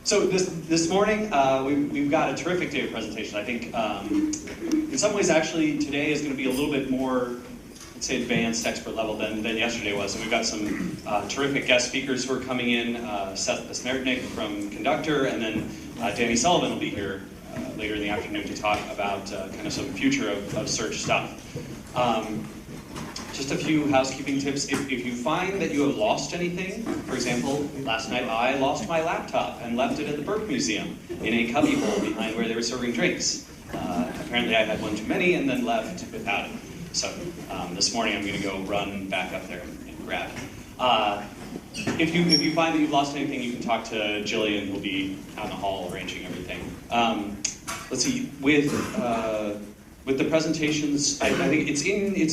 So this morning, we've got a terrific day of presentation. I think in some ways, actually, today is going to be a little bit more, let's say, advanced expert level than yesterday was. And we've got some terrific guest speakers who are coming in, Seth Besmertnik from Conductor, and then Danny Sullivan will be here later in the afternoon to talk about kind of some future of search stuff. Just a few housekeeping tips. If you find that you have lost anything, for example, last night I lost my laptop and left it at the Burke Museum in a cubbyhole behind where they were serving drinks. Apparently I had one too many and then left without it. So this morning I'm going to go run back up there and grab it. If you find that you've lost anything, you can talk to Jillian, who'll be out in the hall arranging everything. Let's see, with the presentations, I think it's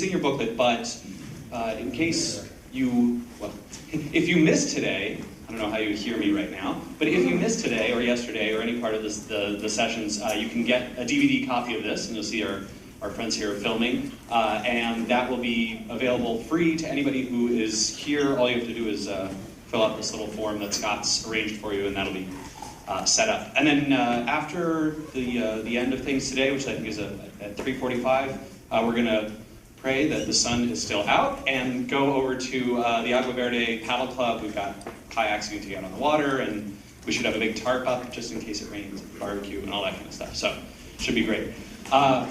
in your booklet, but in case if you missed today, I don't know how you hear me right now, but if you missed today or yesterday or any part of the sessions, you can get a DVD copy of this, and you'll see our friends here filming, and that will be available free to anybody who is here. All you have to do is fill out this little form that Scott's arranged for you, and that'll be set up. And then after the end of things today, which I think is at 3:45, we're going to pray that the sun is still out and go over to the Agua Verde Paddle Club. We've got kayaks you can take out on the water, and we should have a big tarp up just in case it rains, barbecue, and all that kind of stuff. So it should be great.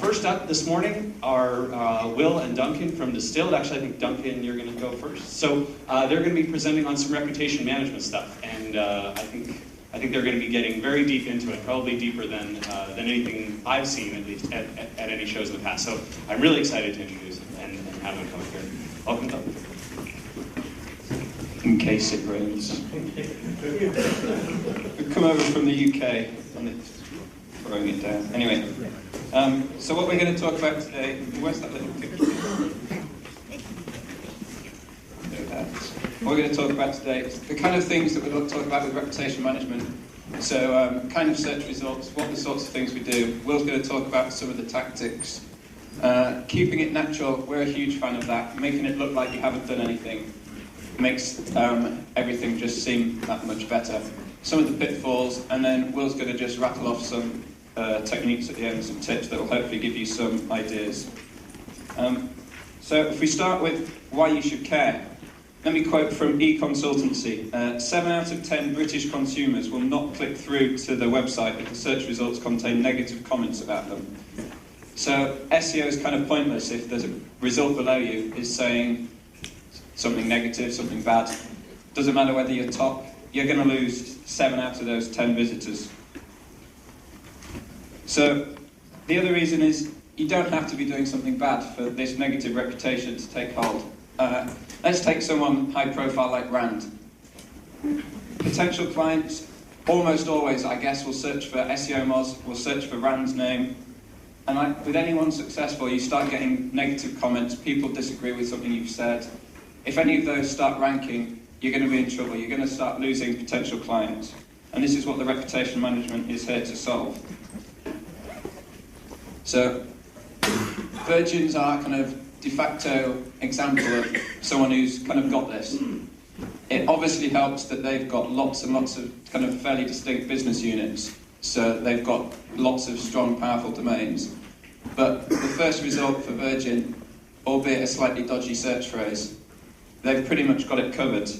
First up this morning are Will and Duncan from Distilled. Actually, I think, Duncan, you're going to go first. So they're going to be presenting on some reputation management stuff, and I think they're going to be getting very deep into it, probably deeper than anything I've seen, at least, at any shows in the past. So I'm really excited to introduce them and have them come up here. Welcome, Duncan. In case it rains. We've come over from the UK, and it's throwing it down. Anyway, so what we're going to talk about today, where's that little picture? What we're going to talk about today is the kind of things that we're going to talk about with reputation management. So kind of search results, what the sorts of things we do. Will's going to talk about some of the tactics. Keeping it natural, we're a huge fan of that. Making it look like you haven't done anything makes everything just seem that much better. Some of the pitfalls, and then Will's going to just rattle off some techniques at the end, some tips that will hopefully give you some ideas. So if we start with why you should care, let me quote from eConsultancy. 7 out of 10 British consumers will not click through to the website if the search results contain negative comments about them. So SEO is kind of pointless if there's a result below you is saying something negative, something bad. Doesn't matter whether you're top, you're going to lose 7 out of those 10 visitors. So the other reason is you don't have to be doing something bad for this negative reputation to take hold. Let's take someone high profile like Rand. Potential clients almost always, I guess, will search for SEO Moz, will search for Rand's name, and with anyone successful you start getting negative comments, people disagree with something you've said. If any of those start ranking, you're going to be in trouble, you're going to start losing potential clients. And this is what the reputation management is here to solve. So Virgin's are kind of de facto example of someone who's kind of got this. It obviously helps that they've got lots and lots of kind of fairly distinct business units, so they've got lots of strong, powerful domains. But the first result for Virgin, albeit a slightly dodgy search phrase, they've pretty much got it covered.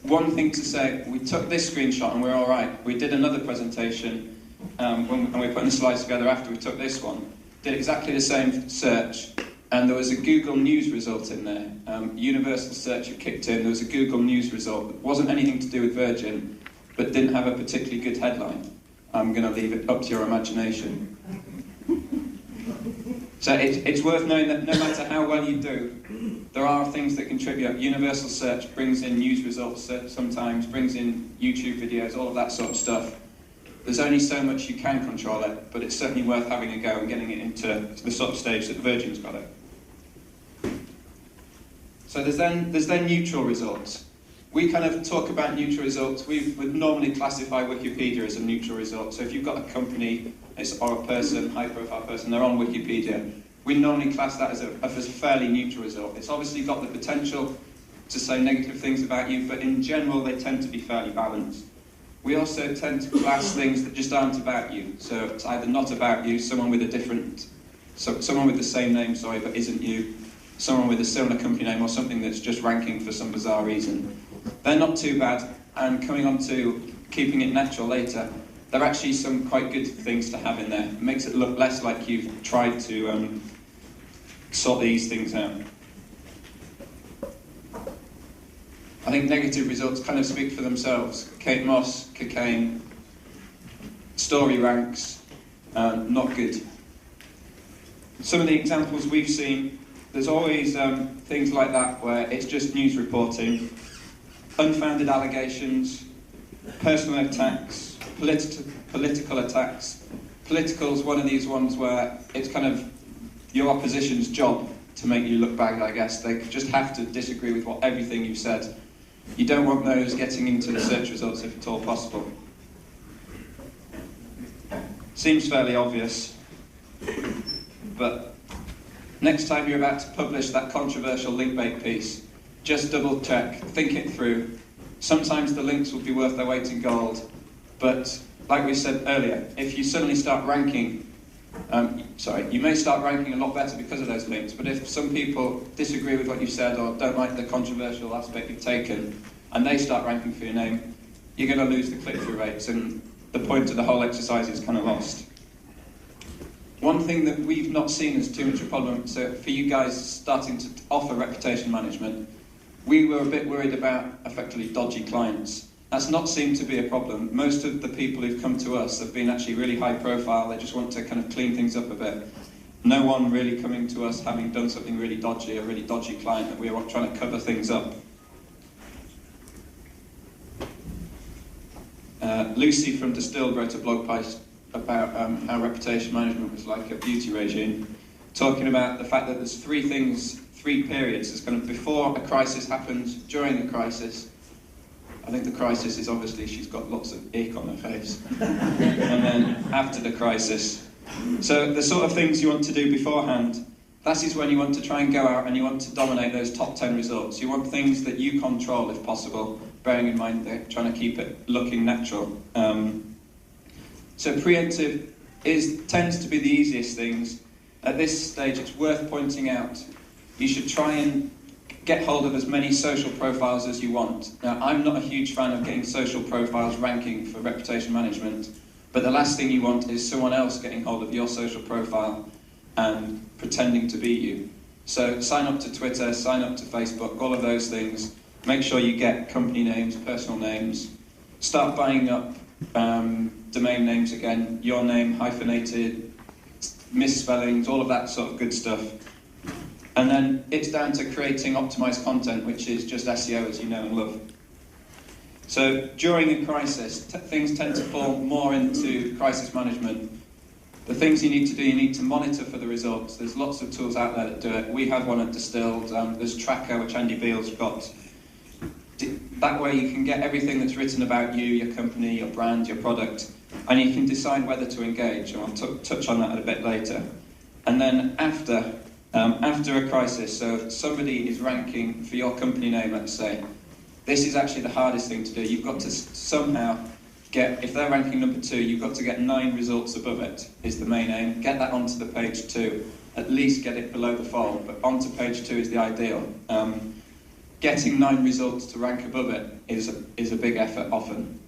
One thing to say, we took this screenshot and we're all right. We did another presentation, and we're putting the slides together after we took this one. Did exactly the same search, and there was a Google News result in there. Universal Search had kicked in, there was a Google News result that wasn't anything to do with Virgin, but didn't have a particularly good headline. I'm going to leave it up to your imagination. So it's worth knowing that no matter how well you do, there are things that contribute. Universal Search brings in news results sometimes, brings in YouTube videos, all of that sort of stuff. There's only so much you can control it, but it's certainly worth having a go and getting it into the sort of stage that Virgin's got it. So there's then neutral results. We kind of talk about neutral results. We would normally classify Wikipedia as a neutral result. So if you've got a company or a person, high-profile person, they're on Wikipedia, we normally class that as a fairly neutral result. It's obviously got the potential to say negative things about you, but in general they tend to be fairly balanced. We also tend to class things that just aren't about you. So it's either not about you, someone with someone with the same name, sorry, but isn't you, someone with a similar company name, or something that's just ranking for some bizarre reason. They're not too bad, and coming on to keeping it natural later, there are actually some quite good things to have in there. It makes it look less like you've tried to sort these things out. I think negative results kind of speak for themselves. Kate Moss, cocaine, story ranks, not good. Some of the examples we've seen, there's always things like that where it's just news reporting, unfounded allegations, personal attacks, political attacks. Political's one of these ones where it's kind of your opposition's job to make you look bad, I guess. They just have to disagree with everything you've said. You don't want those getting into the search results if at all possible. Seems fairly obvious, but next time you're about to publish that controversial link bait piece, just double check, think it through. Sometimes the links will be worth their weight in gold, but like we said earlier, if you suddenly start ranking, you may start ranking a lot better because of those links, but if some people disagree with what you said or don't like the controversial aspect you've taken, and they start ranking for your name, you're going to lose the click-through rates, and the point of the whole exercise is kind of lost. One thing that we've not seen as too much of a problem, so for you guys starting to offer reputation management, we were a bit worried about effectively dodgy clients. That's not seemed to be a problem. Most of the people who've come to us have been actually really high profile. They just want to kind of clean things up a bit. No one really coming to us having done something really dodgy, a really dodgy client that we were trying to cover things up. Lucy from Distilled wrote a blog post about how reputation management was like a beauty regime, talking about the fact that there's three periods. There's kind of before a crisis happens, during a crisis. I think the crisis is obviously she's got lots of ick on her face. And then after the crisis. So the sort of things you want to do beforehand, that is when you want to try and go out and you want to dominate those top 10 results. You want things that you control if possible, bearing in mind they're trying to keep it looking natural. So preemptive tends to be the easiest things. At this stage, it's worth pointing out you should try and get hold of as many social profiles as you want. Now, I'm not a huge fan of getting social profiles ranking for reputation management, but the last thing you want is someone else getting hold of your social profile and pretending to be you. So sign up to Twitter, sign up to Facebook, all of those things. Make sure you get company names, personal names. Start buying up domain names again, your name, hyphenated, misspellings, all of that sort of good stuff. And then it's down to creating optimized content, which is just SEO as you know and love. So during a crisis, things tend to fall more into crisis management. The things you need to do, you need to monitor for the results. There's lots of tools out there that do it. We have one at Distilled. There's Tracker, which Andy Beale's got. That way you can get everything that's written about you, your company, your brand, your product, and you can decide whether to engage. And I'll touch on that a bit later. And then after a crisis, so somebody is ranking for your company name, let's say, this is actually the hardest thing to do. You've got to somehow get, if they're ranking number 2, you've got to get 9 results above it, is the main aim. Get that onto the page 2, at least get it below the fold, but onto page 2 is the ideal. Getting 9 results to rank above it is a big effort often.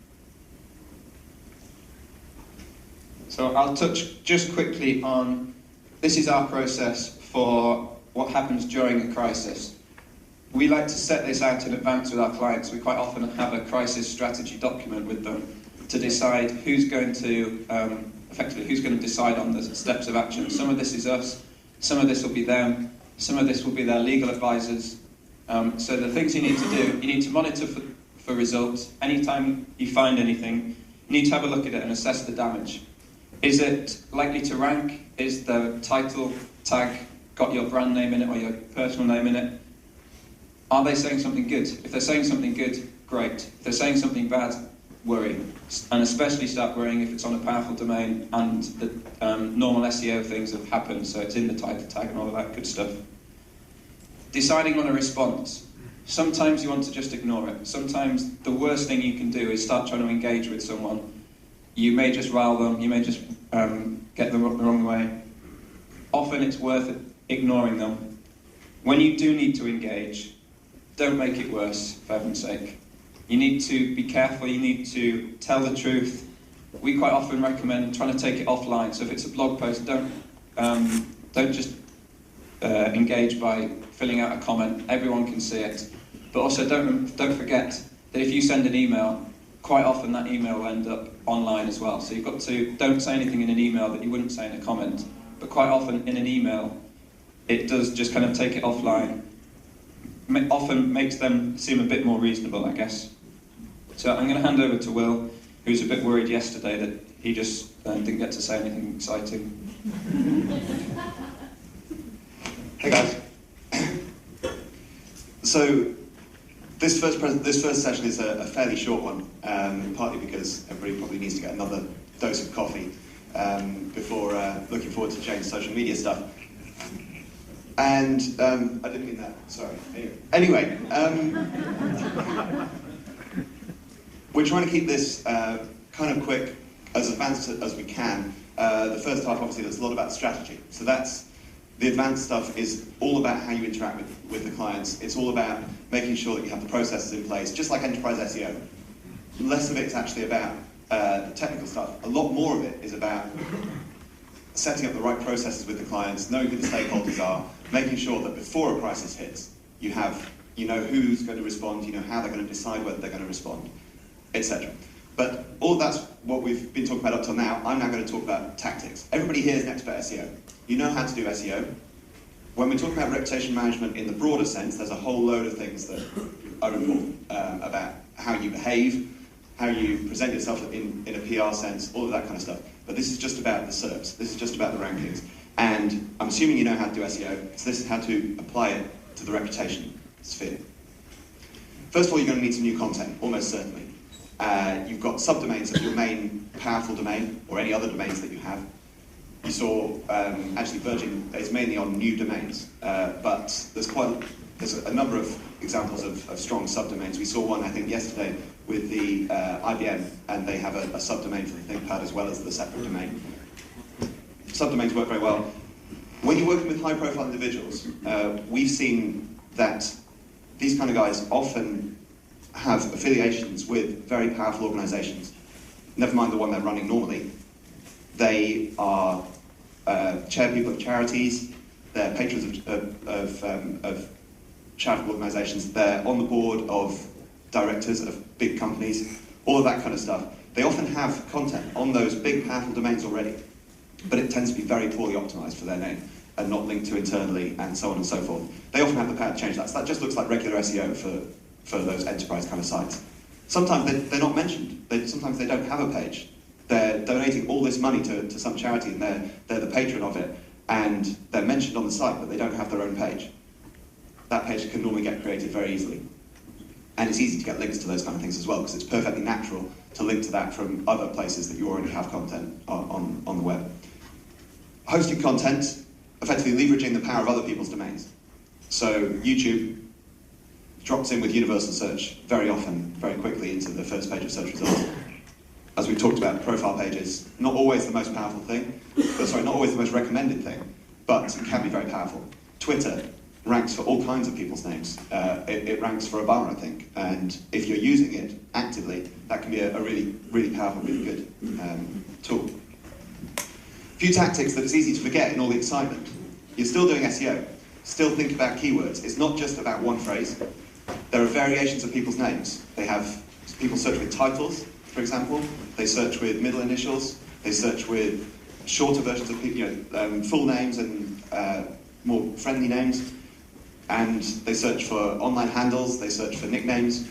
So I'll touch just quickly on, this is our process for what happens during a crisis. We like to set this out in advance with our clients. We quite often have a crisis strategy document with them to decide who's going to, effectively, who's going to decide on the steps of action. Some of this is us, some of this will be them, some of this will be their legal advisors. So the things you need to do, you need to monitor for results. Anytime you find anything, you need to have a look at it and assess the damage. Is it likely to rank? Is the title tag got your brand name in it or your personal name in it? Are they saying something good? If they're saying something good, great. If they're saying something bad, worry. And especially start worrying if it's on a powerful domain and the normal SEO things have happened, so it's in the title tag and all of that good stuff. Deciding on a response. Sometimes you want to just ignore it. Sometimes the worst thing you can do is start trying to engage with someone. You may just rile them, you may just get them the wrong way. Often it's worth ignoring them. When you do need to engage, don't make it worse, for heaven's sake. You need to be careful, you need to tell the truth. We quite often recommend trying to take it offline. So if it's a blog post, don't just engage by filling out a comment. Everyone can see it. But also don't forget that if you send an email, quite often that email will end up online as well. So you've got to, don't say anything in an email that you wouldn't say in a comment. But quite often in an email, it does just kind of take it offline. Often makes them seem a bit more reasonable, I guess. So I'm going to hand over to Will, who's a bit worried yesterday that he just didn't get to say anything exciting. Hey guys. So this first session is a fairly short one, partly because everybody probably needs to get another dose of coffee before looking forward to Jane's social media stuff. And I didn't mean that. Sorry. Anyway, we're trying to keep this kind of quick, as advanced as we can. The first half, obviously, there's a lot about strategy. So the advanced stuff is all about how you interact with the clients. It's all about making sure that you have the processes in place, just like enterprise SEO. Less of it's actually about the technical stuff. A lot more of it is about setting up the right processes with the clients, knowing who the stakeholders are, making sure that before a crisis hits, you know who's going to respond, you know how they're going to decide whether they're going to respond, etc. But all of that's what we've been talking about up till now. I'm now going to talk about tactics. Everybody here is an expert SEO. You know how to do SEO. When we're talking about reputation management in the broader sense, there's a whole load of things that are important about how you behave, how you present yourself in a PR sense, all of that kind of stuff. But this is just about the SERPs. This is just about the rankings. And I'm assuming you know how to do SEO, so this is how to apply it to the reputation sphere. First of all, you're going to need some new content, almost certainly. You've got subdomains of your main powerful domain, or any other domains that you have. You saw, actually Virgin is mainly on new domains, but there's a number of examples of strong subdomains. We saw one, I think, yesterday with the IBM, and they have a subdomain for the ThinkPad as well as the separate domain. Subdomains work very well. When you're working with high-profile individuals, we've seen that these kind of guys often have affiliations with very powerful organisations. Never mind the one they're running normally. They are chairpeople of charities, they're patrons of charitable organisations, they're on the board of directors of big companies, all of that kind of stuff. They often have content on those big powerful domains already, but it tends to be very poorly optimised for their name and not linked to internally and so on and so forth. They often have the power to change that. So that just looks like regular SEO for those enterprise kind of sites. Sometimes they're not mentioned. Sometimes they don't have a page. They're donating all this money to some charity and they're the patron of it, and they're mentioned on the site, but they don't have their own page. That page can normally get created very easily. And it's easy to get links to those kind of things as well, because it's perfectly natural to link to that from other places that you already have content on the web. Hosted content, effectively leveraging the power of other people's domains. So YouTube drops in with universal search very often, very quickly into the first page of search results. As we've talked about, profile pages, not always the most powerful thing, not always the most recommended thing, but it can be very powerful. Twitter ranks for all kinds of people's names. It ranks for Obama, I think, and if you're using it actively, that can be a really, really powerful, really good tool. A few tactics that it's easy to forget in all the excitement. You're still doing SEO. Still think about keywords. It's not just about one phrase. There are variations of people's names. People search with titles, for example. They search with middle initials. They search with shorter versions of people, full names and more friendly names. And they search for online handles. They search for nicknames.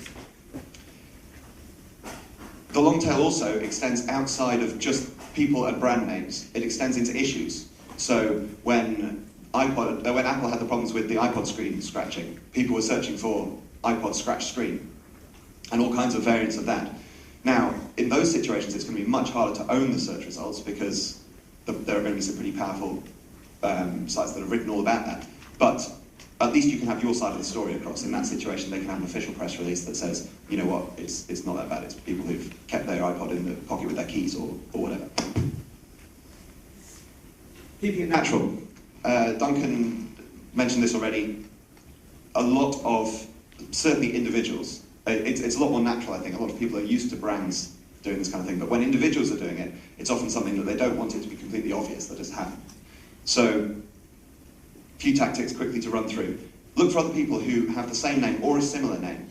The long tail also extends outside of just people and brand names. It extends into issues. So when Apple had the problems with the iPod screen scratching, people were searching for iPod scratch screen and all kinds of variants of that. Now, in those situations, it's going to be much harder to own the search results because there are going to be some pretty powerful sites that have written all about that. But at least you can have your side of the story across. In that situation, they can have an official press release that says, you know what, it's not that bad. It's people who've kept their iPod in the pocket with their keys or whatever. Keeping it natural. Duncan mentioned this already. A lot of, certainly individuals, it's a lot more natural, I think. A lot of people are used to brands doing this kind of thing, but when individuals are doing it, it's often something that they don't want it to be completely obvious that has happened. So, a few tactics quickly to run through. Look for other people who have the same name or a similar name.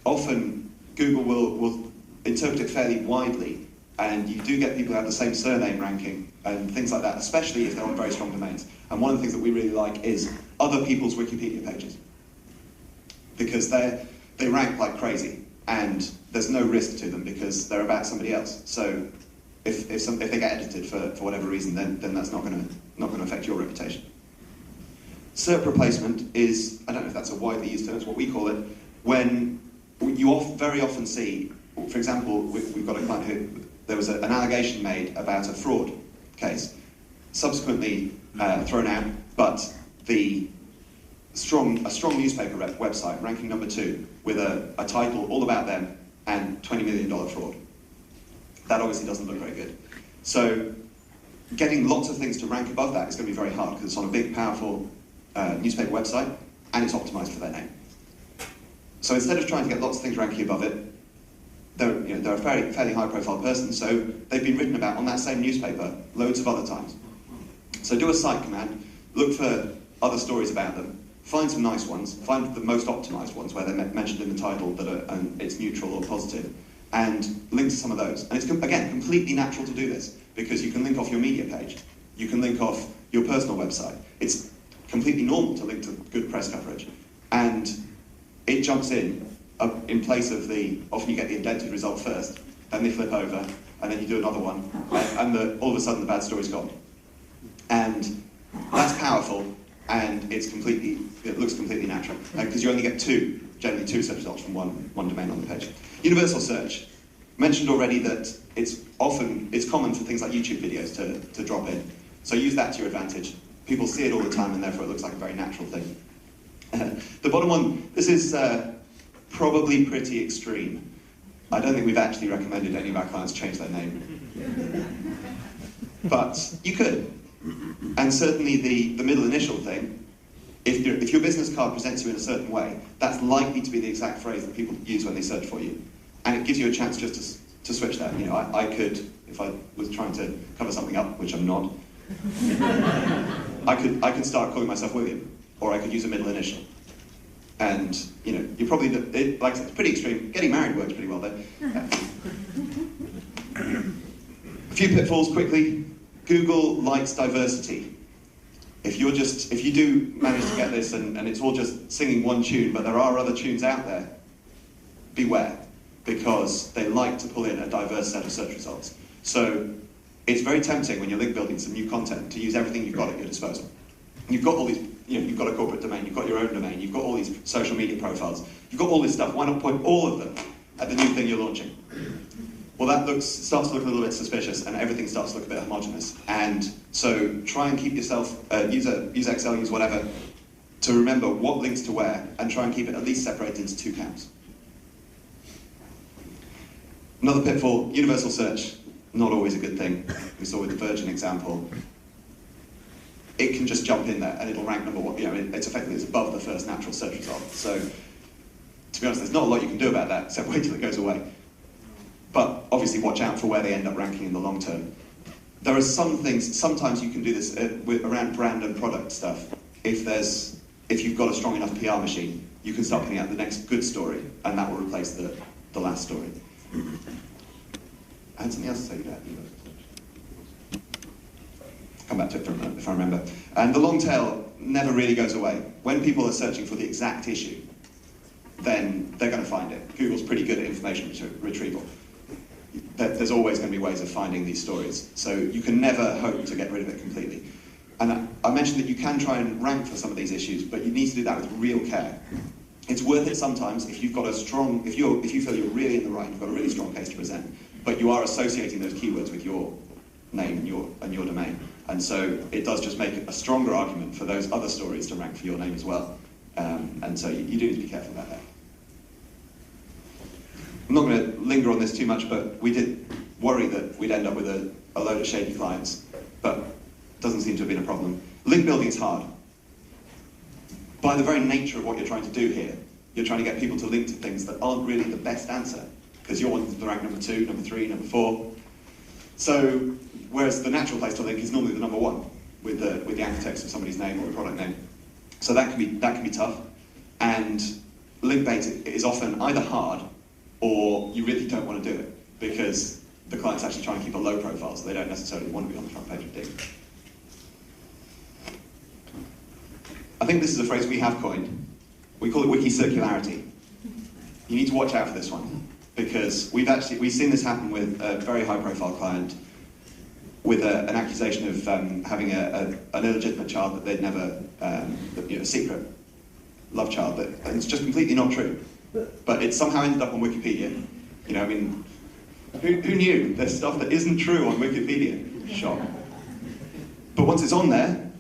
Often, Google will interpret it fairly widely, and you do get people who have the same surname ranking and things like that, especially if they're on very strong domains. And one of the things that we really like is other people's Wikipedia pages, because they rank like crazy, and there's no risk to them because they're about somebody else. So if they get edited for whatever reason, then that's not going to affect your reputation. SERP replacement is, I don't know if that's a widely used term, it's what we call it, when you very often see, for example, we've got a client who, there was an allegation made about a fraud case, subsequently thrown out, but a strong newspaper website, ranking number 2, with a title all about them and $20 million fraud. That obviously doesn't look very good. So getting lots of things to rank above that is going to be very hard because it's on a big, powerful newspaper website and it's optimized for their name. So instead of trying to get lots of things ranking above it, they're a fairly high-profile person, so they've been written about on that same newspaper loads of other times. So do a cite command, look for other stories about them, find some nice ones, find the most optimized ones where they're mentioned in the title that it's neutral or positive, and link to some of those. And it's, again, completely natural to do this, because you can link off your media page, you can link off your personal website. It's completely normal to link to good press coverage. And it jumps in place of often you get the indented result first, then they flip over, and then you do another one, and all of a sudden the bad story's gone. And that's powerful, and it looks completely natural, because you only get generally two search results from one domain on the page. Universal search. Mentioned already that it's common for things like YouTube videos to drop in. So use that to your advantage. People see it all the time, and therefore it looks like a very natural thing. The bottom one, this is probably pretty extreme. I don't think we've actually recommended any of our clients change their name. But you could. And certainly the middle initial thing, if your business card presents you in a certain way, that's likely to be the exact phrase that people use when they search for you. And it gives you a chance just to switch that. You know, I could, if I was trying to cover something up, which I'm not, I could start calling myself William, or I could use a middle initial. And, you know, you probably, like I said, it's pretty extreme. Getting married works pretty well there. A few pitfalls quickly. Google likes diversity. If you do manage to get this and it's all just singing one tune, but there are other tunes out there, beware, because they like to pull in a diverse set of search results. So it's very tempting when you're link building some new content to use everything you've got at your disposal. You've got all these, you've got a corporate domain, you've got your own domain, you've got all these social media profiles, you've got all this stuff. Why not point all of them at the new thing you're launching? Well, that starts to look a little bit suspicious, and everything starts to look a bit homogenous. And so try and keep yourself, use Excel, use whatever, to remember what links to where, and try and keep it at least separated into 2 camps. Another pitfall, universal search, not always a good thing. We saw with the Virgin example. It can just jump in there and it'll rank number 1. It's effectively above the first natural search result. So, to be honest, there's not a lot you can do about that except wait till it goes away. But obviously watch out for where they end up ranking in the long term. There are some things, sometimes you can do this around brand and product stuff. If you've got a strong enough PR machine, you can start putting out the next good story and that will replace the last story. I had something else to say about universal search. Come back to it if I remember. And the long tail never really goes away. When people are searching for the exact issue, then they're going to find it. Google's pretty good at information retrieval. There's always going to be ways of finding these stories. So you can never hope to get rid of it completely. And I mentioned that you can try and rank for some of these issues, but you need to do that with real care. It's worth it sometimes if you've got if you feel you're really in the right, you've got a really strong case to present, but you are associating those keywords with your name and your domain. And so it does just make a stronger argument for those other stories to rank for your name as well. And so you do need to be careful about that. I'm not going to linger on this too much, but we did worry that we'd end up with a load of shady clients, but it doesn't seem to have been a problem. Link building is hard. By the very nature of what you're trying to do here, you're trying to get people to link to things that aren't really the best answer, because you're wanting them to rank number 2, number 3, number 4. So, whereas the natural place to link is normally the number 1, with the anchor text of somebody's name or a product name. So that can be tough, and link bait is often either hard or you really don't want to do it, because the client's actually trying to keep a low profile, so they don't necessarily want to be on the front page of Dig. I think this is a phrase we have coined. We call it wiki circularity. You need to watch out for this one, because we've seen this happen with a very high profile client with an accusation of having an illegitimate child that they'd never, a secret love child, and it's just completely not true. But it somehow ended up on Wikipedia. You know, I mean, who knew there's stuff that isn't true on Wikipedia? Shock. But once it's on there,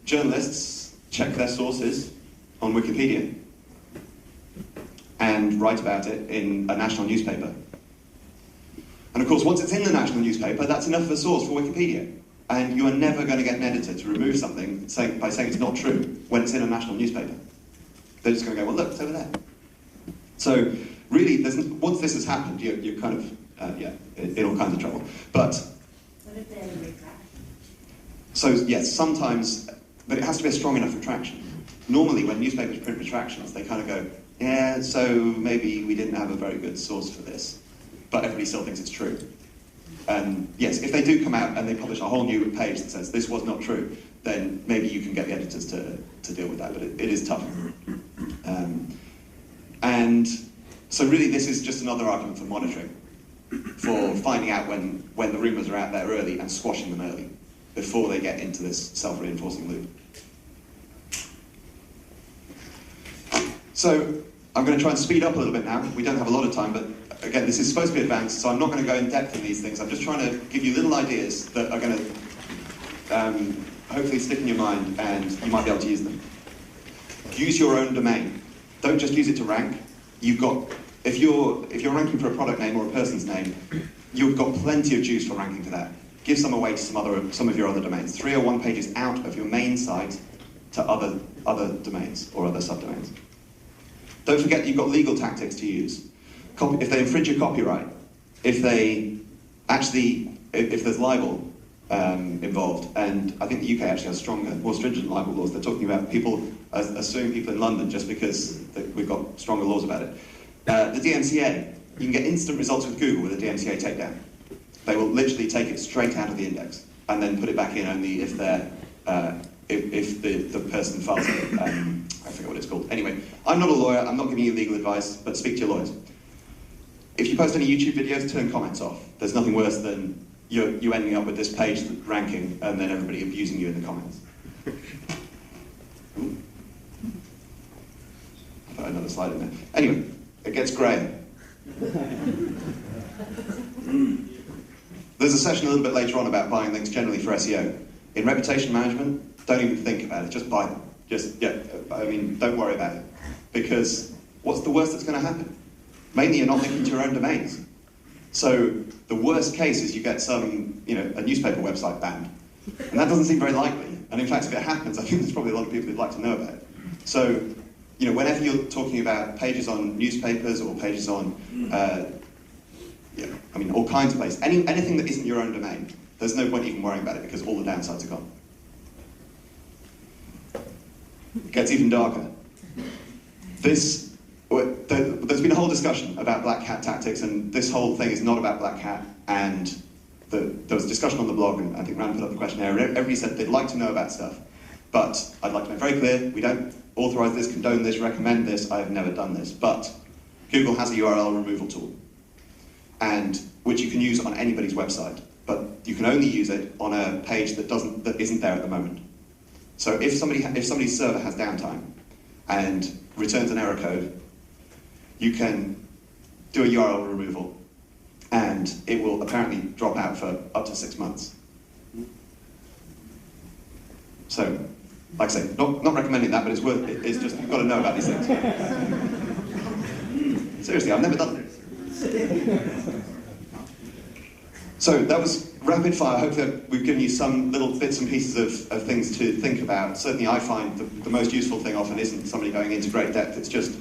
journalists check their sources on Wikipedia and write about it in a national newspaper. And of course, once it's in the national newspaper, that's enough of a source for Wikipedia. And you are never going to get an editor to remove something by saying it's not true when it's in a national newspaper. They're just going to go, well, look, it's over there. So really, once this has happened, you're kind of, in all kinds of trouble. But what if they have a retraction? So yes, sometimes, but it has to be a strong enough retraction. Normally, when newspapers print retractions, they kind of go, yeah, so maybe we didn't have a very good source for this, but everybody still thinks it's true. And yes, if they do come out and they publish a whole new page that says this was not true, then maybe you can get the editors to deal with that, but it is tough. And so really this is just another argument for monitoring, for finding out when the rumours are out there early and squashing them early, before they get into this self-reinforcing loop. So I'm going to try and speed up a little bit now. We don't have a lot of time, but again, this is supposed to be advanced, so I'm not going to go in depth in these things. I'm just trying to give you little ideas that are going to hopefully stick in your mind, and you might be able to use them. Use your own domain. Don't just use it to rank. If you're ranking for a product name or a person's name, you've got plenty of juice for ranking for that. Give some away to some of your other domains. 301 pages out of your main site to other domains or other subdomains. Don't forget you've got legal tactics to use. If they infringe your copyright, if there's libel involved, and I think the UK actually has stronger, more stringent libel laws. They're talking about people suing people in London just because we've got stronger laws about it. The DMCA, you can get instant results with Google with a DMCA takedown. They will literally take it straight out of the index and then put it back in only if the person files it. I forget what it's called. Anyway, I'm not a lawyer, I'm not giving you legal advice, but speak to your lawyers. If you post any YouTube videos, turn comments off. There's nothing worse than you ending up with this page ranking and then everybody abusing you in the comments. Ooh. I put another slide in there. Anyway, it gets grey. There's a session a little bit later on about buying links generally for SEO. In reputation management, don't even think about it, just buy them. Don't worry about it. Because what's the worst that's going to happen? Mainly you're not linking to your own domains. So the worst case is you get some, a newspaper website banned. And that doesn't seem very likely. And in fact, if it happens, I think there's probably a lot of people who'd like to know about it. So, whenever you're talking about pages on newspapers or pages on, all kinds of places, anything that isn't your own domain, there's no point even worrying about it because all the downsides are gone. It gets even darker. There's been a whole discussion about black hat tactics, and this whole thing is not about black hat. And there was a discussion on the blog, and I think Rand put up the questionnaire, and everybody said they'd like to know about stuff. But I'd like to make very clear, we don't authorise this, condone this, recommend this, I have never done this. But Google has a URL removal tool, and which you can use on anybody's website. But you can only use it on a page that isn't there at the moment. So if somebody's server has downtime and returns an error code, you can do a URL removal, and it will apparently drop out for up to 6 months. So, like I say, not recommending that, but it's worth it. It's just, you've got to know about these things. Seriously, I've never done it. So that was rapid fire. I hope that we've given you some little bits and pieces of things to think about. Certainly I find the most useful thing often isn't somebody going into great depth, it's just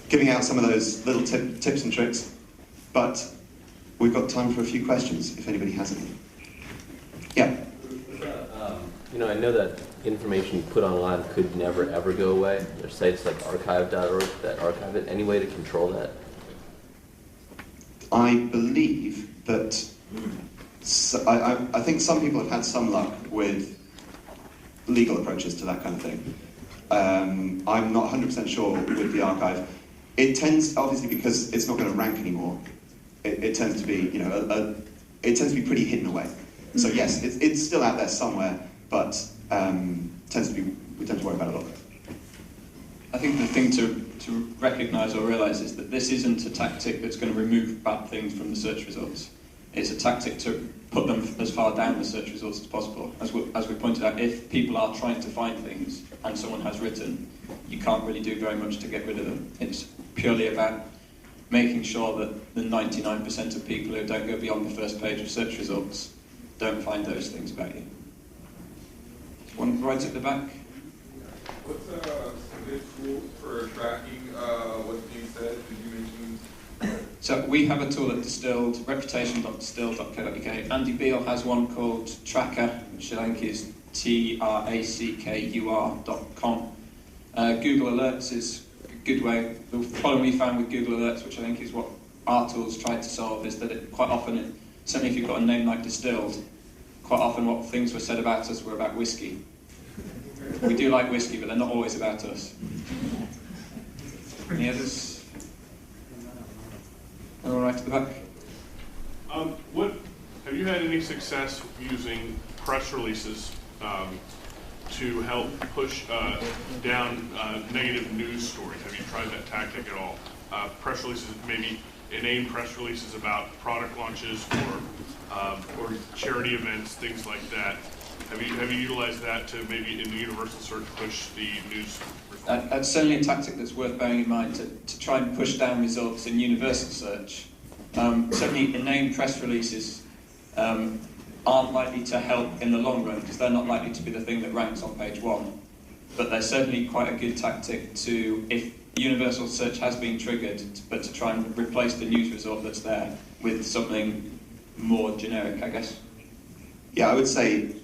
giving out some of those little tips and tricks. But we've got time for a few questions, if anybody has any. Yeah? I know that information you put online could never ever go away. There's sites like archive.org that archive it. Any way to control that? I believe that, I think some people have had some luck with legal approaches to that kind of thing. I'm not 100% sure with the archive. It tends, obviously because it's not going to rank anymore, it tends to be, it tends to be pretty hidden away. So yes, it's still out there somewhere, but we tend to worry about it a lot. I think the thing to recognise or realise is that this isn't a tactic that's going to remove bad things from the search results. It's a tactic to put them as far down the search results as possible. As we pointed out, if people are trying to find things and someone has written, you can't really do very much to get rid of them. It's purely about making sure that the 99% of people who don't go beyond the first page of search results don't find those things about you. One right at the back. What's a good tool for tracking what's being said? Did you mention? So we have a tool at Distilled, reputation.distilled.co.uk. Andy Beale has one called Tracker, which I think is trackur.com. Google Alerts is a good way. The problem we found with Google Alerts, which I think is what our tools tried to solve, is that quite often, certainly if you've got a name like Distilled, quite often what things were said about us were about whiskey. We do like whiskey, but they're not always about us. Any others? All right at the back. Have you had any success using press releases to help push down negative news stories? Have you tried that tactic at all? Press releases, maybe inane press releases about product launches or charity events, things like that. Have you utilized that to maybe in the universal search push the news? That's certainly a tactic that's worth bearing in mind to try and push down results in universal search. Certainly inane press releases aren't likely to help in the long run because they're not likely to be the thing that ranks on page 1. But they're certainly quite a good tactic to, if universal search has been triggered, but to try and replace the news result that's there with something more generic, I guess. Yeah, I would say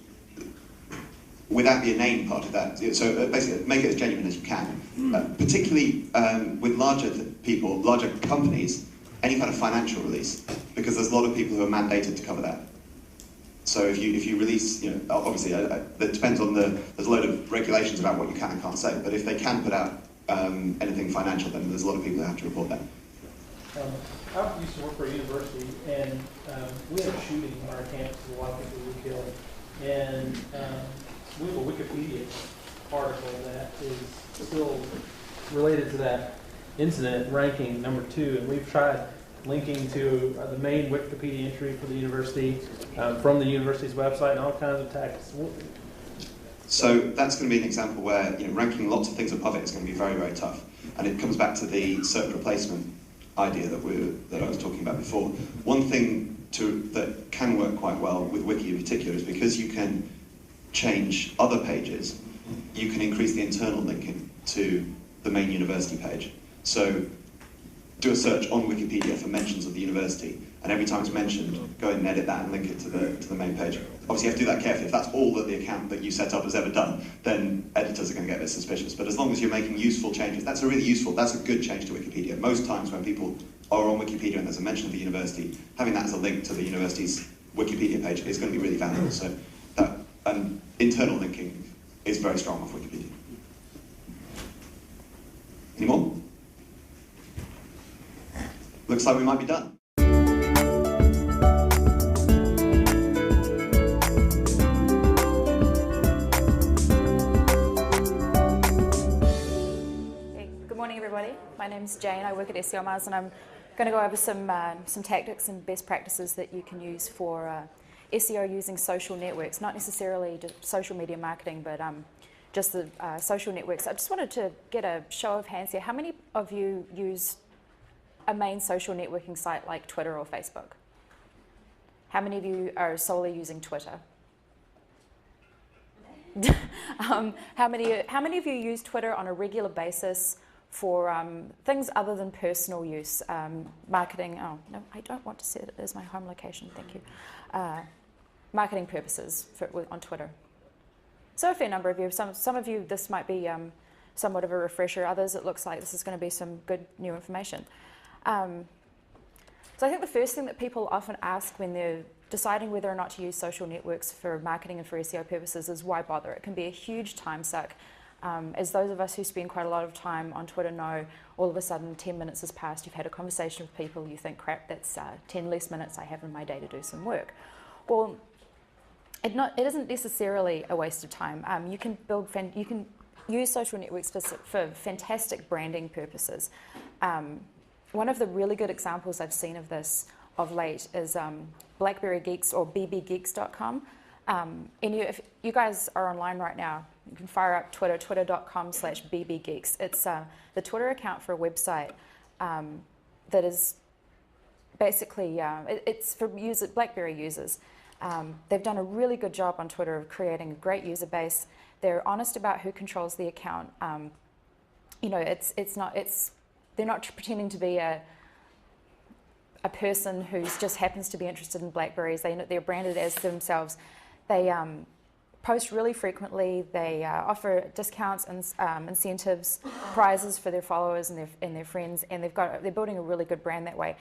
without the inane part of that, so basically make it as genuine as you can. Particularly with larger people, larger companies, any kind of financial release, because there's a lot of people who are mandated to cover that. So if you release, obviously that depends on there's a load of regulations about what you can and can't say, but if they can put out anything financial, then there's a lot of people who have to report that. I used to work for a university, and we had a shooting on our campus, a lot of people were killed, and we have a Wikipedia article that is still related to that incident, ranking number 2, and we've tried linking to the main Wikipedia entry for the university from the university's website and all kinds of tactics. So that's going to be an example where ranking lots of things above it is going to be very, very tough, and it comes back to the search replacement idea that I was talking about before. One thing that can work quite well with Wiki in particular is because you can change other pages, you can increase the internal linking to the main university page. So do a search on Wikipedia for mentions of the university, and every time it's mentioned, go ahead and edit that and link it to the main page. Obviously you have to do that carefully. If that's all that the account that you set up has ever done, then editors are going to get a bit suspicious. But as long as you're making useful changes, that's a good change to Wikipedia. Most times when people are on Wikipedia and there's a mention of the university, having that as a link to the university's Wikipedia page is going to be really valuable. So that internal linking is very strong off Wikipedia. Any more? Looks like we might be done. Good morning, everybody. My name's Jane. I work at SEO Mars, and I'm going to go over some tactics and best practices that you can use for SEO using social networks, not necessarily just social media marketing, but just the social networks. I just wanted to get a show of hands here. How many of you use a main social networking site like Twitter or Facebook? How many of you are solely using Twitter? How many of you use Twitter on a regular basis for things other than personal use, marketing? Oh no, I don't want to set it as my home location. Thank you. Marketing purposes on Twitter. So a fair number of you. Some of you, this might be somewhat of a refresher. Others, it looks like this is going to be some good new information. So I think the first thing that people often ask when they're deciding whether or not to use social networks for marketing and for SEO purposes is why bother? It can be a huge time suck. As those of us who spend quite a lot of time on Twitter know, all of a sudden 10 minutes has passed, you've had a conversation with people, you think, crap, that's 10 less minutes I have in my day to do some work. Well, it isn't necessarily a waste of time. You can use social networks for fantastic branding purposes. One of the really good examples I've seen of this of late is BlackBerry Geeks or bbgeeks.com. And if you guys are online right now, you can fire up Twitter, twitter.com/bbgeeks. It's the Twitter account for a website that is basically, it's for BlackBerry users. They've done a really good job on Twitter of creating a great user base. They're honest about who controls the account. They're not pretending to be a person who just happens to be interested in Blackberries. They're branded as themselves. They post really frequently. They offer discounts and incentives, prizes for their followers and their friends, and they're building a really good brand that way.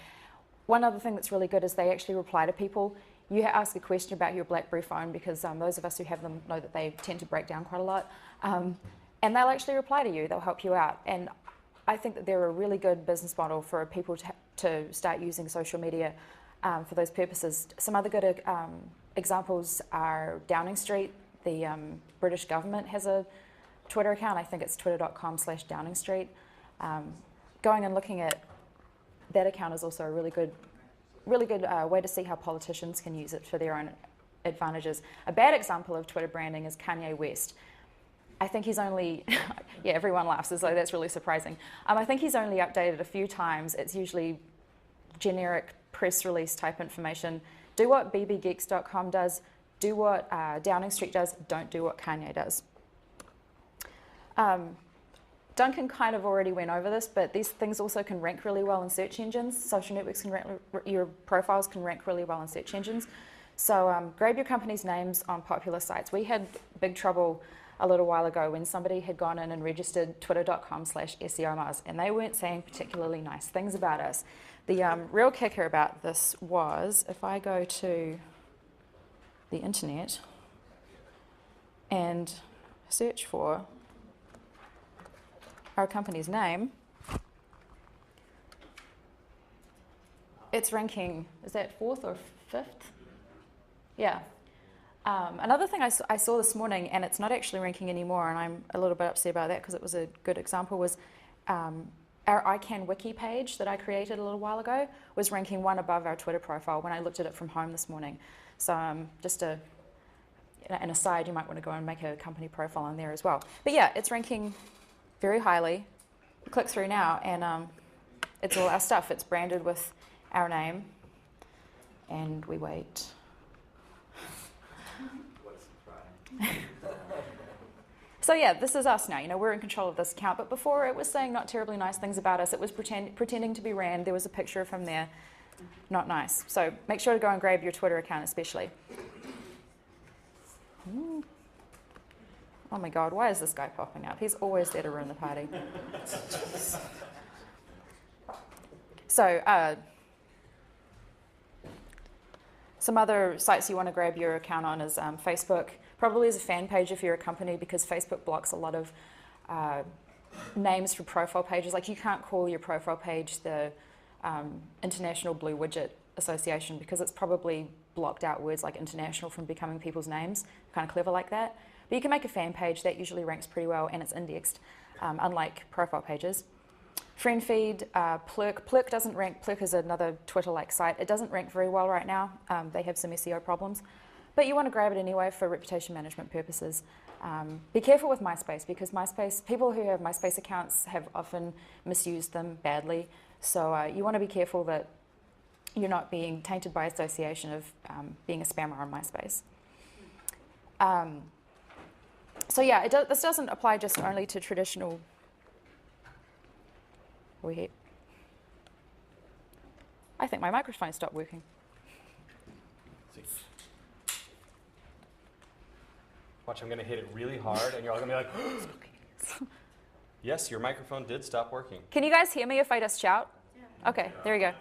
One other thing that's really good is they actually reply to people. You ask a question about your BlackBerry phone, because those of us who have them know that they tend to break down quite a lot, and they'll actually reply to you. They'll help you out, and I think that they're a really good business model for people to start using social media for those purposes. Some other good examples are Downing Street. The British government has a Twitter account. I think it's twitter.com/Downing Street. Going and looking at that account is also a really good way to see how politicians can use it for their own advantages. A bad example of Twitter branding is Kanye West. I think he's only, yeah, everyone laughs as though that's really surprising. I think he's only updated a few times. It's usually generic press release type information. Do what bbgeeks.com does, do what Downing Street does, don't do what Kanye does. Duncan kind of already went over this, but these things also can rank really well in search engines. Social networks can rank, your profiles can rank really well in search engines. So grab your company's names on popular sites. We had big trouble a little while ago when somebody had gone in and registered twitter.com/SEOmars, and they weren't saying particularly nice things about us. The real kicker about this was, if I go to the internet and search for our company's name, it's ranking, is that 4th or 5th? Yeah. Another thing I saw this morning, and it's not actually ranking anymore, and I'm a little bit upset about that because it was a good example, was our ICANN wiki page that I created a little while ago was ranking 1 above our Twitter profile when I looked at it from home this morning. So just an aside, you might want to go and make a company profile on there as well. But yeah, it's ranking very highly. Click through now, and it's all our stuff. It's branded with our name, and we wait. So yeah, this is us now. We're in control of this account. But before, it was saying not terribly nice things about us. It was pretending to be Rand. There was a picture of him there. Not nice. So make sure to go and grab your Twitter account, especially. Oh my God, why is this guy popping up? He's always there to ruin the party. So some other sites you want to grab your account on is Facebook. Probably as a fan page if you're a company, because Facebook blocks a lot of names for profile pages. Like, you can't call your profile page the International Blue Widget Association, because it's probably blocked out words like international from becoming people's names. Kind of clever like that. But you can make a fan page that usually ranks pretty well, and it's indexed, unlike profile pages. Friend feed, Plurk doesn't rank. Plurk is another Twitter-like site. It doesn't rank very well right now. They have some SEO problems. But you want to grab it anyway for reputation management purposes. Be careful with MySpace, because people who have MySpace accounts have often misused them badly. So you want to be careful that you're not being tainted by association of being a spammer on MySpace. So yeah, this doesn't apply just only to traditional. I think my microphone stopped working. Watch, I'm going to hit it really hard, and you're all going to be like, yes, your microphone did stop working. Can you guys hear me if I just shout? Yeah. Okay, there we go.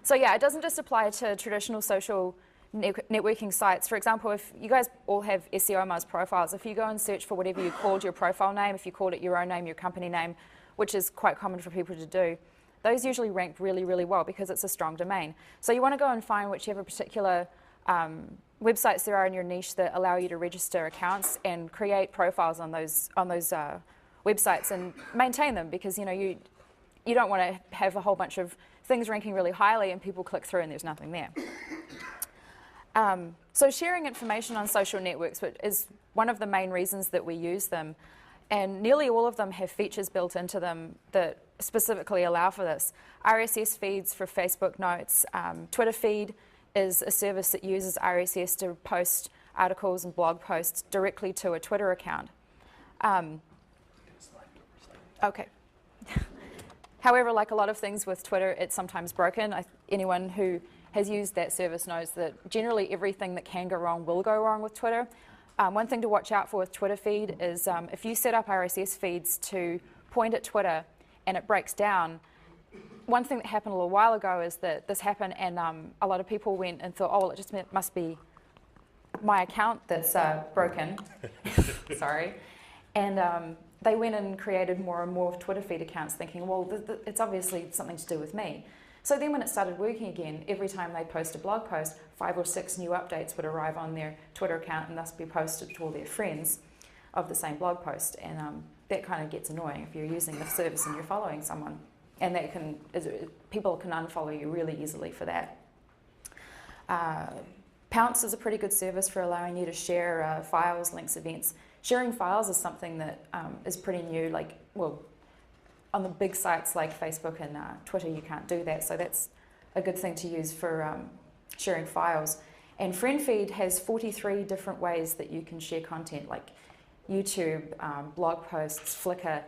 So yeah, it doesn't just apply to traditional social networking sites. For example, if you guys all have SEO profiles, if you go and search for whatever you called your profile name, if you called it your own name, your company name, which is quite common for people to do, those usually rank really, really well because it's a strong domain. So you want to go and find whichever particular websites there are in your niche that allow you to register accounts and create profiles on those websites and maintain them, because you don't want to have a whole bunch of things ranking really highly and people click through and there's nothing there. So sharing information on social networks is one of the main reasons that we use them, and nearly all of them have features built into them that specifically allow for this. RSS feeds for Facebook notes. Twitter feed is a service that uses RSS to post articles and blog posts directly to a Twitter account. Okay. However, like a lot of things with Twitter, it's sometimes broken. Anyone who has used that service knows that generally everything that can go wrong will go wrong with Twitter. One thing to watch out for with Twitter feed is if you set up RSS feeds to point at Twitter and it breaks down, one thing that happened a little while ago is that this happened, and a lot of people went and thought, oh, well, it just must be my account that's broken. Sorry. And they went and created more and more Twitter feed accounts thinking, well, it's obviously something to do with me. So then when it started working again, every time they post a blog post, 5 or 6 new updates would arrive on their Twitter account and thus be posted to all their friends of the same blog post. And that kind of gets annoying if you're using the service and you're following someone. And people can unfollow you really easily for that. Pounce is a pretty good service for allowing you to share files, links, events. Sharing files is something that is pretty new. On the big sites like Facebook and Twitter, you can't do that. So that's a good thing to use for sharing files. And FriendFeed has 43 different ways that you can share content, like YouTube, blog posts, Flickr,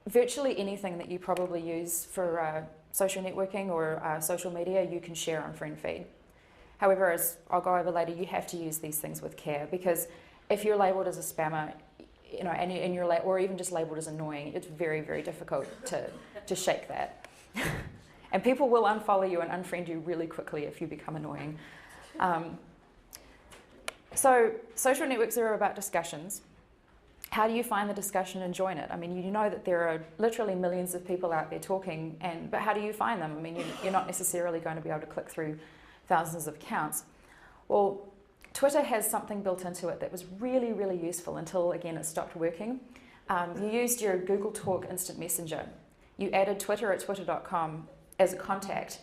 virtually anything that you probably use for social networking or social media, you can share on FriendFeed. However, as I'll go over later, you have to use these things with care, because if you're labelled as a spammer, and you're or even just labelled as annoying, it's very, very difficult to shake that. And people will unfollow you and unfriend you really quickly if you become annoying. So social networks are about discussions. How do you find the discussion and join it? I mean, you know that there are literally millions of people out there talking, but how do you find them? I mean, you're not necessarily going to be able to click through thousands of accounts. Well, Twitter has something built into it that was really, really useful until, again, it stopped working. You used your Google Talk Instant Messenger. You added Twitter at twitter.com as a contact.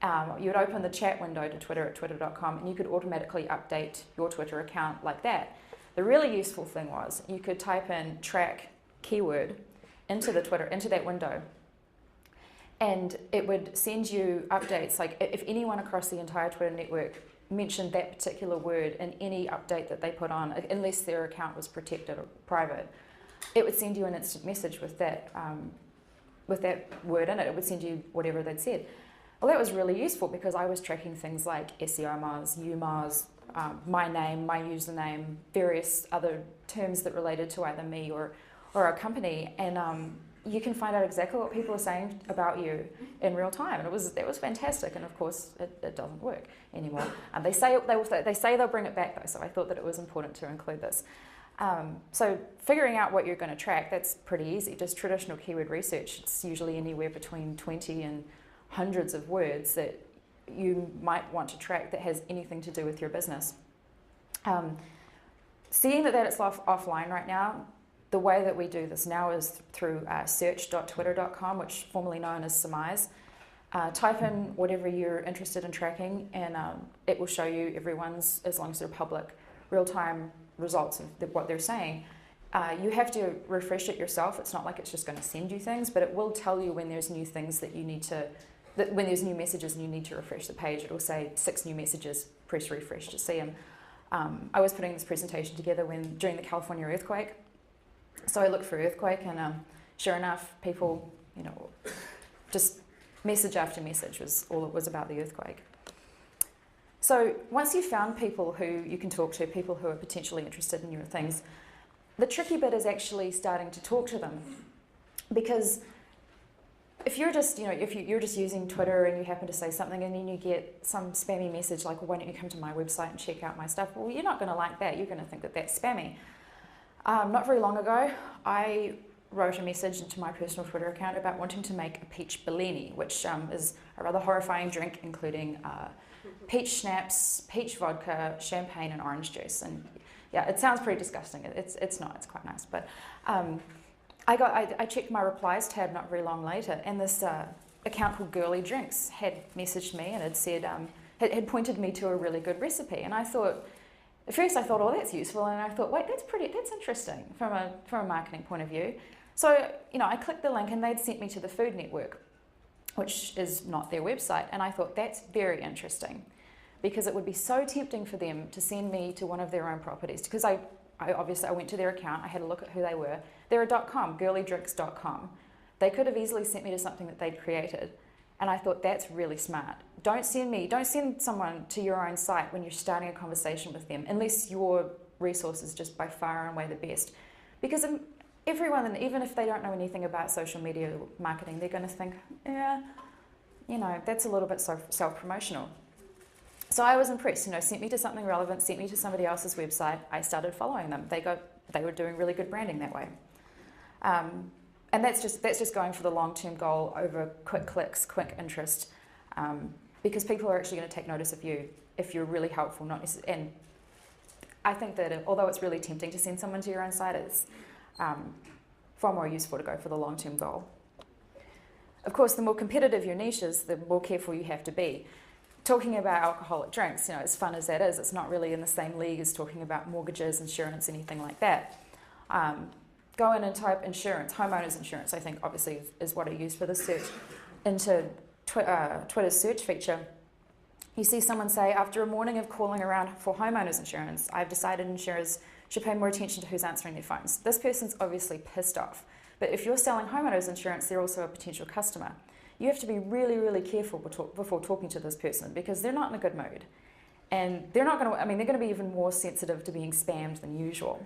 You would open the chat window to Twitter at twitter.com, and you could automatically update your Twitter account like that. The really useful thing was you could type in track keyword into that window, and it would send you updates. Like if anyone across the entire Twitter network mentioned that particular word in any update that they put on, unless their account was protected or private, it would send you an instant message with that word in it. It would send you whatever they'd said. Well, that was really useful because I was tracking things like SEOMars, UMars, my name, my username, various other terms that related to either me or a company, and you can find out exactly what people are saying about you in real time, and that was fantastic. And of course, it doesn't work anymore. And they say they'll bring it back though, so I thought that it was important to include this. So figuring out what you're going to track, that's pretty easy. Just traditional keyword research. It's usually anywhere between 20 and hundreds of words that you might want to track that has anything to do with your business. Seeing that it's offline right now, the way that we do this now is through search.twitter.com, which formerly known as Surmise. Type in whatever you're interested in tracking, and it will show you everyone's, as long as they're public, real-time results of what they're saying. You have to refresh it yourself. It's not like it's just going to send you things, but it will tell you when there's new things that you need to, when there's new messages and you need to refresh the page. It will say 6 new messages, press refresh to see them. I was putting this presentation together during the California earthquake. So I looked for earthquake, and sure enough, people, just message after message was all it was about the earthquake. So once you've found people who you can talk to, people who are potentially interested in your things, the tricky bit is actually starting to talk to them. Because if you're just, if you're just using Twitter and you happen to say something and then you get some spammy message like, well, why don't you come to my website and check out my stuff? Well, you're not going to like that. You're going to think that that's spammy. Not very long ago, I wrote a message into my personal Twitter account about wanting to make a peach Bellini, which is a rather horrifying drink, including peach schnapps, peach vodka, champagne, and orange juice. And yeah, it sounds pretty disgusting. It's not. It's quite nice. But I checked my replies tab not very long later, and this account called Girly Drinks had messaged me and had said had pointed me to a really good recipe. And I thought, at first I thought, oh, that's useful, and I thought, wait, that's interesting from a marketing point of view. So, I clicked the link and they'd sent me to the Food Network, which is not their website. And I thought, that's very interesting, because it would be so tempting for them to send me to one of their own properties. Because I obviously went to their account, I had a look at who they were. They're a .com, girlydrinks.com. They could have easily sent me to something that they'd created. And I thought, that's really smart. Don't send someone to your own site when you're starting a conversation with them, unless your resource is just by far and away the best. Because everyone, and even if they don't know anything about social media marketing, they're going to think, yeah, that's a little bit self-promotional. So I was impressed, sent me to something relevant, sent me to somebody else's website. I started following them. They were doing really good branding that way. And that's just going for the long-term goal over quick clicks, quick interest, because people are actually going to take notice of you if you're really helpful. And I think that although it's really tempting to send someone to your own site, it's far more useful to go for the long-term goal. Of course, the more competitive your niche is, the more careful you have to be. Talking about alcoholic drinks, as fun as that is, it's not really in the same league as talking about mortgages, insurance, anything like that. Go in and type insurance, homeowners insurance, I think obviously is what I use for the search, into Twitter's search feature. You see someone say, after a morning of calling around for homeowners insurance, I've decided insurers should pay more attention to who's answering their phones. This person's obviously pissed off. But if you're selling homeowners insurance, they're also a potential customer. You have to be really, really careful before talking to this person, because they're not in a good mood. And they're not going to, they're going to be even more sensitive to being spammed than usual.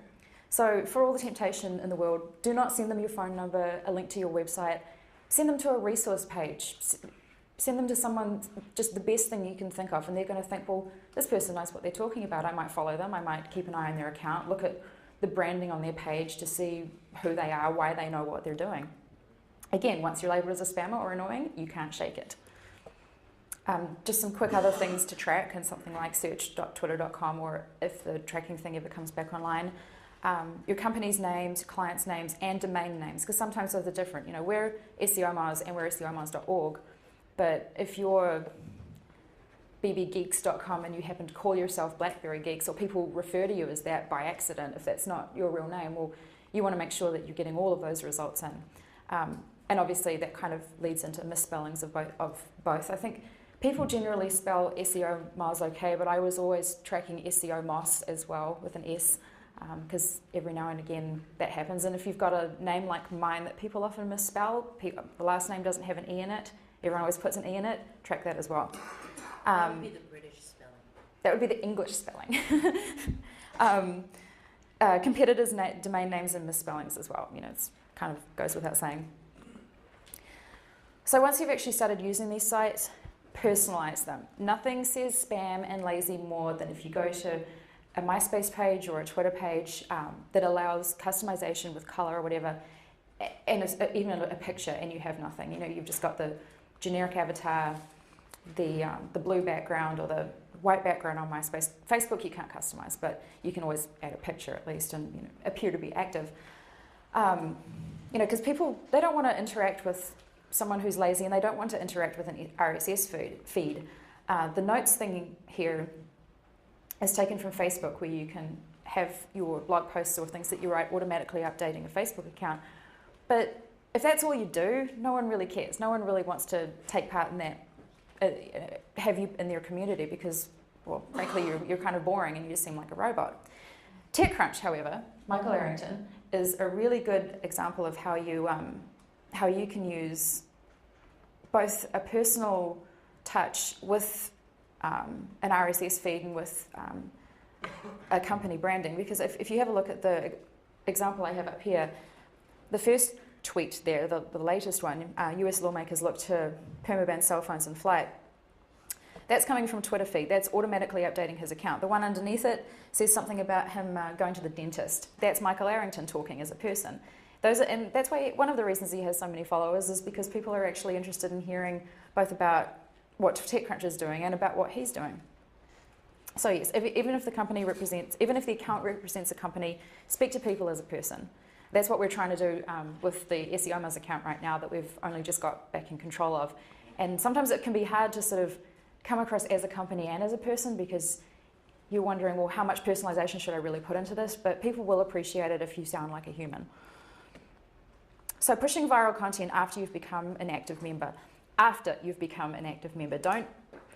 So for all the temptation in the world, do not send them your phone number, a link to your website. Send them to a resource page. Send them to someone, just the best thing you can think of, and they're going to think, well, this person knows what they're talking about. I might follow them. I might keep an eye on their account, look at the branding on their page to see who they are, why they know what they're doing. Again, once you're labelled as a spammer or annoying, you can't shake it. Just some quick other things to track in something like search.twitter.com, or if the tracking thing ever comes back online. Your company's names, clients' names, and domain names, because sometimes those are different. We're SEO Mars and we're SEOMars.org, but if you're bbgeeks.com and you happen to call yourself BlackBerry Geeks, or people refer to you as that by accident, if that's not your real name, well, you want to make sure that you're getting all of those results in. And obviously that kind of leads into misspellings of both. I think people generally spell SEO Mars okay, but I was always tracking SEO Moss as well with an S, because every now and again that happens. And if you've got a name like mine that people often misspell, the last name doesn't have an E in it, everyone always puts an E in it, track that as well. That would be the British spelling. That would be the English spelling. Competitors' domain names and misspellings as well. It's kind of goes without saying. So once you've actually started using these sites, personalize them. Nothing says spam and lazy more than if you go to a MySpace page or a Twitter page that allows customization with color or whatever, and even a picture, and you have nothing. You've just got the generic avatar, the blue background or the white background on MySpace. Facebook you can't customize, but you can always add a picture at least and appear to be active. You know, because people, they don't want to interact with someone who's lazy, and they don't want to interact with an RSS feed. The notes thing here is taken from Facebook, where you can have your blog posts or things that you write automatically updating a Facebook account. But if that's all you do, no one really cares. No one really wants to take part in that, have you in their community, because, well, frankly, you're kind of boring and you just seem like a robot. TechCrunch, however, Michael Arrington, is a really good example of how you can use both a personal touch with an RSS feed and with a company branding. Because if you have a look at the example I have up here, the first tweet there, the latest one, US lawmakers look to permaban cell phones in flight. That's coming from Twitter feed. That's automatically updating his account. The one underneath it says something about him going to the dentist. That's Michael Arrington talking as a person. And that's why one of the reasons he has so many followers is because people are actually interested in hearing both about what TechCrunch is doing and about what he's doing. So yes, even if the account represents a company, speak to people as a person. That's what we're trying to do with the SEOmas account right now that we've only just got back in control of. And sometimes it can be hard to sort of come across as a company and as a person, because you're wondering, well, how much personalization should I really put into this? But people will appreciate it if you sound like a human. So pushing viral content after you've become an active member. After you've become an active member. Don't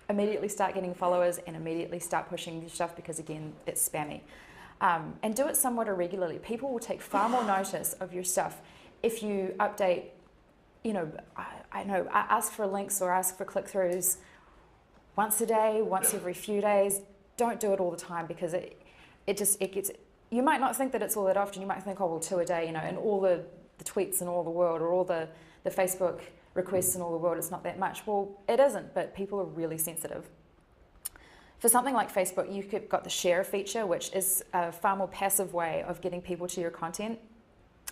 immediately start getting followers and immediately start pushing your stuff, because again, it's spammy. And do it somewhat irregularly. People will take far more notice of your stuff if you update, you know, I know, ask for links or ask for click-throughs once a day, once every few days. Don't do it all the time, because it gets, you might not think that it's all that often. You might think, oh, well, 2 a day, you know, and all the tweets in all the world, or all the Facebook requests in all the world, it's not that much. Well, it isn't, but people are really sensitive. For something like Facebook, you've got the share feature, which is a far more passive way of getting people to your content.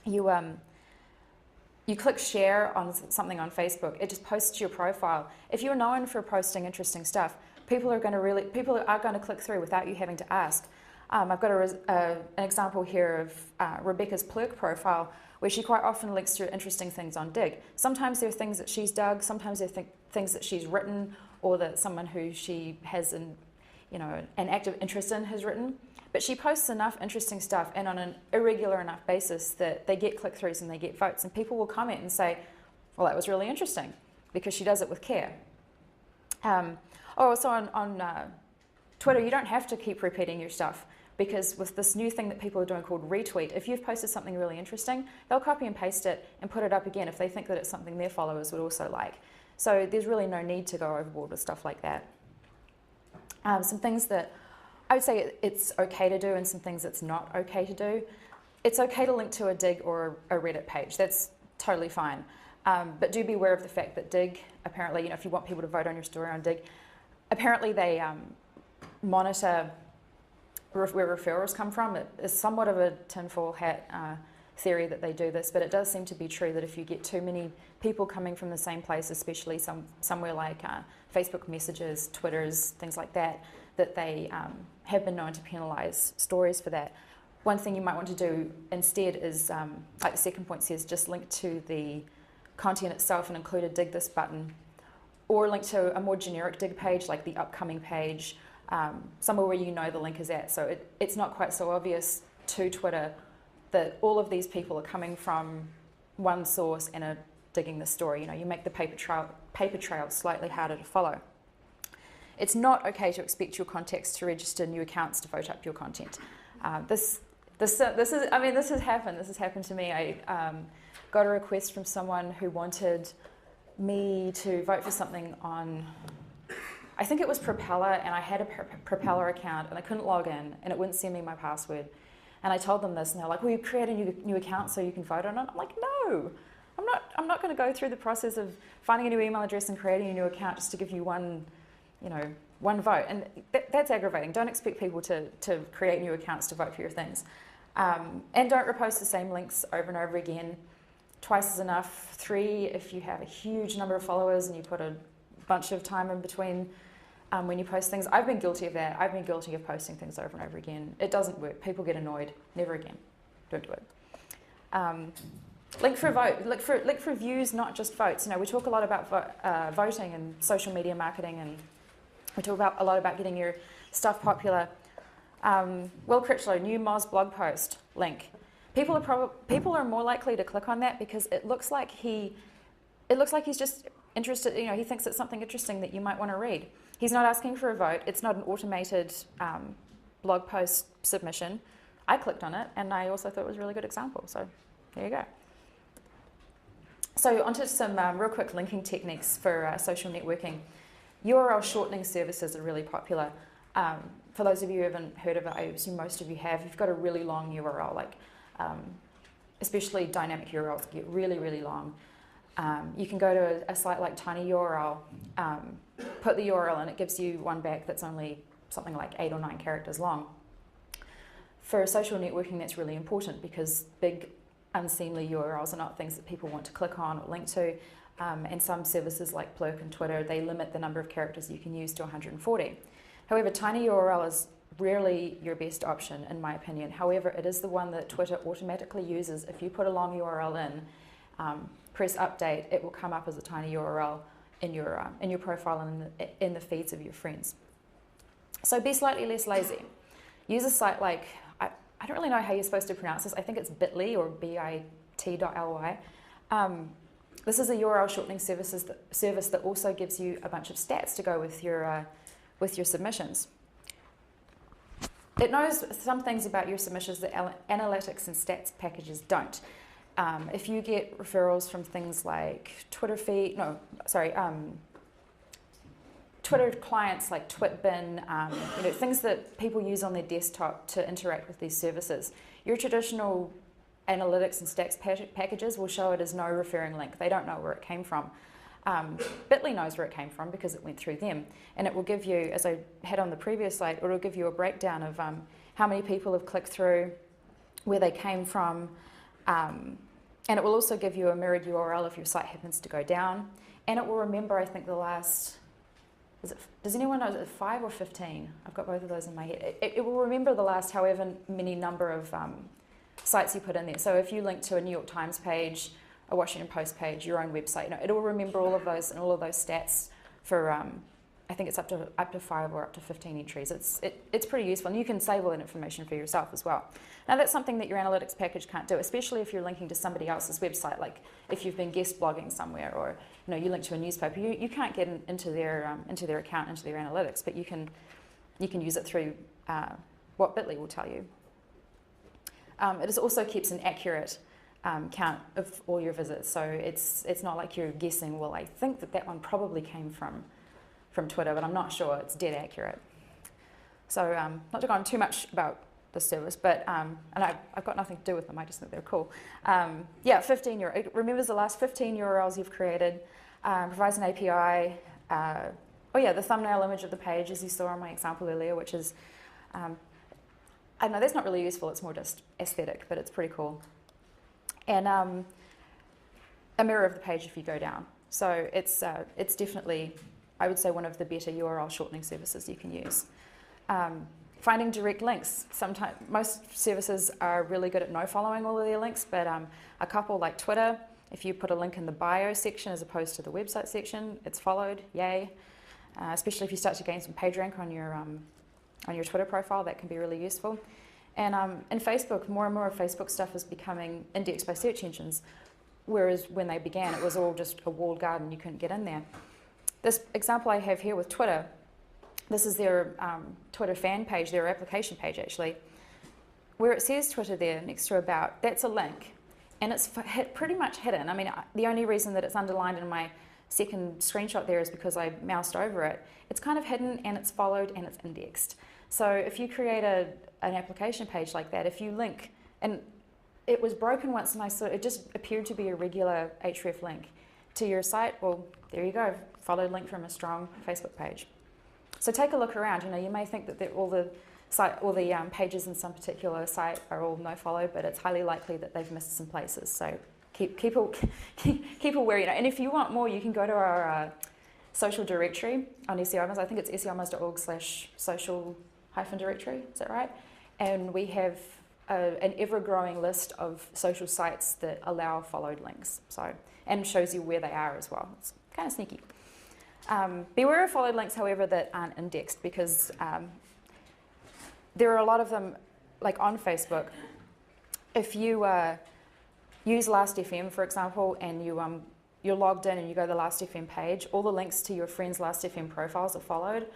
You click share on something on Facebook, it just posts to your profile. If you're known for posting interesting stuff, people are going to click through without you having to ask. I've got an example here of Rebecca's Plurk profile, where she quite often links to interesting things on Dig. Sometimes there are things that she's dug, sometimes there are things that she's written, or that someone who she has an active interest in has written. But she posts enough interesting stuff, and on an irregular enough basis, that they get click-throughs and they get votes, and people will comment and say, well, that was really interesting, because she does it with care. Also on Twitter, you don't have to keep repeating your stuff, because with this new thing that people are doing called retweet, if you've posted something really interesting, they'll copy and paste it and put it up again if they think that it's something their followers would also like. So there's really no need to go overboard with stuff like that. Some things that I would say it's okay to do, and some things it's not okay to do. It's okay to link to a Dig or a Reddit page. That's totally fine. But do be aware of the fact that Dig, apparently, you know, if you want people to vote on your story on Dig, apparently they monitor where referrals come from. It is somewhat of a tinfoil hat theory that they do this, but it does seem to be true that if you get too many people coming from the same place, especially somewhere like Facebook Messages, Twitters, things like that, that they have been known to penalise stories for that. One thing you might want to do instead is, like the second point says, just link to the content itself and include a Dig This button, or link to a more generic Dig page, like the upcoming page, somewhere where you know the link is at. So it's not quite so obvious to Twitter that all of these people are coming from one source and are digging the story. You know, you make the paper trail slightly harder to follow. It's not okay to expect your contacts to register new accounts to vote up your content. This has happened. This has happened to me. I got a request from someone who wanted me to vote for something on, I think it was Propeller, and I had a Propeller account and I couldn't log in and it wouldn't send me my password. And I told them this, and they're like, "Well, you create a new account so you can vote on it." I'm like, "No, I'm not going to go through the process of finding a new email address and creating a new account just to give you one vote." And that's aggravating. Don't expect people to create new accounts to vote for your things. And don't repost the same links over and over again. Twice is enough. 3 if you have a huge number of followers and you put a bunch of time in between when you post things. I've been guilty of that. I've been guilty of posting things over and over again. It doesn't work. People get annoyed. Never again. Don't do it. Link for a vote. Look for views, not just votes. We talk a lot about voting and social media marketing, and we talk a lot about getting your stuff popular. Will Critchlow, new Moz blog post link. People are more likely to click on that because it looks like he's just interested. He thinks it's something interesting that you might want to read. He's not asking for a vote. It's not an automated blog post submission. I clicked on it, and I also thought it was a really good example. So there you go. So onto some real quick linking techniques for social networking. URL shortening services are really popular. For those of you who haven't heard of it, I assume most of you have. You've got a really long URL, especially dynamic URLs get really, really long. You can go to a site like TinyURL, put the URL in, it gives you one back that's only something like 8 or 9 characters long. For social networking, that's really important because big, unseemly URLs are not things that people want to click on or link to. And some services like Plurk and Twitter, they limit the number of characters you can use to 140. However, TinyURL is rarely your best option, in my opinion. However, it is the one that Twitter automatically uses. If you put a long URL in, press update, it will come up as a TinyURL in your profile and in the feeds of your friends. So be slightly less lazy. Use a site like, I don't really know how you're supposed to pronounce this. I think it's bit.ly or bit.ly. This is a URL shortening service that also gives you a bunch of stats to go with your submissions. It knows some things about your submissions that analytics and stats packages don't. If you get referrals from things like Twitter clients like Twitbin, things that people use on their desktop to interact with these services, your traditional analytics and stats packages will show it as no referring link. They don't know where it came from. Bitly knows where it came from because it went through them, and it will give you, as I had on the previous slide, it will give you a breakdown of how many people have clicked through, where they came from, and it will also give you a mirrored URL if your site happens to go down, and it will remember, I think, the last, does anyone know, is it 5 or 15? I've got both of those in my head. It will remember the last however many number of sites you put in there. So if you link to a New York Times page, a Washington Post page, your own website, it will remember all of those and all of those stats for, I think it's up to 5 or up to 15 entries. It's pretty useful, and you can save all that information for yourself as well. Now that's something that your analytics package can't do, especially if you're linking to somebody else's website, like if you've been guest blogging somewhere, or you link to a newspaper. You can't get into their account, into their analytics, but you can use it through what Bitly will tell you. It also keeps an accurate count of all your visits, so it's not like you're guessing, well, I think that one probably came from Twitter, but I'm not sure. It's dead accurate. So not to go on too much about the service, but and I've got nothing to do with them, I just think they're cool. 15 URLs. It remembers the last 15 URLs you've created, provides an API. The thumbnail image of the page, as you saw in my example earlier, which is, I know that's not really useful, it's more just aesthetic, but it's pretty cool. And a mirror of the page if you go down. So it's definitely, I would say, one of the better URL shortening services you can use. Finding direct links. Sometimes most services are really good at no following all of their links, but a couple like Twitter, if you put a link in the bio section as opposed to the website section, it's followed. Yay! Especially if you start to gain some page rank on your Twitter profile, that can be really useful. And in Facebook, more and more of Facebook stuff is becoming indexed by search engines, whereas when they began, it was all just a walled garden, you couldn't get in there. This example I have here with Twitter, this is their Twitter fan page, their application page actually. Where it says Twitter there next to about, that's a link. And it's pretty much hidden. I mean, the only reason that it's underlined in my second screenshot there is because I moused over it. It's kind of hidden and it's followed and it's indexed. So if you create an application page like that, if you link, and it was broken once and I saw it just appeared to be a regular href link to your site, well, there you go, followed link from a strong Facebook page. So take a look around. You may think that all the pages in some particular site are all no follow, but it's highly likely that they've missed some places. So keep aware. And if you want more, you can go to our social directory on SEOMOZ. I think it's seomoz.org/social-directory. Is that right? And we have an ever-growing list of social sites that allow followed links. So, and shows you where they are as well. It's kind of sneaky. Beware of followed links, however, that aren't indexed, because there are a lot of them, like on Facebook. If you use Last.fm, for example, and you're logged in and you go to the Last.fm page, all the links to your friends' Last.fm profiles are followed,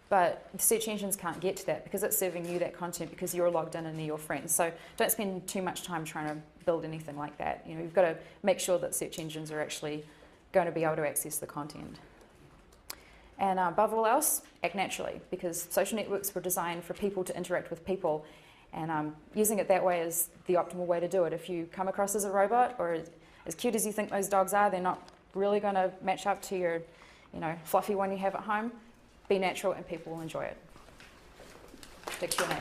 but search engines can't get to that because it's serving you that content because you're logged in and they're your friends. So don't spend too much time trying to build anything like that. You know, you've got to make sure that search engines are actually going to be able to access the content. And above all else, act naturally, because social networks were designed for people to interact with people, and using it that way is the optimal way to do it. If you come across as a robot, or as cute as you think those dogs are, they're not really going to match up to your, fluffy one you have at home. Be natural and people will enjoy it. Fix your name.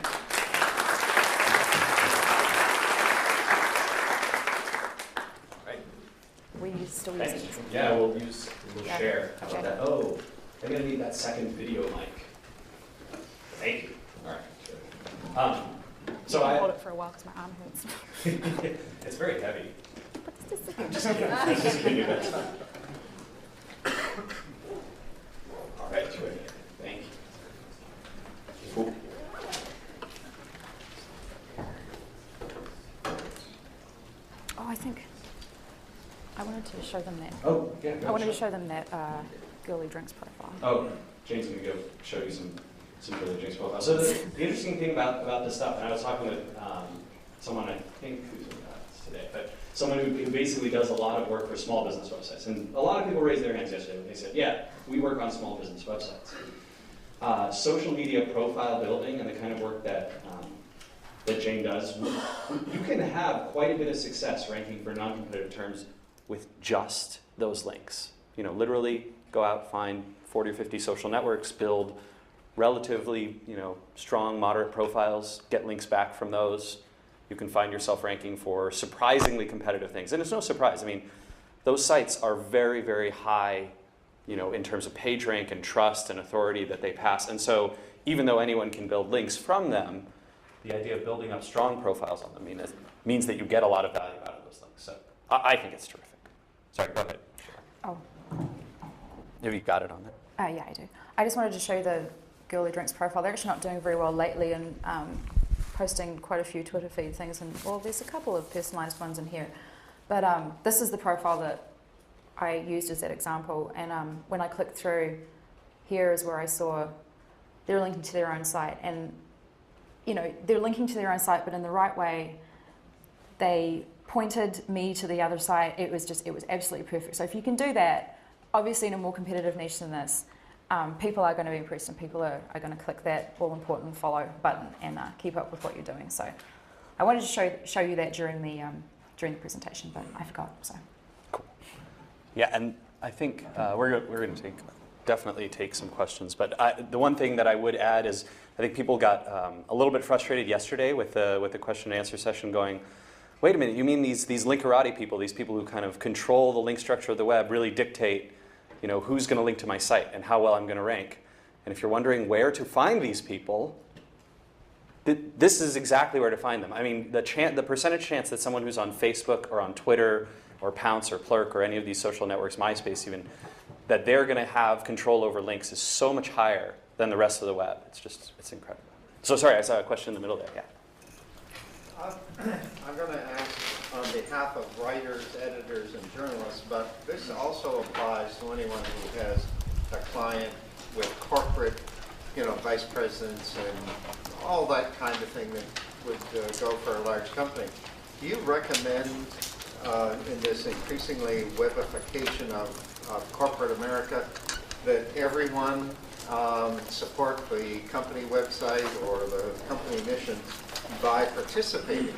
Right. We still use it. Yeah, we'll share. How about Okay. that? Oh, I'm going to need that second video mic. Thank you. All right. So I'll I hold it for a while because my arm hurts. it's very heavy. But this is Just kidding. All right, thank you. Cool. Oh, I think I wanted to show them that. Oh, yeah. I wanted to show them that girly drinks profile. Oh, Jane's going to go show you some really drinks profile. So the interesting thing about this stuff, and I was talking with someone, I think who's in class today, but someone who basically does a lot of work for small business websites. And a lot of people raised their hands yesterday when they said, yeah, we work on small business websites. Social media profile building and the kind of work that Jane does, you can have quite a bit of success ranking for non-competitive terms with just those links. You know, literally go out, find 40 or 50 social networks, build relatively, strong, moderate profiles, get links back from those. You can find yourself ranking for surprisingly competitive things. And it's no surprise. I mean, those sites are very, very high, in terms of page rank and trust and authority that they pass. And so even though anyone can build links from them, the idea of building up strong profiles on them means that you get a lot of value out of those links. So I think it's terrific. Sorry, go ahead. Oh. Have you got it on there? Yeah, I do. I just wanted to show the girly drinks profile. They're actually not doing very well lately, and posting quite a few Twitter feed things. And well, there's a couple of personalized ones in here, but this is the profile that I used as that example. And when I clicked through, here is where I saw they're linking to their own site, and they're linking to their own site, but in the right way. They pointed me to the other site. It was absolutely perfect. So if you can do that, obviously in a more competitive niche than this, people are going to be impressed, and people are going to click that all-important follow button and keep up with what you're doing. So I wanted to show you that during the presentation, but I forgot. So cool. Yeah, and I think we're going to definitely take some questions. But the one thing that I would add is I think people got a little bit frustrated yesterday with the question and answer session, going, wait a minute, you mean these linkerati people, these people who kind of control the link structure of the web, really dictate, who's going to link to my site and how well I'm going to rank? And if you're wondering where to find these people, this is exactly where to find them. I mean, the percentage chance that someone who's on Facebook or on Twitter or Pounce or Plurk or any of these social networks, MySpace even, that they're going to have control over links is so much higher than the rest of the web. It's incredible. So sorry, I saw a question in the middle there. Yeah. I'm going to ask on behalf of writers, editors, and journalists, but this also applies to anyone who has a client with corporate, vice presidents and all that kind of thing that would go for a large company. Do you recommend in this increasingly webification of corporate America that everyone support the company website or the company mission by participating?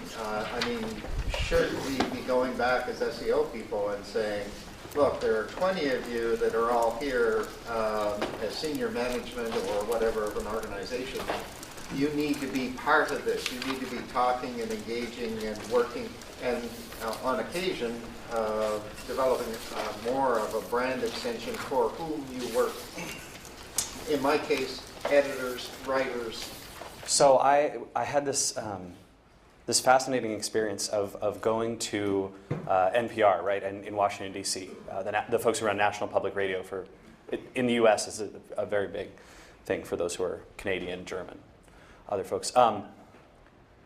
Should we be going back as SEO people and saying, look, there are 20 of you that are all here as senior management or whatever of an organization. You need to be part of this. You need to be talking and engaging and working and on occasion developing more of a brand extension for whom you work. In my case, editors, writers. So I had this this fascinating experience of going to NPR, right, and in Washington, D.C. The folks who run National Public Radio in the U.S. is a very big thing for those who are Canadian, German, other folks.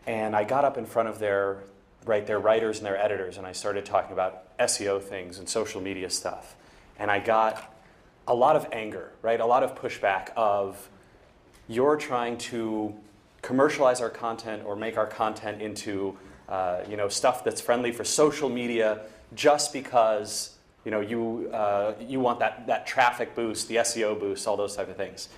And I got up in front of their writers and their editors, and I started talking about SEO things and social media stuff. And I got a lot of anger, right, a lot of pushback of, you're trying to commercialize our content or make our content into stuff that's friendly for social media just because you want that traffic boost, the SEO boost, all those type of things.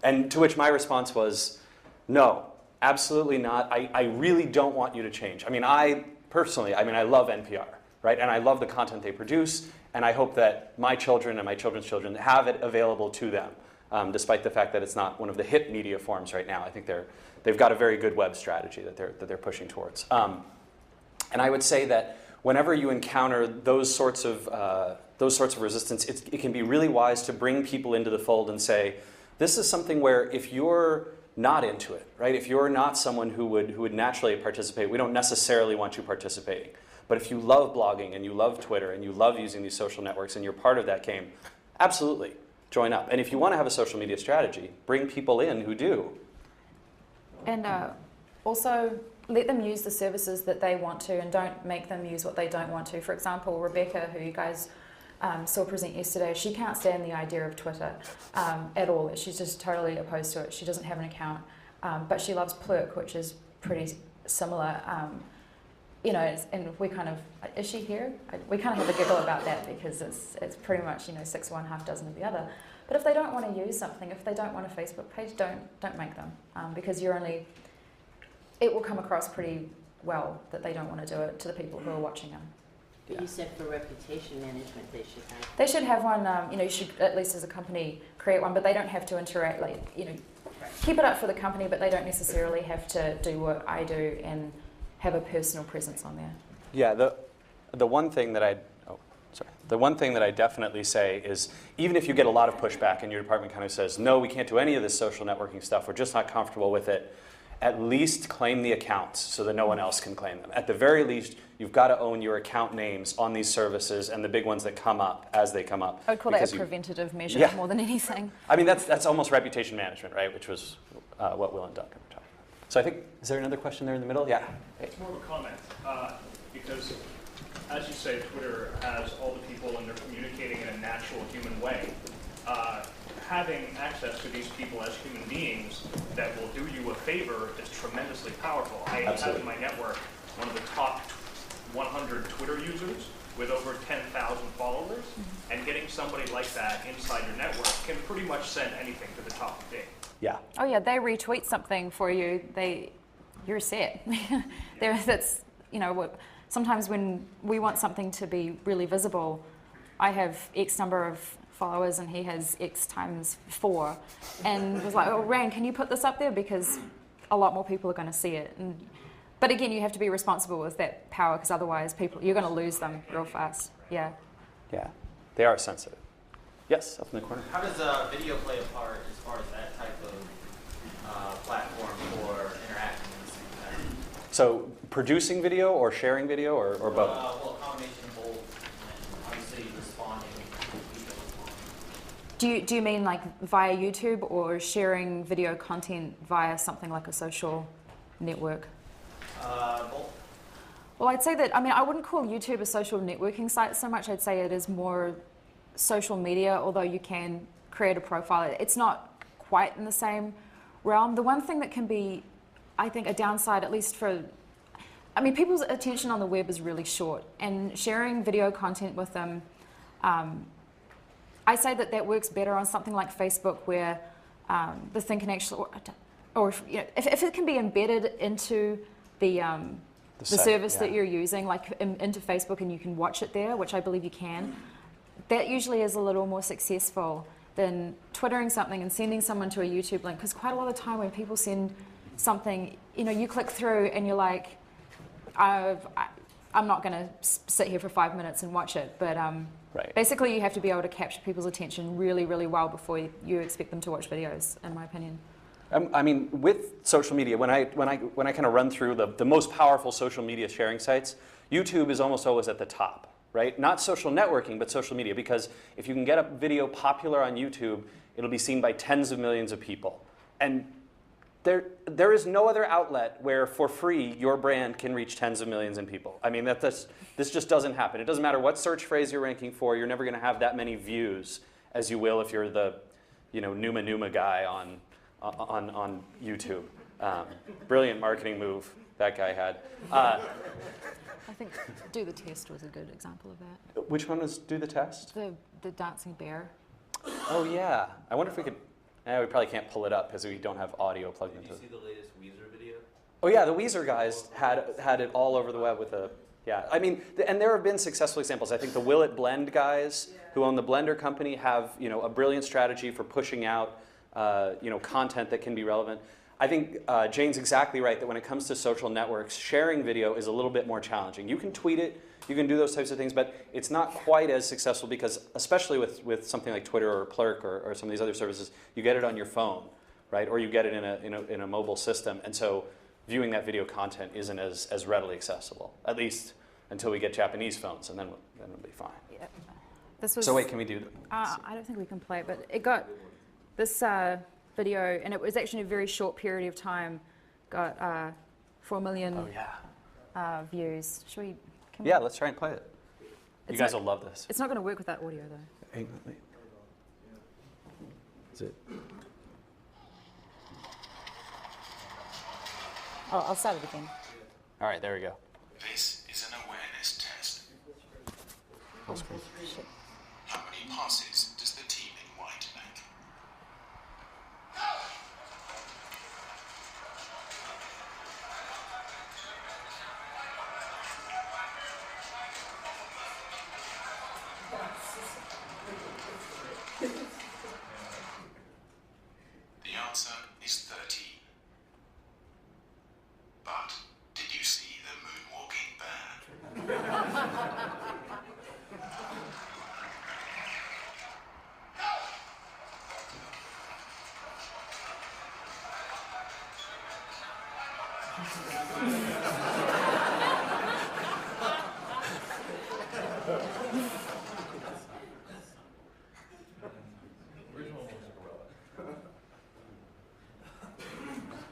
And to which my response was, no, absolutely not. I really don't want you to change. I love NPR, right? And I love the content they produce, and I hope that my children and my children's children have it available to them. Despite the fact that it's not one of the hit media forms right now. I think they've got a very good web strategy that they're pushing towards. And I would say that whenever you encounter those sorts of resistance, it can be really wise to bring people into the fold and say, this is something where if you're not into it, right? If you're not someone who would naturally participate, we don't necessarily want you participating. But if you love blogging and you love Twitter and you love using these social networks and you're part of that game, absolutely. Join up. And if you want to have a social media strategy, bring people in who do. And also let them use the services that they want to, and don't make them use what they don't want to. For example, Rebecca, who you guys saw present yesterday, she can't stand the idea of Twitter at all. She's just totally opposed to it. She doesn't have an account, but she loves Plurk, which is pretty similar. And we kind of, is she here? We kind of have a giggle about that because it's pretty much 6 of one, half dozen of the other. But if they don't want to use something, if they don't want a Facebook page, don't make them, because it will come across pretty well that they don't want to do it to the people who are watching them. But you said for reputation management they should have. They should have one. You should, at least as a company, create one, but they don't have to interact. Keep it up for the company, but they don't necessarily have to do what I do and have a personal presence on there. Yeah, the one thing that I definitely say is, even if you get a lot of pushback and your department kind of says, no, we can't do any of this social networking stuff, we're just not comfortable with it, at least claim the accounts so that no one else can claim them. At the very least, you've got to own your account names on these services and the big ones that come up as they come up. I would call that a preventative measure more than anything. That's almost reputation management, right? Which was what Will and Doug were talking about. So I think, is there another question there in the middle? Yeah. It's more of a comment, because as you say, Twitter has all the people and they're communicating in a natural human way. Having access to these people as human beings that will do you a favor is tremendously powerful. I have in my network one of the top 100 Twitter users with over 10,000 followers, and getting somebody like that inside your network can pretty much send anything to the top of the game. Yeah. Oh yeah, they retweet something for you, you're set. That's sometimes when we want something to be really visible, I have X number of followers and he has X times 4, and was like, oh Rand, can you put this up there, because a lot more people are going to see it. But again, you have to be responsible with that power, because otherwise you're going to lose them real fast. Yeah. Yeah, they are sensitive. Yes, up in the corner. How does video play a part as far as that type of platform for interacting with the same thing? So producing video or sharing video or both? Well, a combination of both, and obviously responding. Do you mean like via YouTube, or sharing video content via something like a social network? Both. Well, I'd say that, I wouldn't call YouTube a social networking site so much. I'd say it is more social media, although you can create a profile. It's not quite in the same realm. The one thing that can be, I think, a downside, at least for, people's attention on the web is really short, and sharing video content with them, I say that works better on something like Facebook, where the thing can actually, or if it can be embedded into the site, service that you're using, like into Facebook, and you can watch it there, which I believe you can, that usually is a little more successful than twittering something and sending someone to a YouTube link. Because quite a lot of the time when people send something, you click through and you're like, I'm not going to sit here for 5 minutes and watch it. But basically you have to be able to capture people's attention really, really well before you expect them to watch videos, in my opinion. I mean, with social media, when I kind of run through the most powerful social media sharing sites, YouTube is almost always at the top, right? Not social networking, but social media, because if you can get a video popular on YouTube, it'll be seen by tens of millions of people. And there is no other outlet where, for free, your brand can reach tens of millions of people. I mean, this just doesn't happen. It doesn't matter what search phrase you're ranking for, you're never going to have that many views as you will if you're the, Numa guy on YouTube. Brilliant marketing move that guy had. I think Do the Test was a good example of that. Which one was Do the Test? The dancing bear. Oh yeah. I wonder if we could. We probably can't pull it up because we don't have audio plugged into it. Did you see the latest Weezer video? Oh yeah, the Weezer guys had it all over the web with a. Yeah, I mean, and there have been successful examples. I think the Will It Blend guys who own the Blender company have, a brilliant strategy for pushing out, content that can be relevant. I think Jane's exactly right that when it comes to social networks, sharing video is a little bit more challenging. You can tweet it, you can do those types of things, but it's not quite as successful because, especially with something like Twitter or Plurk or some of these other services, you get it on your phone, right? Or you get it in a mobile system, and so viewing that video content isn't as readily accessible, at least until we get Japanese phones, and then it'll be fine. Yeah. So wait, can we do? I don't think we can play it, but it got this video, and it was actually a very short period of time, got 4 million views. Should we? Yeah, let's try and play it. You guys will love this. It's not going to work without audio, though. Hang on, wait. Is it? Oh, I'll start it again. All right, there we go. This is an awareness test. Full screen. Shit. How many passes does the team in white make? The answer is 13. But did you see the moonwalking bear?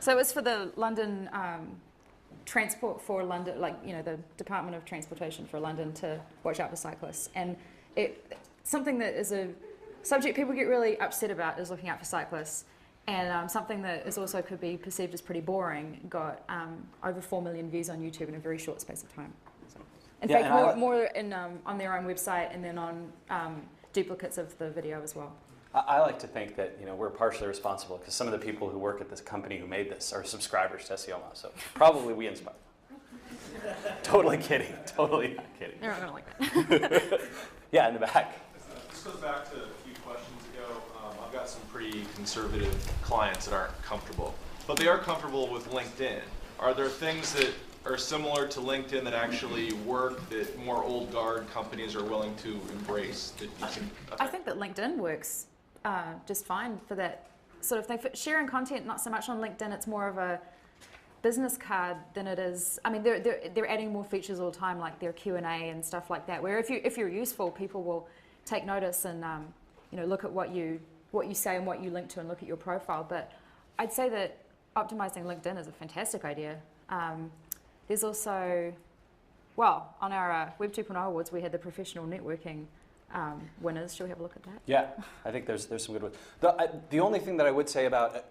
So it was for the London Transport for London, the Department of Transportation for London to watch out for cyclists. And something that is a subject people get really upset about is looking out for cyclists. And something that is also could be perceived as pretty boring got over 4 million views on YouTube in a very short space of time. So, in fact, more on their own website and then on duplicates of the video as well. I like to think that we're partially responsible because some of the people who work at this company who made this are subscribers to SEO, so probably we inspire them. Totally kidding. Totally not kidding. They're not going to like that. Yeah, in the back. This goes back to a few questions ago. I've got some pretty conservative clients that aren't comfortable, but they are comfortable with LinkedIn. Are there things that are similar to LinkedIn that actually work that more old guard companies are willing to embrace? That you can, I think that LinkedIn works just fine for that sort of thing. For sharing content, not so much on LinkedIn, it's more of a business card than it is. I mean, they're adding more features all the time, like their Q&A and stuff like that, where if you're useful, people will take notice and look at what you say and what you link to and look at your profile. But I'd say that optimizing LinkedIn is a fantastic idea. There's also, on our Web 2.0 awards, we had the professional networking winners. Shall we have a look at that? Yeah, I think there's some good ones. The only thing that I would say about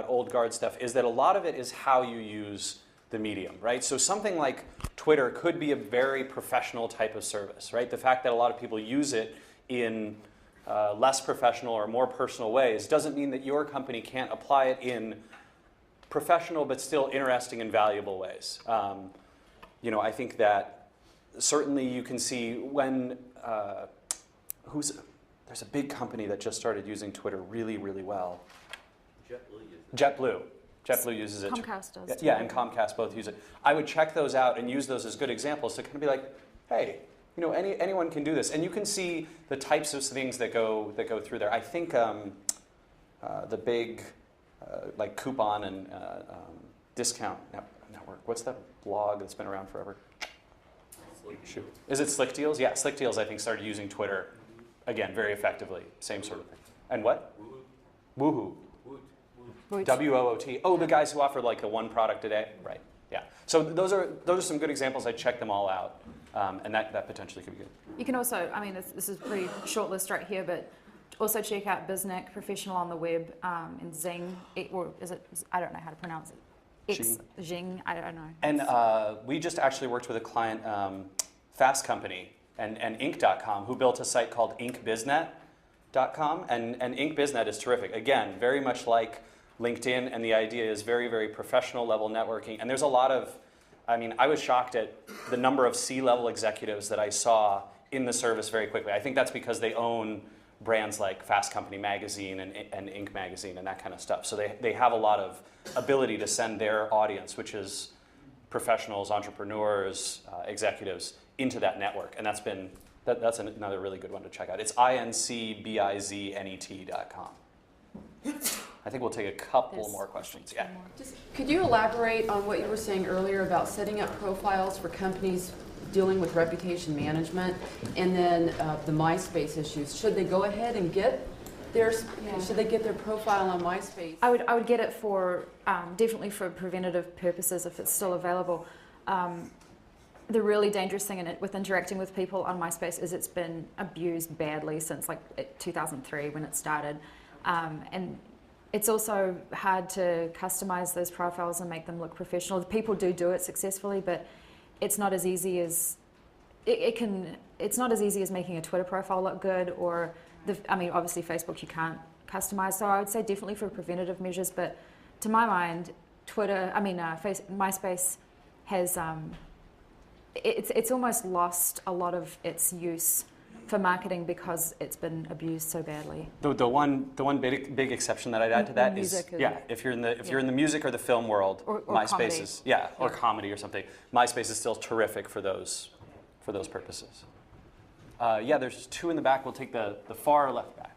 old guard stuff is that a lot of it is how you use the medium, right? So something like Twitter could be a very professional type of service, right? The fact that a lot of people use it in less professional or more personal ways doesn't mean that your company can't apply it in professional but still interesting and valuable ways. I think that certainly you can see when there's a big company that just started using Twitter really, really well. JetBlue uses it. Comcast does. Yeah, and Comcast both use it. I would check those out and use those as good examples to kind of be like, hey, anyone can do this, and you can see the types of things that go through there. I think the big like coupon and discount network. What's that blog that's been around forever? Shoot. Is it Slick Deals? Yeah, Slick Deals, I think, started using Twitter, again, very effectively. Same sort of thing. And what? Woohoo. WOOT. Oh, the guys who offer like the one product a day? Right, yeah. So those are some good examples. I checked them all out, and that potentially could be good. You can also, I mean, this is a pretty short list right here, but also check out Biznek, Professional on the Web, and Zing, or is it, I don't know how to pronounce it. Xing, I don't know. And we just actually worked with a client, Fast Company and Inc.com, who built a site called IncBiznet.com. And IncBiznet is terrific. Again, very much like LinkedIn, and the idea is very, very professional level networking. And there's a lot of, I mean, I was shocked at the number of C-level executives that I saw in the service very quickly. I think that's because they own brands like Fast Company Magazine and Inc. Magazine and that kind of stuff. So they have a lot of ability to send their audience, which is professionals, entrepreneurs, executives, into that network. And that's another really good one to check out. It's incbiznet.com. I think we'll take a couple more questions. Yeah. Could you elaborate on what you were saying earlier about setting up profiles for companies dealing with reputation management, and then the MySpace issues? Should they go ahead and get should they get their profile on MySpace? I would get it for definitely for preventative purposes if it's still available. The really dangerous thing with interacting with people on MySpace is it's been abused badly since like 2003 when it started, and it's also hard to customize those profiles and make them look professional. People do it successfully, but it's not as easy as it's not as easy as making a Twitter profile look good, or I mean, obviously Facebook you can't customize. So I would say definitely for preventative measures. But to my mind, MySpace has it's almost lost a lot of its use for marketing because it's been abused so badly. The one big exception that I'd add to that is if you're in the music or the film world, or MySpace comedy. is or comedy or something. MySpace is still terrific for those purposes. There's two in the back. We'll take the far left back.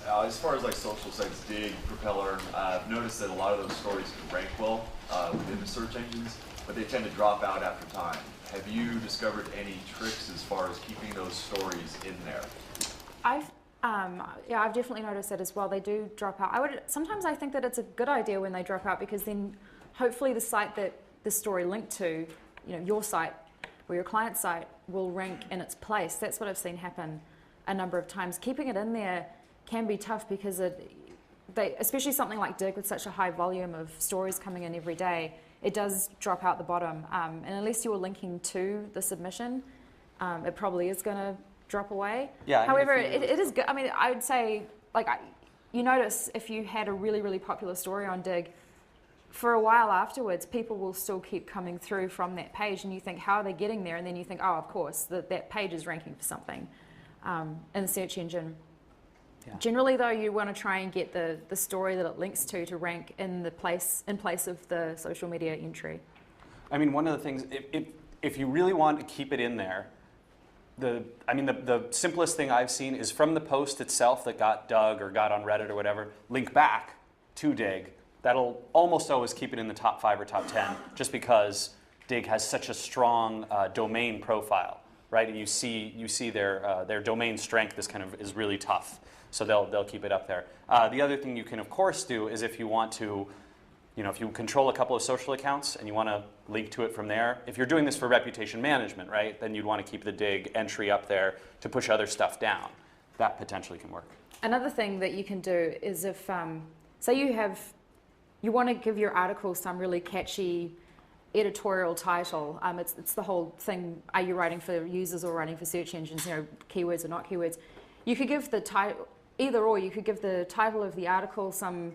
As far as like social sites, Dig, Propeller, I've noticed that a lot of those stories can rank well within the search engines, but they tend to drop out after time. Have you discovered any tricks as far as keeping those stories in there? I've definitely noticed that as well. They do drop out. Sometimes I think that it's a good idea when they drop out, because then hopefully the site that the story linked to, your site or your client's site, will rank in its place. That's what I've seen happen a number of times. Keeping it in there can be tough because especially something like Dig with such a high volume of stories coming in every day, it does drop out the bottom. And unless you're linking to the submission, it probably is going to drop away. Yeah. However, it is good. I mean, I would say, you notice if you had a really, really popular story on Dig, for a while afterwards, people will still keep coming through from that page, and you think, how are they getting there? And then you think, oh, of course, that page is ranking for something in the search engine. Yeah. Generally, though, you want to try and get the story that it links to rank in place of the social media entry. I mean, one of the things, if you really want to keep it in there, the simplest thing I've seen is from the post itself that got dug or got on Reddit or whatever, link back to Dig. That'll almost always keep it in the top 5 or top 10, just because Dig has such a strong domain profile, right? And you see their domain strength is really tough. So they'll keep it up there. The other thing you can, of course, do is if you want to, if you control a couple of social accounts and you want to link to it from there, if you're doing this for reputation management, right, then you'd want to keep the Dig entry up there to push other stuff down. That potentially can work. Another thing that you can do is if, say you want to give your article some really catchy editorial title. It's the whole thing, are you writing for users or writing for search engines, keywords or not keywords. You could give the title, either or, you could give the title of the article some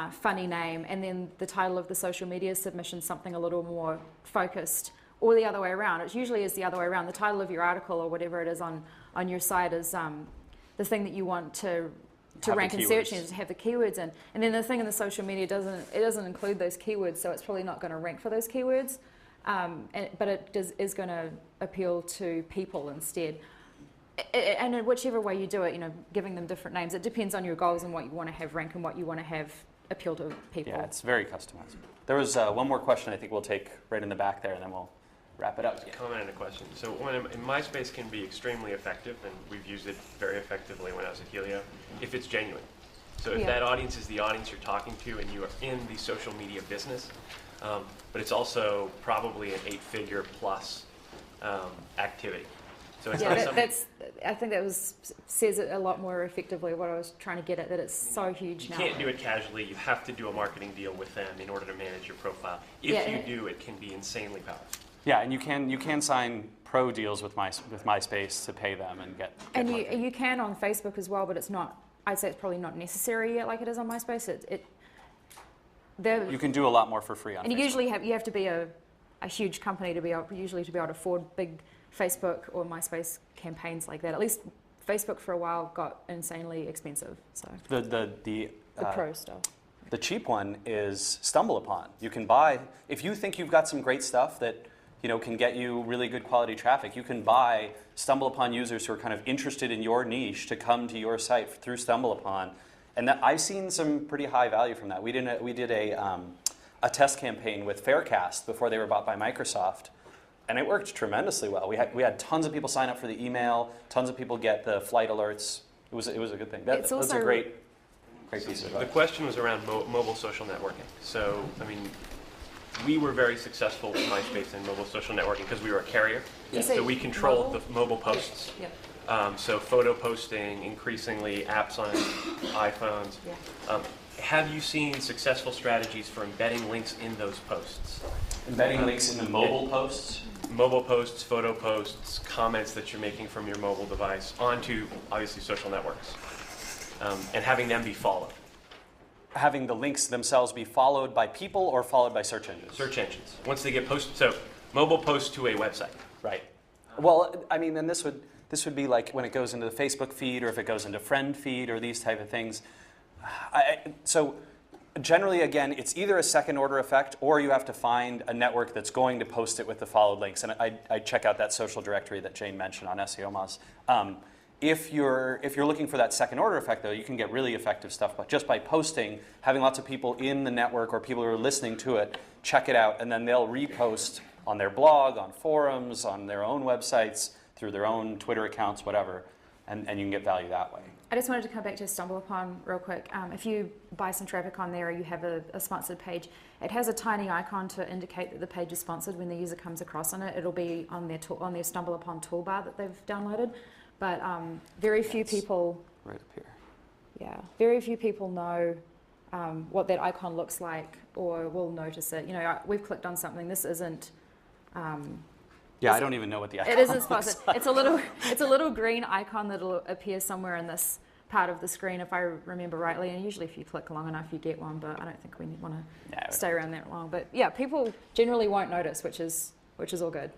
funny name, and then the title of the social media submission something a little more focused, or the other way around. It usually is the other way around. The title of your article or whatever it is on your site is the thing that you want to rank in search engines, to have the keywords in. And then the thing in the social media doesn't include those keywords, so it's probably not going to rank for those keywords, but it is going to appeal to people instead. And in whichever way you do it, giving them different names, it depends on your goals and what you want to have rank and what you want to have appeal to people. Yeah, it's very customizable. There was one more question I think we'll take right in the back there, and then we'll wrap it up. Comment and a question. So MySpace can be extremely effective, and we've used it very effectively when I was at Helio, if it's genuine. So if that audience is the audience you're talking to and you are in the social media business, but it's also probably an 8-figure plus activity. So it's I think that says it a lot more effectively what I was trying to get at, that it's so huge now. You can't do it casually. You have to do a marketing deal with them in order to manage your profile. If you do, it can be insanely powerful. Yeah, and you can sign pro deals with MySpace to pay them and get and you can on Facebook as well, but it's not. I'd say it's probably not necessary yet, like it is on MySpace. You can do a lot more for free on and Facebook. You usually have to be a huge company to be able to afford big Facebook or MySpace campaigns like that. At least Facebook for a while got insanely expensive. So the pro stuff. The cheap one is StumbleUpon. You can buy, if you think you've got some great stuff that can get you really good quality traffic, you can buy StumbleUpon users who are kind of interested in your niche to come to your site through StumbleUpon. And I've seen some pretty high value from that. We did a test campaign with Faircast before they were bought by Microsoft. And it worked tremendously well. We had tons of people sign up for the email, tons of people get the flight alerts. It was a good thing. That's a great piece of advice. The question was around mobile social networking. So, we were very successful with MySpace and mobile social networking because we were a carrier. Yeah. So we controlled the mobile posts. Yeah. So photo posting, increasingly apps on iPhones. Yeah. Have you seen successful strategies for embedding links in those posts? Embedding links in the mobile posts? Mobile posts, photo posts, comments that you're making from your mobile device onto, obviously, social networks. And having them be followed. Having the links themselves be followed by people or followed by search engines? Search engines. Once they get posted, so mobile posts to a website. Right. Well, then this would be like when it goes into the Facebook feed or if it goes into friend feed or these type of things. So generally, again, it's either a second order effect or you have to find a network that's going to post it with the followed links. And I check out that social directory that Jane mentioned on SEO Moz. If you're looking for that second order effect, though, you can get really effective stuff but just by posting, having lots of people in the network or people who are listening to it check it out, and then they'll repost on their blog, on forums, on their own websites, through their own Twitter accounts, whatever, and you can get value that way. I just wanted to come back to StumbleUpon real quick. If you buy some traffic on there or you have a sponsored page, it has a tiny icon to indicate that the page is sponsored. When the user comes across on it, it'll be on their StumbleUpon toolbar that they've downloaded. But very few people, right up here. Yeah, very few people know what that icon looks like or will notice it. We've clicked on something. This isn't. Yeah, I don't even know what the icon. It isn't looks sponsored. It's a little green icon that'll appear somewhere in this part of the screen, if I remember rightly. And usually, if you click long enough, you get one. But I don't think we want to stay around that long. But yeah, people generally won't notice, which is all good.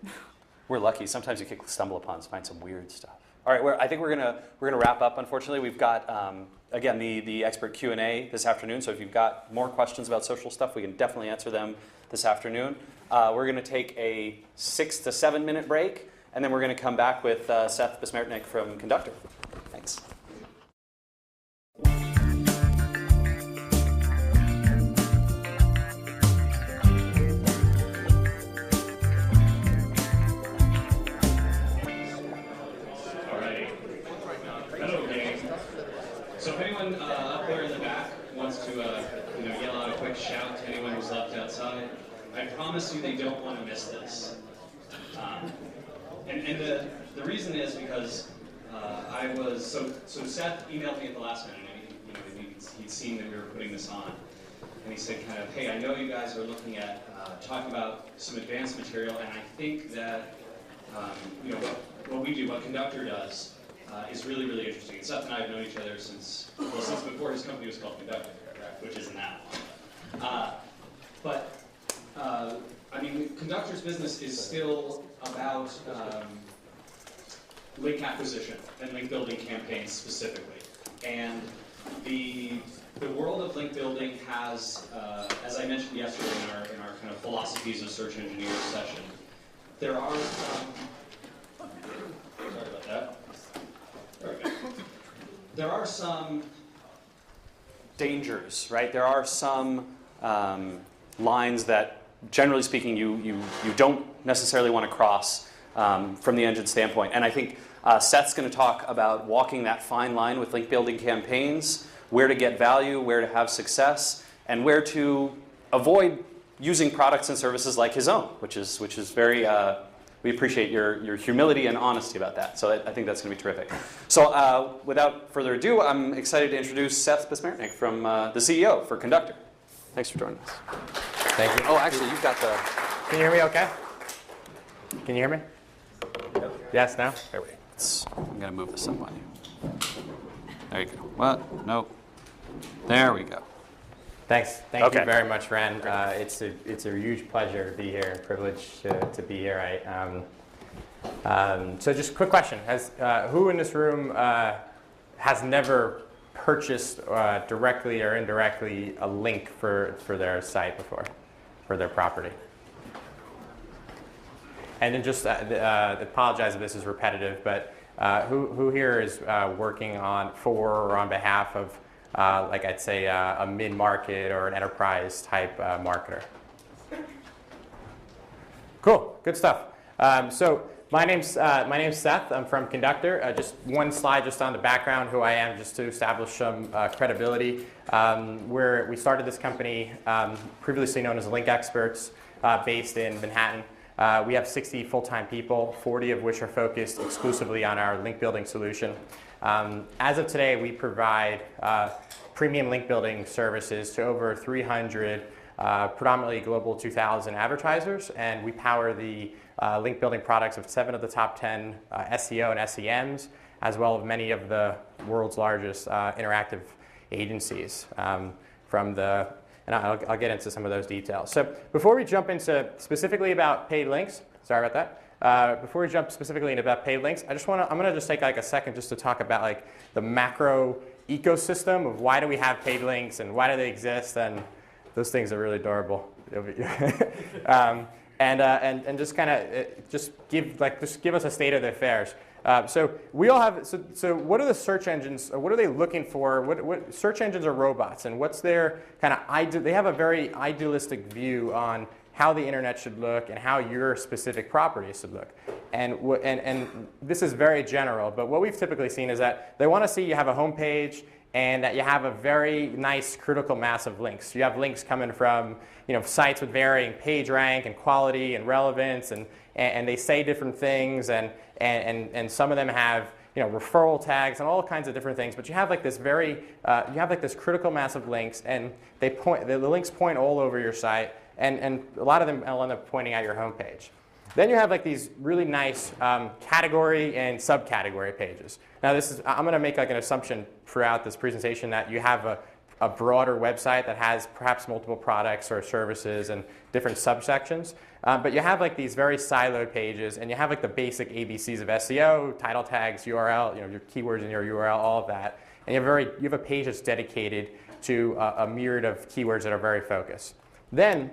We're lucky. Sometimes you click StumbleUpon and find some weird stuff. All right, I think we're gonna wrap up. Unfortunately, we've got again the expert Q&A this afternoon. So if you've got more questions about social stuff, we can definitely answer them this afternoon. We're going to take a 6 to 7 minute break, and then we're going to come back with Seth Besmertnik from Conductor. Thanks. So if anyone up there in the back wants to yell out a quick shout to anyone who's left outside, I promise you they don't want to miss this. And the reason is because I was so Seth emailed me at the last minute, and he'd seen that we were putting this on, and he said kind of, hey, I know you guys are looking at talking about some advanced material, and I think that what we do, what Conductor does, is really, really interesting. And Seth and I have known each other since before his company was called Conductor, which isn't that long. Conductor's business is still about link acquisition and link building campaigns specifically. And the world of link building has, as I mentioned yesterday in our kind of philosophies of search engineers session, there are sorry about that. there are some dangers, right? There are some lines that, generally speaking, you don't necessarily want to cross from the engine standpoint. And I think Seth's going to talk about walking that fine line with link building campaigns, where to get value, where to have success, and where to avoid using products and services like his own, which is very, we appreciate your humility and honesty about that. So I think that's going to be terrific. So without further ado, I'm excited to introduce Seth Besmernik, from the CEO for Conductor. Thanks for joining us. Thank you. Oh, actually, you've got the... Can you hear me okay? Can you hear me? Yes, now? There we go. I'm going to move this up on you. There you go. What? Nope. There we go. Thanks. Thank you very much, Ren. It's a huge pleasure to be here and privilege to be here. So just a quick question. Who in this room has never purchased directly or indirectly a link for their site before, for their property? And then just apologize if this is repetitive, but who here is working for or on behalf of, like I'd say, a mid-market or an enterprise type marketer? Cool, good stuff. So my name's Seth. I'm from Conductor. Just one slide just on the background, who I am, just to establish some credibility. We started this company previously known as Link Experts, based in Manhattan. We have 60 full-time people, 40 of which are focused exclusively on our link building solution. As of today, we provide premium link building services to over 300 predominantly Global 2000 advertisers, and we power the link building products of 7 of the top 10 SEO and SEMs, as well as many of the world's largest interactive agencies. And I'll get into some of those details. So before we jump into specifically about paid links, sorry about that. Before we jump specifically into about paid links, I'm going to just take like a second just to talk about like the macro ecosystem of why do we have paid links and why do they exist, and those things are really adorable. And just kind of give us a state of the affairs. So we all have. So what are the search engines? What are they looking for? What search engines are robots, and what's their kind of? They have a very idealistic view on how the internet should look and how your specific property should look. And this is very general, but what we've typically seen is that they want to see you have a home page and that you have a very nice critical mass of links. You have links coming from sites with varying page rank and quality and relevance, and they say different things, and some of them have referral tags and all kinds of different things. But you have like this this critical mass of links, and the links point all over your site, and a lot of them will end up pointing at your home page. Then you have like these really nice category and subcategory pages. Now I'm going to make like an assumption throughout this presentation that you have a broader website that has perhaps multiple products or services and different subsections. But you have like these very siloed pages, and you have like the basic ABCs of SEO, title tags, URL, your keywords in your URL, all of that. And you have a page that's dedicated to a myriad of keywords that are very focused. Then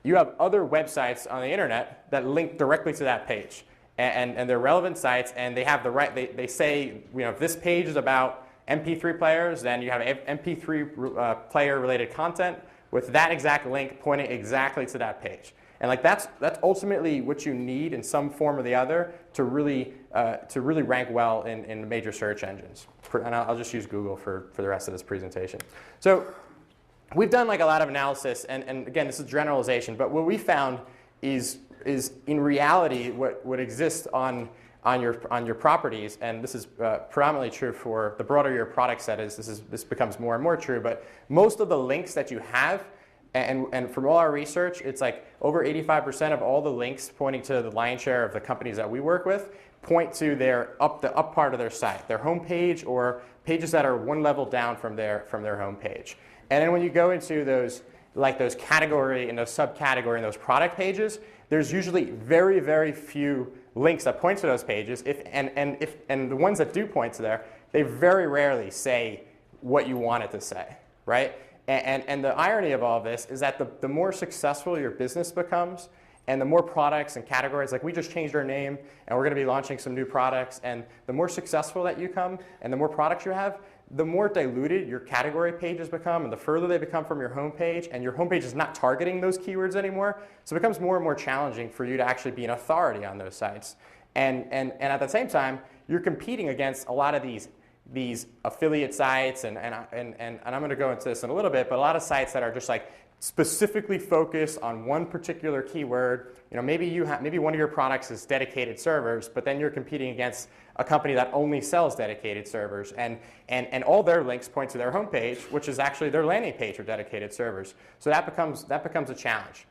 you have other websites on the internet that link directly to that page, and they're relevant sites, and they have the right. They say, if this page is about MP3 players, then you have MP3 player related content with that exact link pointing exactly to that page. And like that's ultimately what you need in some form or the other to really rank well in major search engines. And I'll just use Google for the rest of this presentation. So we've done like a lot of analysis, and again, this is generalization, but what we found is in reality what exists on your properties, and this is predominantly true for the broader your product set is. This becomes more and more true, but most of the links that you have, and from all our research, it's like over 85% of all the links pointing to the lion's share of the companies that we work with point to the up part of their site, their home page, or pages that are one level down from their home page. And then when you go into those category and those subcategory and those product pages, there's usually very, very few links that point to those pages. And the ones that do point to there, they very rarely say what you want it to say, right? And the irony of all of this is that the more successful your business becomes, And the more products and categories, like we just changed our name and we're going to be launching some new products. And the more successful that you come and the more products you have, the more diluted your category pages become and the further they become from your homepage, and your homepage is not targeting those keywords anymore. So it becomes more and more challenging for you to actually be an authority on those sites. And at the same time, you're competing against a lot of these affiliate sites, and I'm going to go into this in a little bit, but a lot of sites that are just like specifically focused on one particular keyword. You know, maybe one of your products is dedicated servers, but then you're competing against a company that only sells dedicated servers, and all their links point to their homepage, which is actually their landing page for dedicated servers. So that becomes a challenge.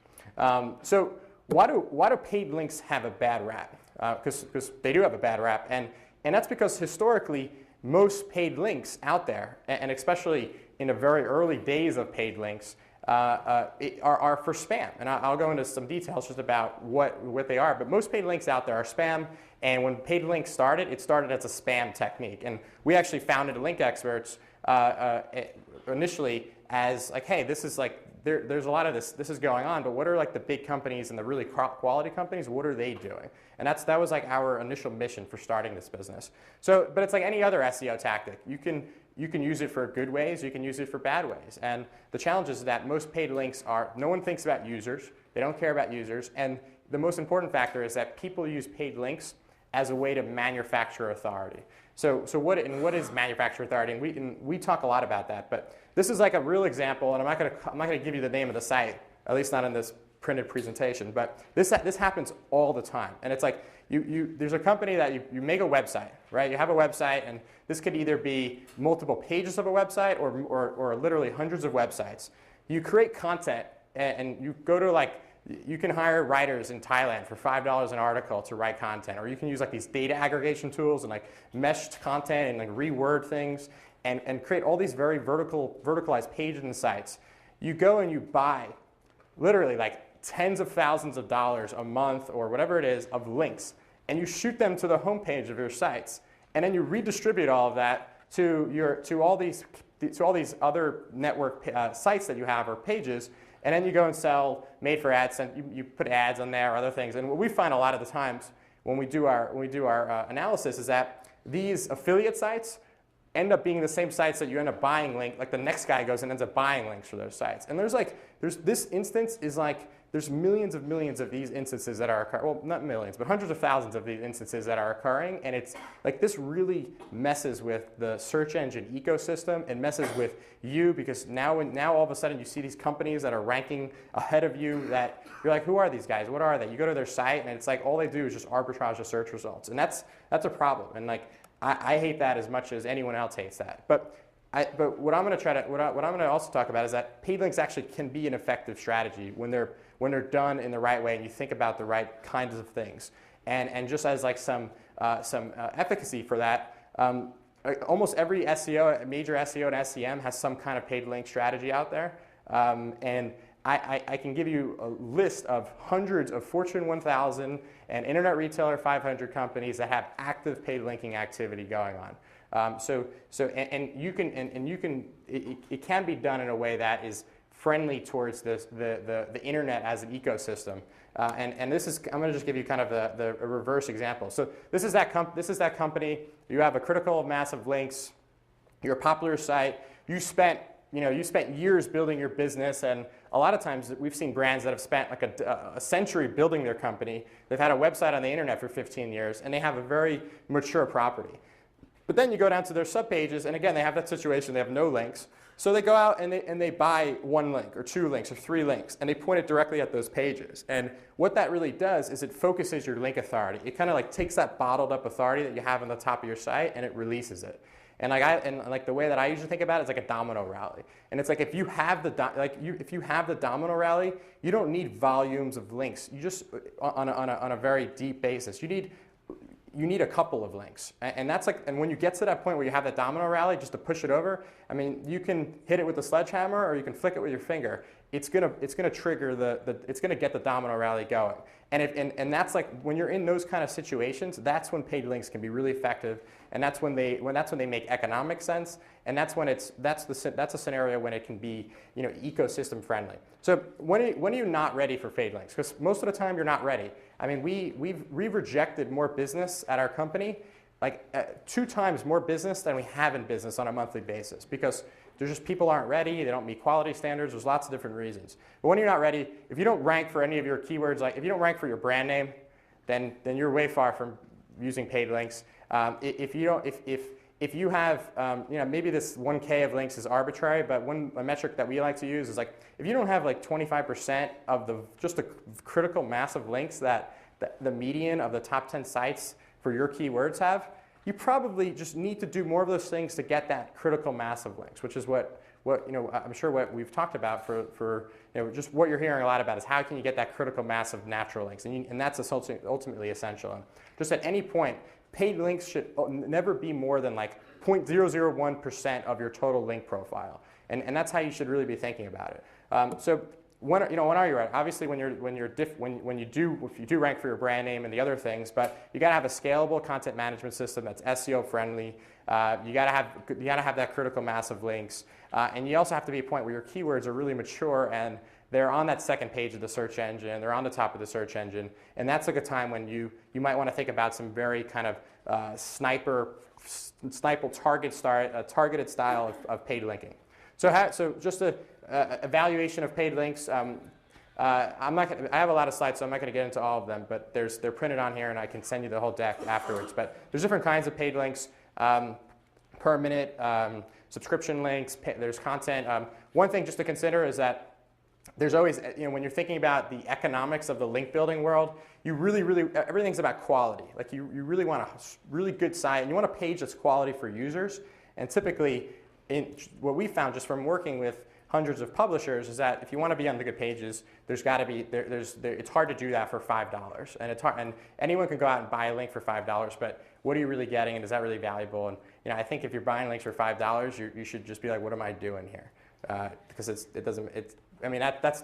So why do paid links have a bad rap? Because they do have a bad rap, and that's because historically most paid links out there, and especially in the very early days of paid links, are for spam. And I'll go into some details just about what they are. But most paid links out there are spam. And when paid links started, it started as a spam technique. And we actually founded Link Experts initially as like, hey, this is like, there's a lot of this is going on, but what are like the big companies and the really quality companies, what are they doing? And that was like our initial mission for starting this business. So, but it's like any other SEO tactic. You can use it for good ways, you can use it for bad ways. And the challenge is that most paid links no one thinks about users, they don't care about users, and the most important factor is that people use paid links as a way to manufacture authority. So what is manufacturer authority? And we talk a lot about that, but this is like a real example, and I'm not gonna give you the name of the site, at least not in this printed presentation, but this happens all the time. And it's like there's a company that you make a website, right? You have a website, and this could either be multiple pages of a website or literally hundreds of websites. You create content, and you go to like, you can hire writers in Thailand for $5 an article to write content, or you can use like these data aggregation tools and like meshed content and like reword things and create all these very verticalized pages and sites. You go and you buy literally like tens of thousands of dollars a month or whatever it is of links, and you shoot them to the homepage of your sites, and then you redistribute all of that to all these other network sites that you have or pages. And then you go and sell made for ads, and you put ads on there or other things. And what we find a lot of the times when we do our analysis is that these affiliate sites end up being the same sites that you end up buying like the next guy goes and ends up buying links for those sites. And there's this instance is like, there's millions of these instances that are occurring. Well, not millions, but hundreds of thousands of these instances that are occurring. And it's like this really messes with the search engine ecosystem. It messes with you, because now all of a sudden you see these companies that are ranking ahead of you that you're like, who are these guys? What are they? You go to their site and it's like all they do is just arbitrage the search results. And that's a problem. And like I hate that as much as anyone else hates that. But what I'm going to also talk about is that paid links actually can be an effective strategy when they're done in the right way and you think about the right kinds of things. And just as like some efficacy for that, almost every SEO, major SEO and SEM has some kind of paid link strategy out there. And I can give you a list of hundreds of Fortune 1000 and Internet Retailer 500 companies that have active paid linking activity going on. It can be done in a way that is friendly towards the internet as an ecosystem. And this is, I'm going to just give you kind of the reverse example. So this is that company. You have a critical mass of links. You're a popular site. You spent years building your business, and a lot of times we've seen brands that have spent like a century building their company. They've had a website on the internet for 15 years, and they have a very mature property. But then you go down to their subpages, and again, they have that situation. They have no links. So they go out and they buy one link or two links or three links, and they point it directly at those pages. And what that really does is it focuses your link authority. It kind of like takes that bottled up authority that you have on the top of your site, and it releases it. And like the way that I usually think about it is like a domino rally. And it's like if you have the domino rally, you don't need volumes of links. You just on a very deep basis. You need a couple of links. And that's like, and when you get to that point where you have that domino rally, just to push it over, I mean, you can hit it with a sledgehammer or you can flick it with your finger. it's gonna trigger it's gonna get the domino rally going. And that's like when you're in those kind of situations, that's when paid links can be really effective, and that's when they make economic sense, and that's a scenario when it can be ecosystem friendly. So when are you not ready for paid links? Because most of the time you're not ready. I mean, we've rejected more business at our company, like 2 times more business than we have in business on a monthly basis, because there's just people aren't ready, they don't meet quality standards, there's lots of different reasons. But when you're not ready, if you don't rank for any of your keywords, like if you don't rank for your brand name, then you're way far from using paid links. If you have, maybe this 1K of links is arbitrary, but a metric that we like to use is like, if you don't have like 25% of just the critical mass of links that the median of the top 10 sites for your keywords have, you probably just need to do more of those things to get that critical mass of links, which is what I'm sure what we've talked about for just what you're hearing a lot about is how can you get that critical mass of natural links, and that's ultimately essential. And just at any point, paid links should never be more than like 0.001% of your total link profile, and that's how you should really be thinking about it. So when are you ready? Obviously, if you do rank for your brand name and the other things, but you got to have a scalable content management system that's SEO friendly. You got to have that critical mass of links, and you also have to be a point where your keywords are really mature and they're on that second page of the search engine. They're on the top of the search engine, and that's like a time when you might want to think about some very kind of targeted style of paid linking. So just a evaluation of paid links. I have a lot of slides, so I'm not going to get into all of them, but they're printed on here, and I can send you the whole deck afterwards. But there's different kinds of paid links, per minute, subscription links. There's content. One thing just to consider is that there's always, when you're thinking about the economics of the link building world, you really, everything's about quality. Like you really want a really good site, and you want a page that's quality for users. And typically, what we found just from working with hundreds of publishers is that if you want to be on the good pages, there's got to be it's hard to do that for $5, and it's hard, and anyone can go out and buy a link for $5, but what are you really getting, and is that really valuable? And I think if you're buying links for $5, you should just be like, what am I doing here? Because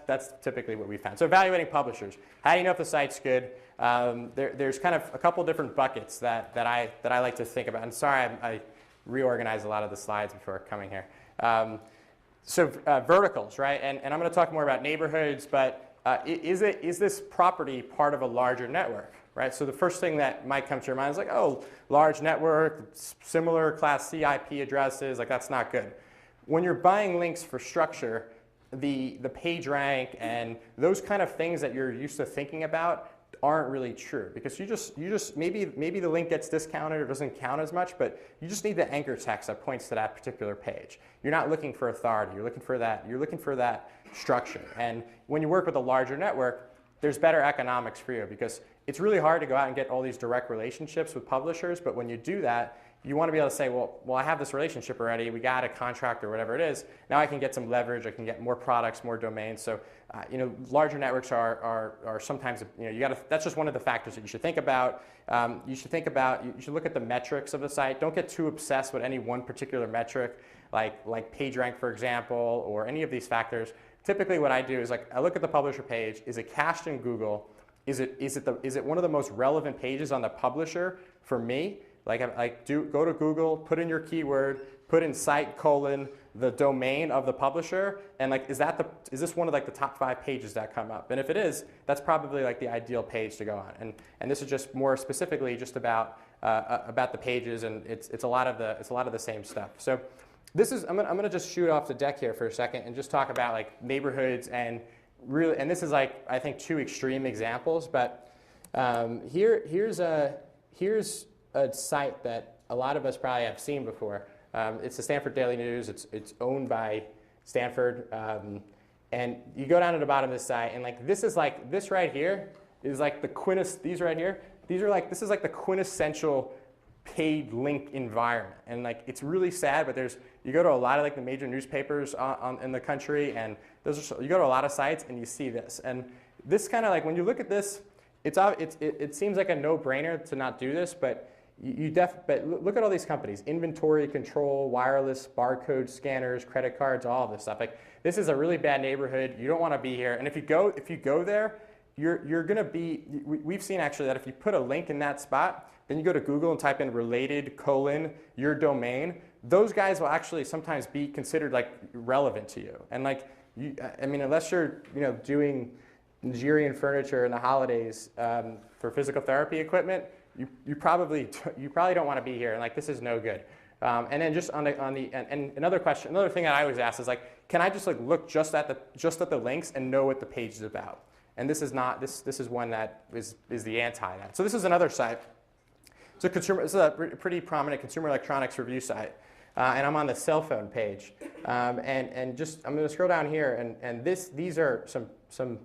that's typically what we found. So evaluating publishers. How do you know if the site's good? There's kind of a couple different buckets that I like to think about. And sorry, I reorganized a lot of the slides before coming here. So verticals, right? And I'm going to talk more about neighborhoods, but is this property part of a larger network, right? So the first thing that might come to your mind is like, oh, large network, similar class C IP addresses, like that's not good. When you're buying links for structure, the page rank and those kind of things that you're used to thinking about aren't really true, because you just maybe the link gets discounted or doesn't count as much, but you just need the anchor text that points to that particular page. You're not looking for authority. You're looking for that structure. And when you work with a larger network, there's better economics for you, because it's really hard to go out and get all these direct relationships with publishers. But when you do that, you want to be able to say, well, I have this relationship already. We got a contract or whatever it is. Now I can get some leverage. I can get more products, more domains. So, larger networks are sometimes, that's just one of the factors that you should think about. You should look at the metrics of the site. Don't get too obsessed with any one particular metric, like PageRank, for example, or any of these factors. Typically, what I do is I look at the publisher page. Is it cached in Google? Is it one of the most relevant pages on the publisher for me? Go to Google, put in your keyword, put in site : the domain of the publisher, and is this one of the top 5 pages that come up? And if it is, that's probably the ideal page to go on. And this is just more specifically just about the pages, and it's a lot of the same stuff. So I'm gonna just shoot off the deck here for a second and just talk about neighborhoods and really, and this is I think 2 extreme examples, but here's a site that a lot of us probably have seen before. It's the Stanford Daily News. It's owned by Stanford, and you go down to the bottom of the site, and this right here is the these right here. This is the quintessential paid link environment, and it's really sad. But you go to a lot of the major newspapers in the country, and you go to a lot of sites, and you see this. And this kind of when you look at this, it seems like a no-brainer to not do this, but but look at all these companies: inventory control, wireless, barcode scanners, credit cards, all of this stuff. Like, this is a really bad neighborhood. You don't want to be here. And if you go there, you're going to be. We've seen actually that if you put a link in that spot, then you go to Google and type in related : your domain. Those guys will actually sometimes be considered like relevant to you. And like, I mean, unless you're doing Nigerian furniture in the holidays for physical therapy equipment, you probably don't want to be here, and like, this is no good. And then just on the and another thing that I always ask is like, can I just like look just at the links and know what the page is about? And this is not this is one that is the anti that. So this is another site. This is a pretty prominent consumer electronics review site, and I'm on the cell phone page. And just I'm going to scroll down here, and these are some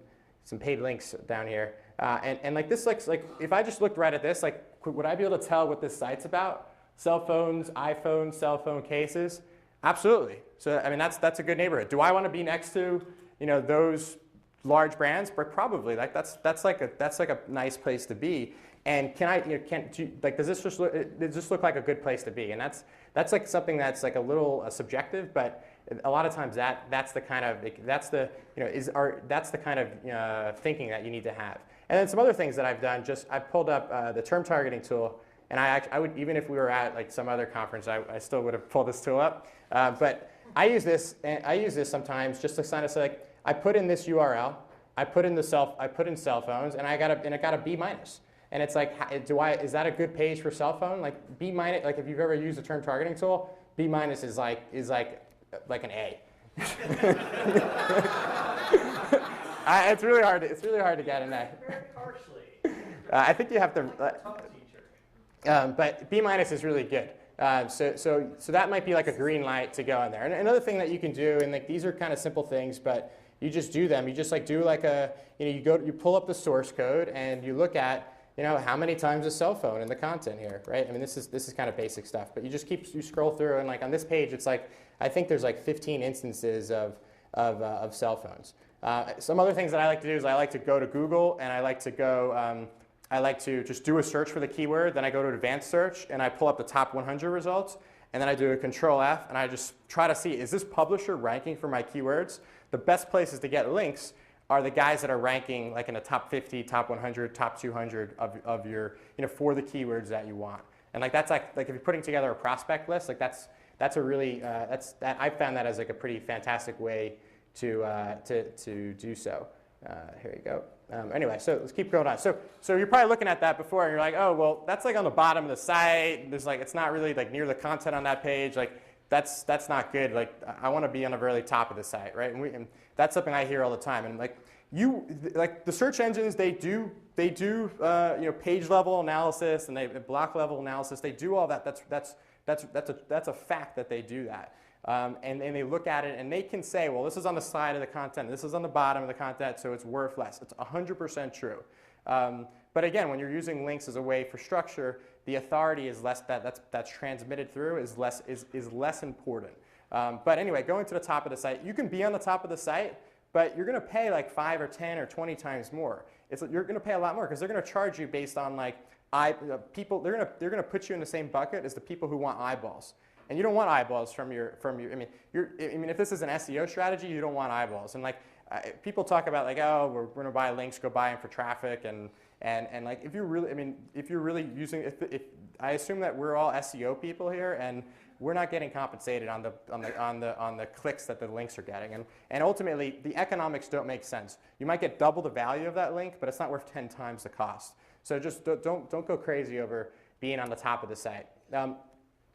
paid links down here. And like, this looks like, if I just looked right at this, like, would I be able to tell what this site's about? Cell phones, iPhones, cell phone cases? Absolutely. So I mean, that's a good neighborhood. Do I want to be next to those large brands? Probably. Like, that's like a nice place to be. And does this just look like a good place to be? And that's like something that's like a little subjective, but a lot of times that's the kind of thinking that you need to have. And then some other things that I've done, I pulled up the term targeting tool, and I would, even if we were at like some other conference, I still would have pulled this tool up. But I use this sometimes just to kind of say, like, I put in this URL, I put in cell phones, and it got a B-. And it's like, is that a good page for cell phone? Like, B-, like if you've ever used a term targeting tool, B- is like an A. It's really hard to get an A. Very harshly. I think you have to. But B- is really good. So that might be like a green light to go in there. And another thing that you can do, and like, these are kind of simple things, but you just do them. You just like do like you pull up the source code and you look at how many times a cell phone in the content here, right? I mean, this is kind of basic stuff, but you scroll through, and like on this page, it's like, I think there's like 15 instances of cell phones. Some other things that I like to do is I like to go to Google, and I like to just do a search for the keyword. Then I go to advanced search, and I pull up the top 100 results, and then I do a Control F, and I just try to see, is this publisher ranking for my keywords? The best places to get links are the guys that are ranking like in the top 50, top 100, top 200 of your, for the keywords that you want. And like, that's like if you're putting together a prospect list, like that's a really, I found that as like a pretty fantastic way to do so. Here you go. Anyway, so let's keep going on. So you're probably looking at that before, and you're like, oh, well, that's like on the bottom of the site. There's like, it's not really like near the content on that page. Like, that's not good. Like, I want to be on the very top of the site, right? And that's something I hear all the time. And like, the search engines, they do page level analysis and they block level analysis. They do all that. That's a fact that they do that. And they look at it and they can say, well, this is on the side of the content, this is on the bottom of the content, so it's worth less. It's 100% true. But again, when you're using links as a way for structure, the authority is less that's transmitted through is less important. But anyway, going to the top of the site, you can be on the top of the site, but you're going to pay like 5 or 10 or 20 times more. You're going to pay a lot more because they're going to charge you based on like people. They're going to put you in the same bucket as the people who want eyeballs. And you don't want eyeballs from your. I mean, if this is an SEO strategy, you don't want eyeballs. And like people talk about like, oh, we're going to buy links, go buy them for traffic, and like if you're really using, if I assume that we're all SEO people here, and we're not getting compensated on the clicks that the links are getting, and ultimately the economics don't make sense. You might get double the value of that link, but it's not worth 10 times the cost. So just don't go crazy over being on the top of the site.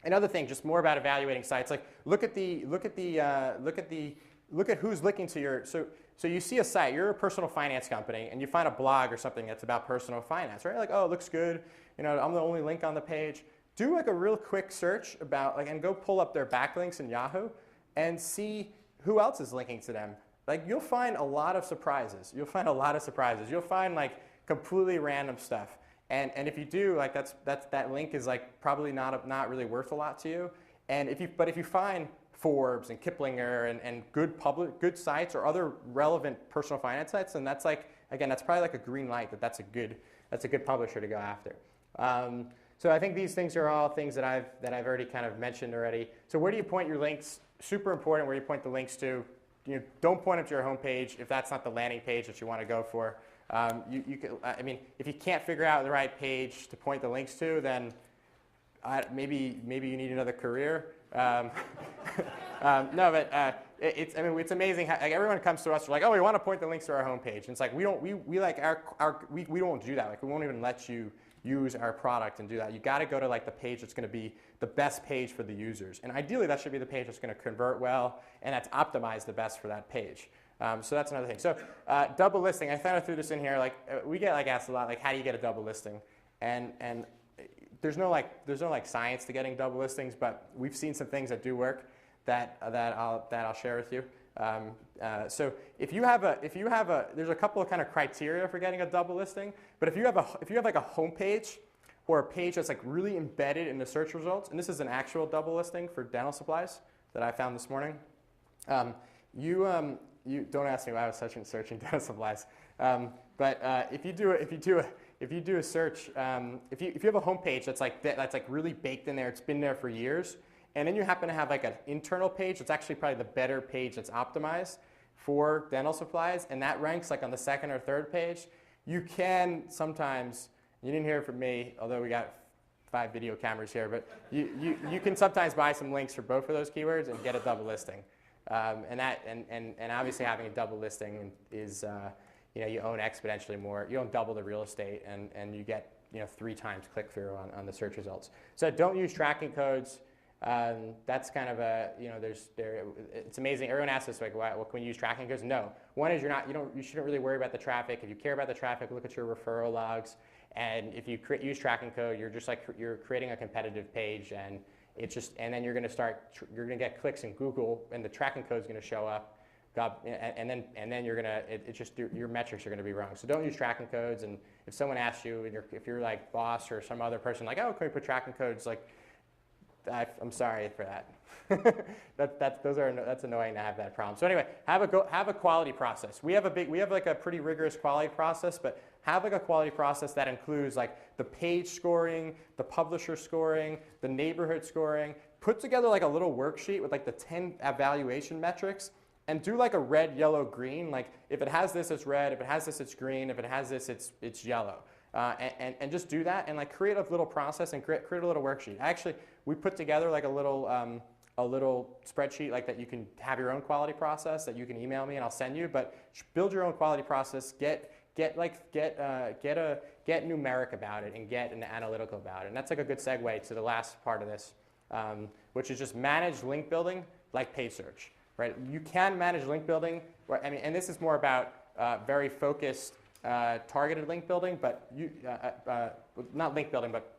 Another thing, just more about evaluating sites. Like look at who's linking to your. So you see a site. You're a personal finance company, and you find a blog or something that's about personal finance, right? Like, oh, it looks good. I'm the only link on the page. Do like a real quick search about and go pull up their backlinks in Yahoo, and see who else is linking to them. Like you'll find a lot of surprises. You'll find like completely random stuff. And if you do, like that link is like probably not really worth a lot to you. And if you find Forbes and Kiplinger and good sites or other relevant personal finance sites, then that's like, again, that's probably like a green light that's a good publisher to go after. So I think these things are all things that I've already kind of mentioned already. So where do you point your links? Super important where you point the links to. Don't point them to your home page if that's not the landing page that you want to go for. I mean, if you can't figure out the right page to point the links to, then maybe you need another career. No, but it's amazing how everyone comes to us. They're like, oh, we want to point the links to our homepage. And it's like we don't do that. Like we won't even let you use our product and do that. You got to go to like the page that's going to be the best page for the users. And ideally, that should be the page that's going to convert well and that's optimized the best for that page. So that's another thing. So double listing. I kind of threw this in here. Like we get like asked a lot, like how do you get a double listing? And there's no science to getting double listings, but we've seen some things that do work that I'll share with you. So if you have there's a couple of kind of criteria for getting a double listing. But if you have like a home page or a page that's like really embedded in the search results, and this is an actual double listing for dental supplies that I found this morning. You don't ask me why I was searching dental supplies, but if you do a search, if you have a home page that's like really baked in there, it's been there for years, and then you happen to have like an internal page that's actually probably the better page that's optimized for dental supplies, and that ranks like on the second or third page, you can sometimes. You didn't hear it from me, although we got 5 video cameras here, but you can sometimes buy some links for both of those keywords and get a double listing. And obviously having a double listing is you own exponentially more. You own double the real estate, and you get 3 times click through on the search results. So don't use tracking codes. That's kind of it's amazing. Everyone asks us like, what can we use tracking codes? No. One is you shouldn't really worry about the traffic. If you care about the traffic, look at your referral logs. And if you use tracking code, you're creating a competitive page, and then you're going to get clicks in Google, and the tracking code is going to show up, and then your metrics are going to be wrong. So don't use tracking codes. And if someone asks you, and if you're like boss or some other person like, oh, can we put tracking codes? Like, I'm sorry for that. That's annoying to have that problem. So anyway, have a quality process. We have like a pretty rigorous quality process, but have like a quality process that includes like the page scoring, the publisher scoring, the neighborhood scoring. Put together like a little worksheet with like the 10 evaluation metrics, and do like a red, yellow, green. Like if it has this, it's red. If it has this, it's green. If it has this, it's yellow. And just do that, and like create a little process and create a little worksheet. We put together like a little spreadsheet like that. You can have your own quality process that you can email me and I'll send you. But build your own quality process. Get numeric about it and get an analytical about it. And that's like a good segue to the last part of this, which is just manage link building like paid search. Right? You can manage link building. And this is more about very focused. Targeted link building, but not link building, but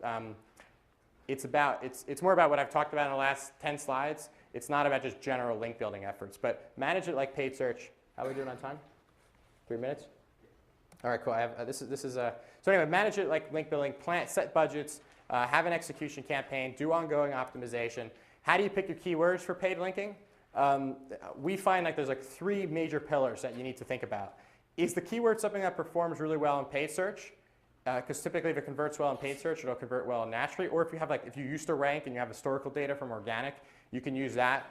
it's more about what I've talked about in the last 10 slides. It's not about just general link building efforts, but manage it like paid search. How are we doing on time? 3 minutes? All right, cool. So anyway, manage it like link building. Set budgets. Have an execution campaign. Do ongoing optimization. How do you pick your keywords for paid linking? We find like there's like 3 major pillars that you need to think about. Is the keyword something that performs really well in paid search? Because typically if it converts well in paid search, it'll convert well naturally. Or if you used to rank and you have historical data from organic, you can use that.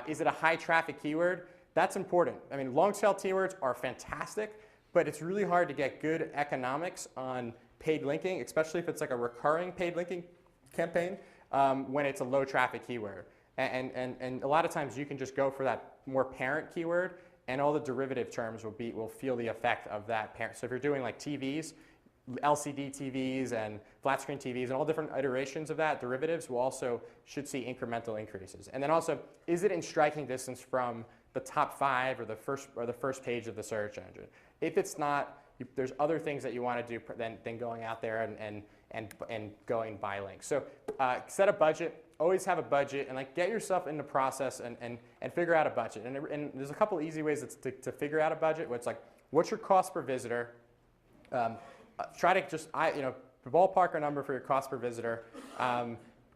Is it a high traffic keyword? That's important. I mean, long tail keywords are fantastic, but it's really hard to get good economics on paid linking, especially if it's like a recurring paid linking campaign when it's a low traffic keyword. And a lot of times you can just go for that more parent keyword, and all the derivative terms will feel the effect of that parent. So if you're doing like TVs, LCD TVs and flat screen TVs and all different iterations of that, derivatives should see incremental increases. And then also, is it in striking distance from the top 5 or the first page of the search engine? If it's not, there's other things that you want to do than going out there and going by links. So set a budget. Always have a budget, and like get yourself in the process and figure out a budget. And there's a couple easy ways to figure out a budget. Where it's like, what's your cost per visitor? Try to just ballpark a number for your cost per visitor.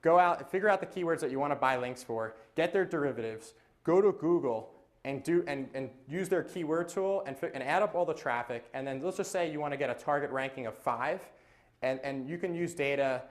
Go out and figure out the keywords that you want to buy links for. Get their derivatives. Go to Google and use their keyword tool and add up all the traffic. And then let's just say you want to get a target ranking of 5, and you can use data.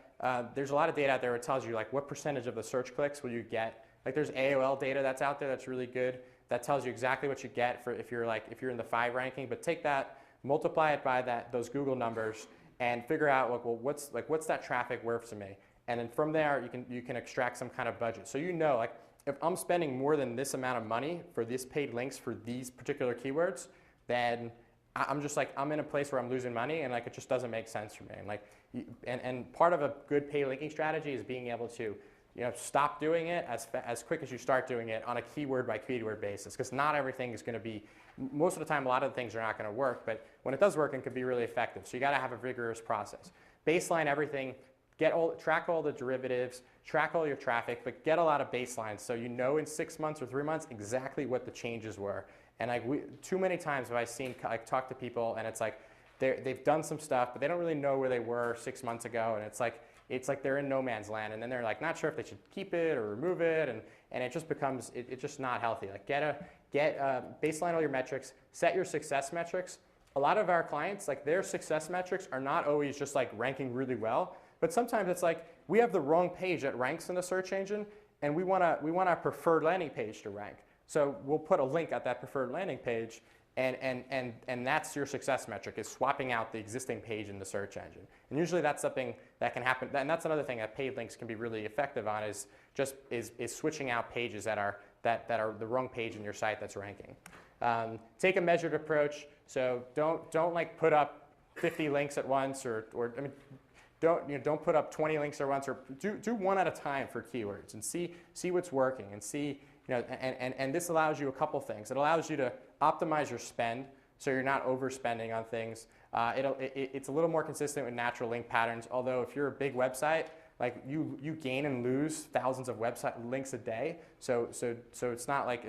there's a lot of data out there that tells you like what percentage of the search clicks will you get. Like there's AOL data that's out there that's really good. That tells you exactly what you get for if you're in the 5 ranking. But take that, multiply it by those Google numbers, and figure out like, well, what's that traffic worth to me? And then from there, you can extract some kind of budget. So you know, like if I'm spending more than this amount of money for these paid links for these particular keywords, then I'm just like, I'm in a place where I'm losing money, and like it just doesn't make sense for me. And like, and part of a good paid linking strategy is being able to, stop doing it as quick as you start doing it on a keyword by keyword basis, because not everything is going to be, most of the time a lot of the things are not going to work, but when it does work, it can be really effective. So you got to have a rigorous process. Baseline everything, track all the derivatives, track all your traffic, but get a lot of baselines so you know in 6 months or 3 months exactly what the changes were. And like too many times have I seen, like, talk to people, and it's like they've done some stuff, but they don't really know where they were 6 months ago, and it's like they're in no man's land, and then they're like not sure if they should keep it or remove it, and it just becomes it's just not healthy. Like baseline all your metrics, set your success metrics. A lot of our clients, like their success metrics are not always just like ranking really well, but sometimes it's like we have the wrong page that ranks in the search engine, and we want a preferred landing page to rank. So we'll put a link at that preferred landing page, and that's your success metric, is swapping out the existing page in the search engine. And usually that's something that can happen, and that's another thing that paid links can be really effective on, is switching out pages that are the wrong page in your site that's ranking. Take a measured approach. So don't like put up 50 links at once, or I mean, don't put up 20 links at once, or do one at a time for keywords and see what's working, and see. And this allows you a couple things. It allows you to optimize your spend, so you're not overspending on things. It's a little more consistent with natural link patterns, although if you're a big website, like you gain and lose thousands of website links a day. So it's not like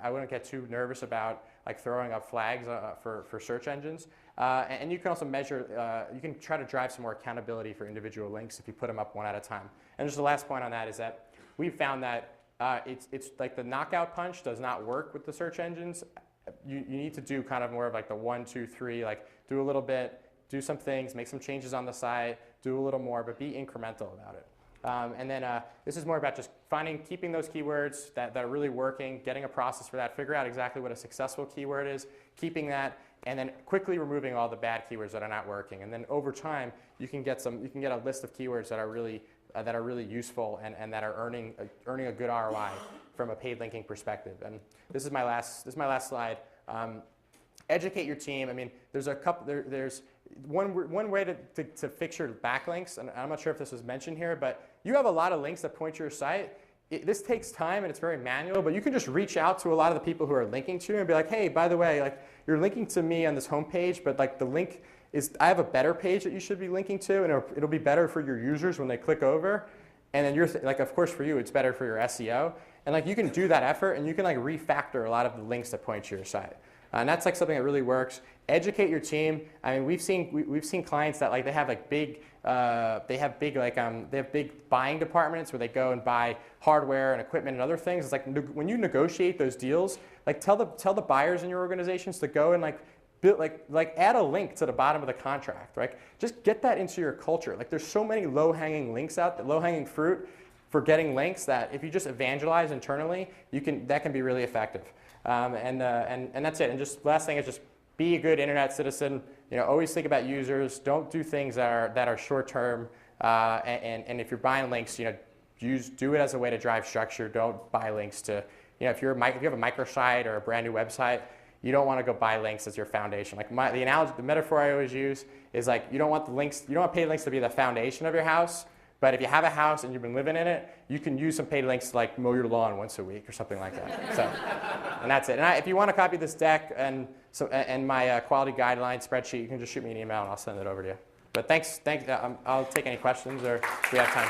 I wouldn't get too nervous about like throwing up flags for search engines. And you can also measure, you can try to drive some more accountability for individual links if you put them up one at a time. And just the last point on that is that we've found that it's like the knockout punch does not work with the search engines. You need to do kind of more of like the 1, 2, 3, like do a little bit, do some things, make some changes on the site, do a little more, but be incremental about it. And then this is more about just keeping those keywords that are really working, getting a process for that, figure out exactly what a successful keyword is, keeping that, and then quickly removing all the bad keywords that are not working. And then over time, you can get a list of keywords that are really useful and that are earning a good ROI from a paid linking perspective. And this is my last slide. Educate your team. I mean, there's one way to fix your backlinks, and I'm not sure if this was mentioned here, but you have a lot of links that point to your site. This takes time and it's very manual, but you can just reach out to a lot of the people who are linking to you and be like, hey, by the way, like you're linking to me on this homepage, but like the link I have a better page that you should be linking to, and it'll be better for your users when they click over. And then like, of course, for you, it's better for your SEO. And like, you can do that effort, and you can like refactor a lot of the links that point to your site. And that's like something that really works. Educate your team. I mean, we've seen clients that like they have big buying departments where they go and buy hardware and equipment and other things. It's like when you negotiate those deals, like tell the buyers in your organizations to go and like add a link to the bottom of the contract, right? Just get that into your culture. Like there's so many low-hanging links out there, low-hanging fruit for getting links, that if you just evangelize internally, that can be really effective. And that's it. And just last thing is just be a good internet citizen. Always think about users. Don't do things that are short-term. And if you're buying links, do it as a way to drive structure. Don't buy links to, if you have a microsite or a brand new website, you don't want to go buy links as your foundation. Like the metaphor I always use is like you don't want paid links to be the foundation of your house. But if you have a house and you've been living in it, you can use some paid links to like mow your lawn once a week or something like that. So, and that's it. And if you want to copy this deck and my quality guideline spreadsheet, you can just shoot me an email and I'll send it over to you. But thanks. I'll take any questions or if we have time.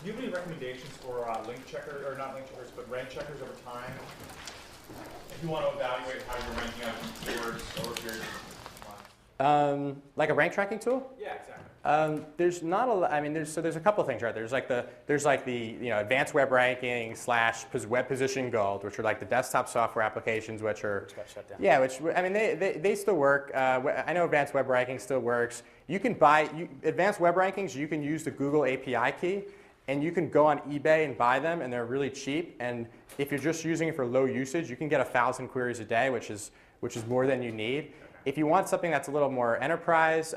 Do you have any recommendations for link checkers, or not link checkers, but rank checkers over time? If you want to evaluate how you're ranking on keywords over a period of time. Like a rank tracking tool? Yeah, exactly. There's not a lot. I mean, there's a couple of things, right? There's like the advanced web ranking / web positioning gold, which are like the desktop software applications, which got shut down. Yeah, which I mean they still work. I know advanced web ranking still works. You can buy advanced web rankings. You can use the Google API key, and you can go on eBay and buy them, and they're really cheap. And if you're just using it for low usage, you can get 1,000 queries a day, which is more than you need. If you want something that's a little more enterprise,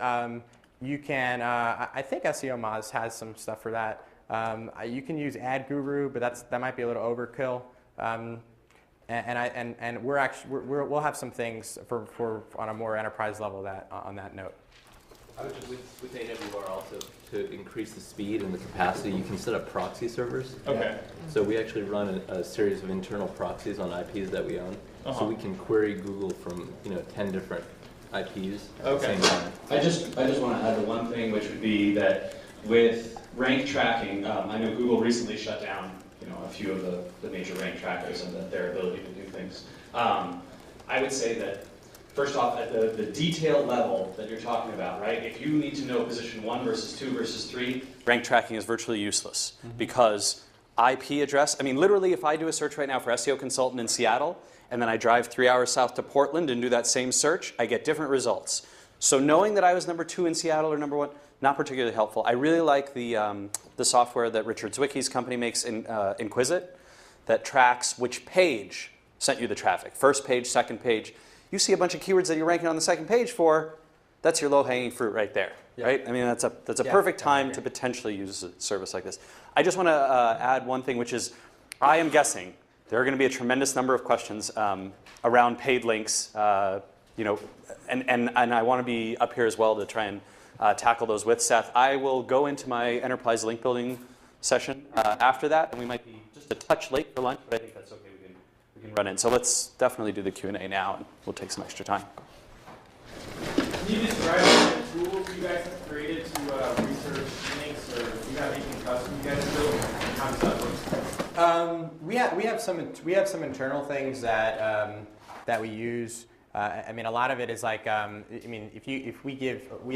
you can, I think SEO Moz has some stuff for that. You can use Ad Guru, but that might be a little overkill. And we'll have some things for on a more enterprise level on that note. I would just with AWR also, to increase the speed and the capacity, you can set up proxy servers. Okay. So we actually run a series of internal proxies on IPs that we own. So we can query Google from 10 different IPs at the same time. I just want to add the one thing, which would be that with rank tracking, I know Google recently shut down a few of the major rank trackers and their ability to do things. I would say that first off, at the detail level that you're talking about, right? If you need to know position 1 versus 2 versus 3, rank tracking is virtually useless because IP address, I mean, literally, if I do a search right now for SEO consultant in Seattle, and then I drive 3 hours south to Portland and do that same search, I get different results. So knowing that I was number 2 in Seattle or number 1, not particularly helpful. I really like the software that Richard Zwicky's company makes in Inquisit that tracks which page sent you the traffic. First page, second page. You see a bunch of keywords that you're ranking on the second page for, that's your low-hanging fruit right there, right? I mean, that's a perfect time to potentially use a service like this. I just want to add one thing, which is I am guessing there are going to be a tremendous number of questions around paid links, and I want to be up here as well to try and tackle those with Seth. I will go into my enterprise link building session after that, and we might be just a touch late for lunch, but I think that's okay. We can run in. So let's definitely do the Q&A now, and we'll take some extra time. Can you describe the tools you guys have created to research links, or do you have anything custom you guys build? How does that work? We have some internal things that we use. I mean, a lot of it is like, we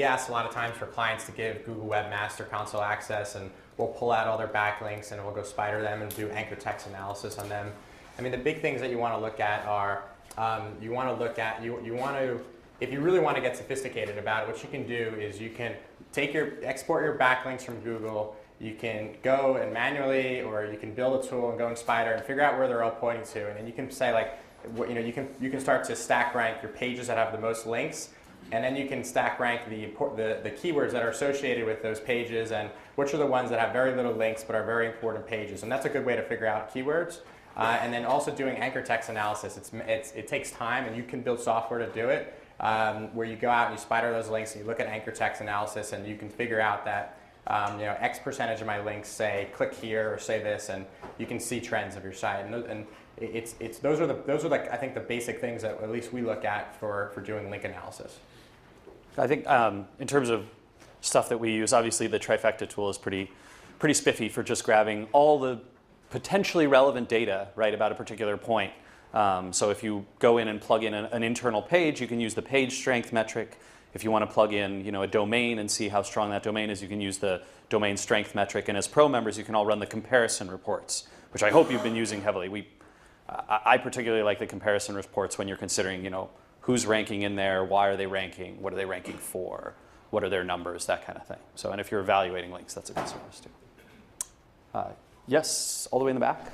ask a lot of times for clients to give Google Webmaster Console access, and we'll pull out all their backlinks and we'll go spider them and do anchor text analysis on them. I mean, the big things that you want to look at are, if you really want to get sophisticated about it, what you can do is you can export your backlinks from Google. You can go and manually, or you can build a tool and go and spider and figure out where they're all pointing to, and then you can say like, you can start to stack rank your pages that have the most links, and then you can stack rank the keywords that are associated with those pages, and which are the ones that have very little links but are very important pages, and that's a good way to figure out keywords. And then also doing anchor text analysis. It takes time, and you can build software to do it, where you go out and you spider those links and you look at anchor text analysis, and you can figure out that X percentage of my links say click here or say this, and you can see trends of your site. And those are like, I think, the basic things that at least we look at for doing link analysis. I think in terms of stuff that we use, obviously the Trifecta tool is pretty spiffy for just grabbing all the potentially relevant data, right, about a particular point. So if you go in and plug in an internal page, you can use the page strength metric. If you want to plug in, a domain and see how strong that domain is, you can use the domain strength metric. And as pro members, you can all run the comparison reports, which I hope you've been using heavily. I particularly like the comparison reports when you're considering, who's ranking in there, why are they ranking, what are they ranking for, what are their numbers, that kind of thing. So, and if you're evaluating links, that's a good service too. Yes, all the way in the back.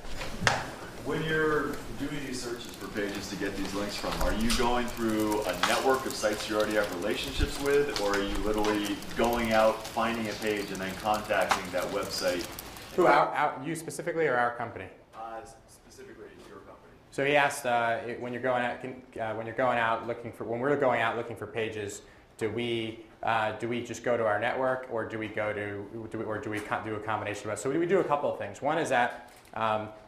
When you're doing these searches for pages to get these links from, are you going through a network of sites you already have relationships with, or are you literally going out, finding a page, and then contacting that website? Who, you specifically, or our company? Specifically your company. So he asked, when we're going out looking for pages, do we just go to our network, or do we do a combination of both? So we do a couple of things. One is that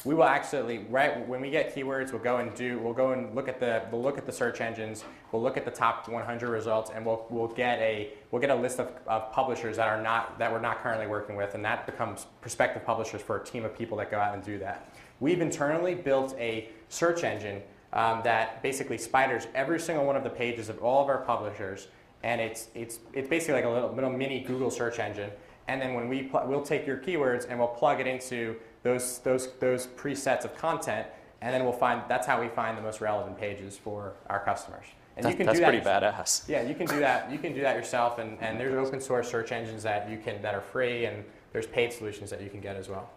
we will actually, right when we get keywords, we'll go and look at the search engines. We'll look at the top 100 results, and we'll get a list of publishers that we're not currently working with, and that becomes prospective publishers for a team of people that go out and do that. We've internally built a search engine that basically spiders every single one of the pages of all of our publishers, and it's basically like a little mini Google search engine. And then when we'll take your keywords and we'll plug it into those presets of content, and then that's how we find the most relevant pages for our customers. And you can that's do that pretty badass. Yeah, you can do that. You can do that yourself, and there's open source search engines that are free, and there's paid solutions that you can get as well.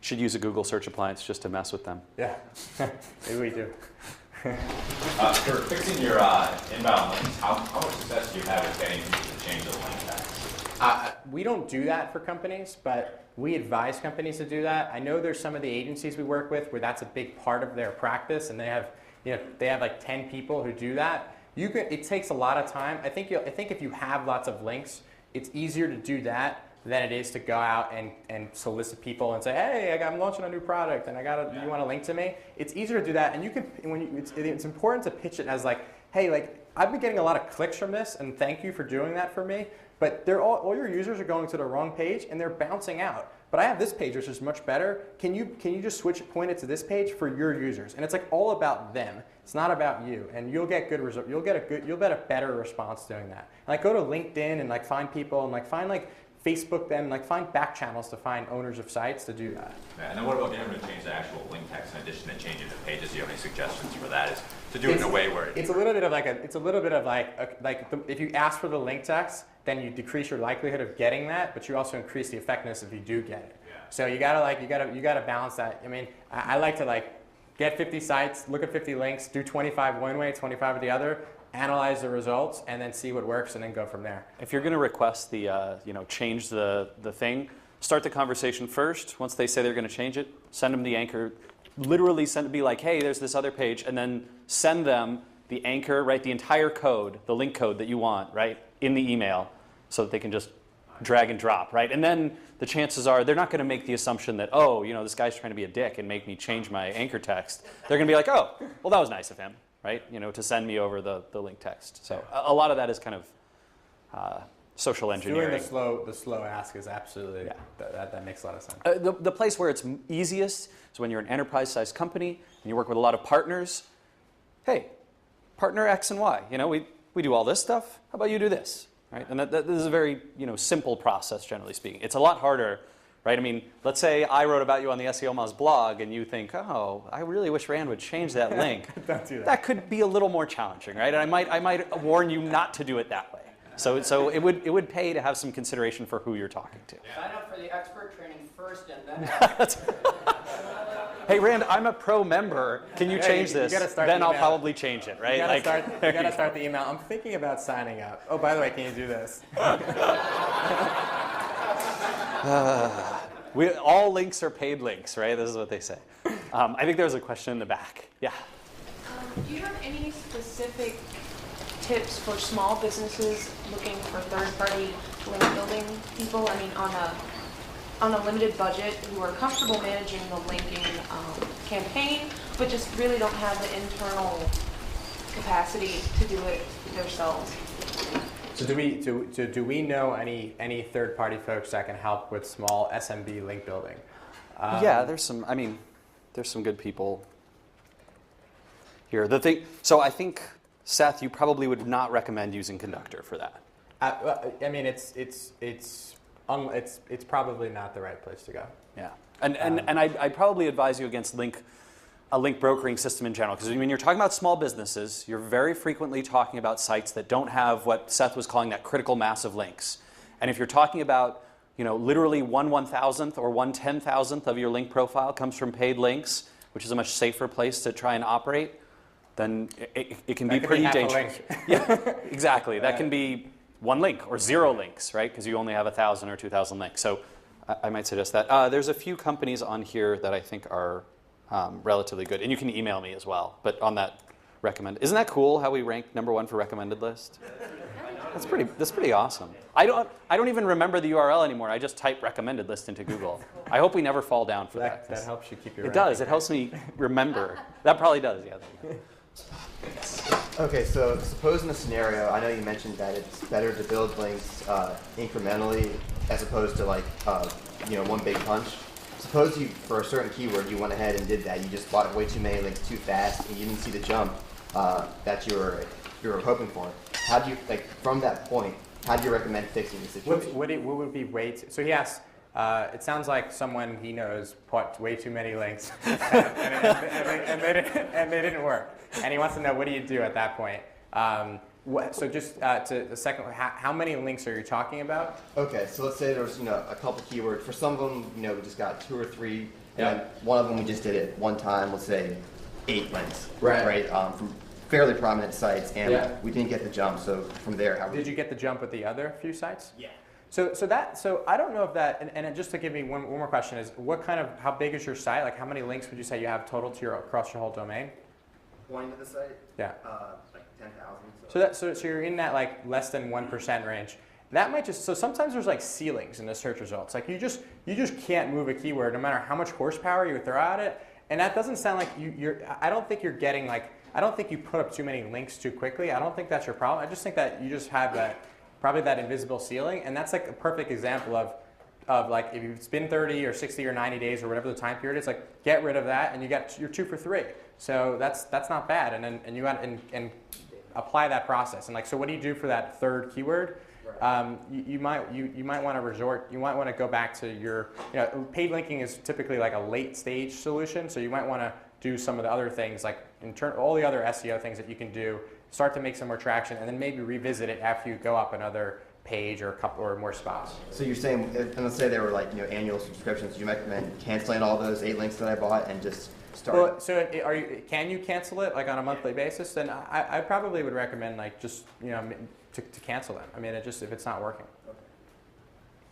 Should use a Google search appliance just to mess with them. Yeah, maybe we do. For fixing your inbound links, how much success do you have with getting people to change the link text? We don't do that for companies, but we advise companies to do that. I know there's some of the agencies we work with where that's a big part of their practice, and they have like 10 people who do that. It takes a lot of time. I think if you have lots of links, it's easier to do that than it is to go out and solicit people and say, hey, I'm launching a new product and you want to link to me? It's easier to do that, and it's important to pitch it as like, hey, like I've been getting a lot of clicks from this, and thank you for doing that for me. But all your users are going to the wrong page and they're bouncing out. But I have this page which is much better. Can you just point it to this page for your users? And it's like all about them. It's not about you. And you'll get good results. You'll get a better response doing that. And like go to LinkedIn and like find people and like find like Facebook them, like find back channels to find owners of sites to do that. Yeah, and then what about getting them to change the actual link text in addition to changing the pages? Do you have any suggestions for that? Is to do it in a way where it's a little bit of like if you ask for the link text, then you decrease your likelihood of getting that, but you also increase the effectiveness if you do get it. Yeah. So you gotta balance that. I mean, I like to like get 50 sites, look at 50 links, do 25 one way, 25 the other, analyze the results, and then see what works, and then go from there. If you're going to request the change the thing, start the conversation first. Once they say they're going to change it, send them the anchor. Literally be like, hey, there's this other page, and then send them the anchor, right, the entire code, the link code that you want, right, in the email, so that they can just drag and drop, right? And then the chances are they're not going to make the assumption that, oh, this guy's trying to be a dick and make me change my anchor text. They're going to be like, oh, well, that was nice of him, right? To send me over the link text. So a lot of that is kind of social engineering. Doing the slow ask is absolutely, that makes a lot of sense. The place where it's easiest is when you're an enterprise-sized company and you work with a lot of partners. Hey, partner X and Y, we do all this stuff. How about you do this? Right? And that is a very simple process, generally speaking. It's a lot harder, right? I mean, let's say I wrote about you on the SEO Moz blog, and you think, oh, I really wish Rand would change that link. Don't do that. That could be a little more challenging, right? And I might warn you not to do it that way. So it would pay to have some consideration for who you're talking to. Sign up for the expert training first, and then. Hey Rand, I'm a pro member. Can you change this? Then I'll probably change it, right? You gotta start the email. I'm thinking about signing up. Oh, by the way, can you do this? All links are paid links, right? This is what they say. I think there was a question in the back. Yeah. Do you have any specific tips for small businesses looking for third-party link building people? I mean, on a limited budget, who are comfortable managing the linking campaign, but just really don't have the internal capacity to do it themselves. So do we know any third-party folks that can help with small SMB link building? Yeah, there's some good people here. So I think, Seth, you probably would not recommend using Conductor for that. I mean, it's probably not the right place to go. Yeah, and I'd probably advise you against a link brokering system in general, because when you're talking about small businesses, you're very frequently talking about sites that don't have what Seth was calling that critical mass of links. And if you're talking about literally 1/1000th or 1/10,000th of your link profile comes from paid links, which is a much safer place to try and operate, then it can be pretty dangerous. Yeah, exactly. That can be one link or 0 links, right? Because you only have 1,000 or 2,000 links. So I might suggest that. There's a few companies on here that I think are relatively good, and you can email me as well. But on that recommend, isn't that cool how we rank #1 for recommended list? That's pretty awesome. I don't even remember the URL anymore. I just type recommended list into Google. I hope we never fall down for that. That helps you keep your. It does. It helps me remember. That probably does. Yeah. Okay, so suppose in a scenario, I know you mentioned that it's better to build links incrementally as opposed to like one big punch. Suppose you, for a certain keyword, you went ahead and did that. You just bought way too many links too fast, and you didn't see the jump that you were you're hoping for. How do you, like, from that point, how do you recommend fixing the situation? What would be so he asks, it sounds like someone he knows put way too many links and they didn't work. And he wants to know, what do you do at that point? So just to the second, how many links are you talking about? Okay, so let's say there's a couple keywords. For some of them, we just got 2 or 3. And one of them we just did it one time. Let's say 8 links, right? From fairly prominent sites, and we didn't get the jump. So from there, how did you get the jump with the other few sites? Yeah. So I don't know if that. And just to give me one more question is, how big is your site? Like, how many links would you say you have total to across your whole domain? Going to the site? Yeah. Like 10,000. So you're in that like less than 1% range. That might just, so sometimes there's like ceilings in the search results. Like you just can't move a keyword no matter how much horsepower you throw at it. And that doesn't sound like I don't think you're getting like, I don't think you put up too many links too quickly. I don't think that's your problem. I just think that you just have probably that invisible ceiling. And that's like a perfect example of like, if it's been 30 or 60 or 90 days or whatever the time period is, like get rid of that and you're 2 for 3. So that's not bad. And then you got and apply that process. And like, so what do you do for that third keyword? You might want to go back to your, paid linking is typically like a late stage solution. So you might want to do some of the other things, like all the other SEO things that you can do, start to make some more traction, and then maybe revisit it after you go up another page or a couple or more spots. So you're saying, and let's say they were like annual subscriptions, you recommend canceling all those 8 links that I bought and just start? Well, so can you cancel it like on a monthly basis? Then I probably would recommend like just to cancel them. I mean, if it's not working.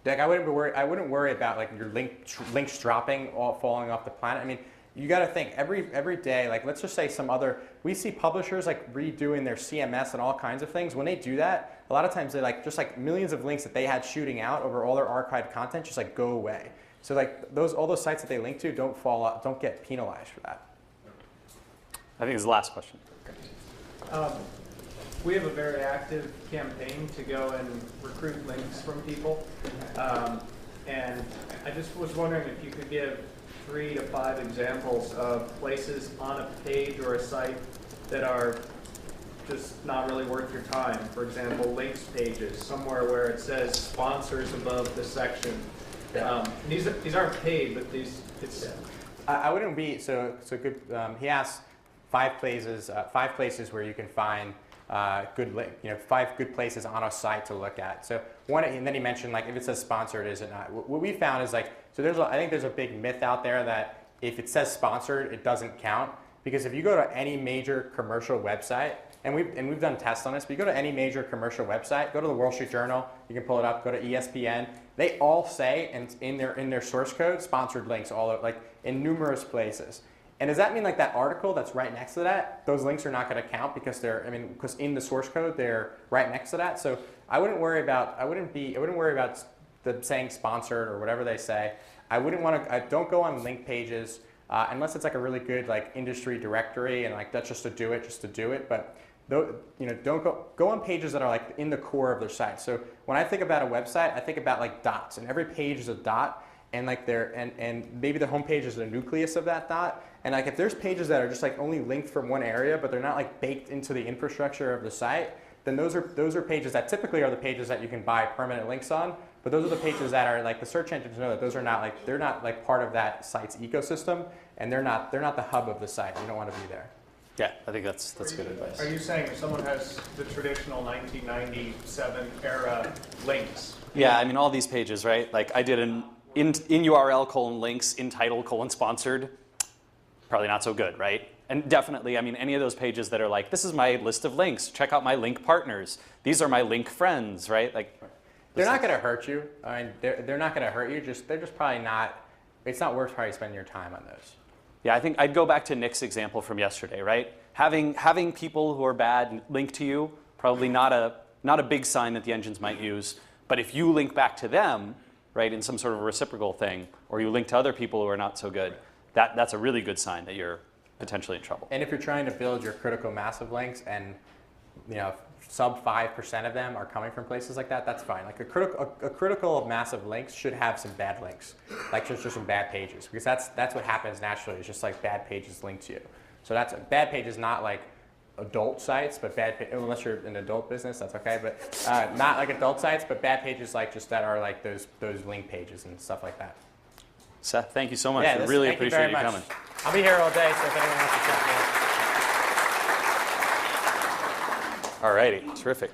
Like I wouldn't worry about like your links dropping, all falling off the planet. I mean, you got to think every day. Like let's just say we see publishers like redoing their CMS and all kinds of things. When they do that, a lot of times they just millions of links that they had shooting out over all their archived content just like go away. So like all those sites that they link to don't get penalized for that. I think it's the last question. We have a very active campaign to go and recruit links from people. And I just was wondering if you could give 3 to 5 examples of places on a page or a site that are just not really worth your time. For example, links pages, somewhere where it says sponsors above the section. These aren't paid, but it's. I wouldn't be so good. He asked 5 places where you can find good 5 good places on a site to look at. So and then he mentioned like if it says sponsored, is it not? What we found is like, so I think there's a big myth out there that if it says sponsored, it doesn't count, because if you go to any major commercial website, and we've done tests on this, but you go to any major commercial website, go to the Wall Street Journal, you can pull it up, go to ESPN, they all say in their source code sponsored links like in numerous places. And does that mean like that article that's right next to that, those links are not going to count because because in the source code they're right next to that? So I wouldn't worry about the saying sponsored or whatever they say. I don't go on link pages unless it's like a really good like industry directory and like that's just to do it. But don't go on pages that are like in the core of their site. So when I think about a website, I think about like dots, and every page is a dot, and like and maybe the home page is the nucleus of that dot. And like if there's pages that are just like only linked from one area, but they're not like baked into the infrastructure of the site, then those are pages that typically are the pages that you can buy permanent links on. But those are the pages that are like the search engines know that those are not like, they're not like part of that site's ecosystem, and they're not the hub of the site. You don't want to be there. Yeah, I think that's good advice. Are you saying if someone has the traditional 1997 era links? Yeah, I mean all these pages, right? Like I did in URL : links, in title : sponsored. Probably not so good, right? And definitely, I mean, any of those pages that are like, this is my list of links. Check out my link partners. These are my link friends, right? Like, they're not going to hurt you. I mean, they're not going to hurt you. They're just probably not. It's not worth probably spending your time on those. Yeah, I think I'd go back to Nick's example from yesterday, right? Having people who are bad link to you, probably not a big sign that the engines might use. But if you link back to them, right, in some sort of a reciprocal thing, or you link to other people who are not so good, that's a really good sign that you're potentially in trouble. And if you're trying to build your critical mass of links, and sub 5% of them are coming from places like that, that's fine. Like a critical mass of links should have some bad links, like just some bad pages, because that's what happens naturally. It's just like bad pages linked to you. So bad page is not like adult sites, but unless you're an adult business, that's okay. But not like adult sites, but bad pages like just that are like those link pages and stuff like that. Seth, thank you so much. Yeah, I really thank appreciate you very you much. coming. I'll be here all day, so if anyone wants to chat more. All righty, terrific.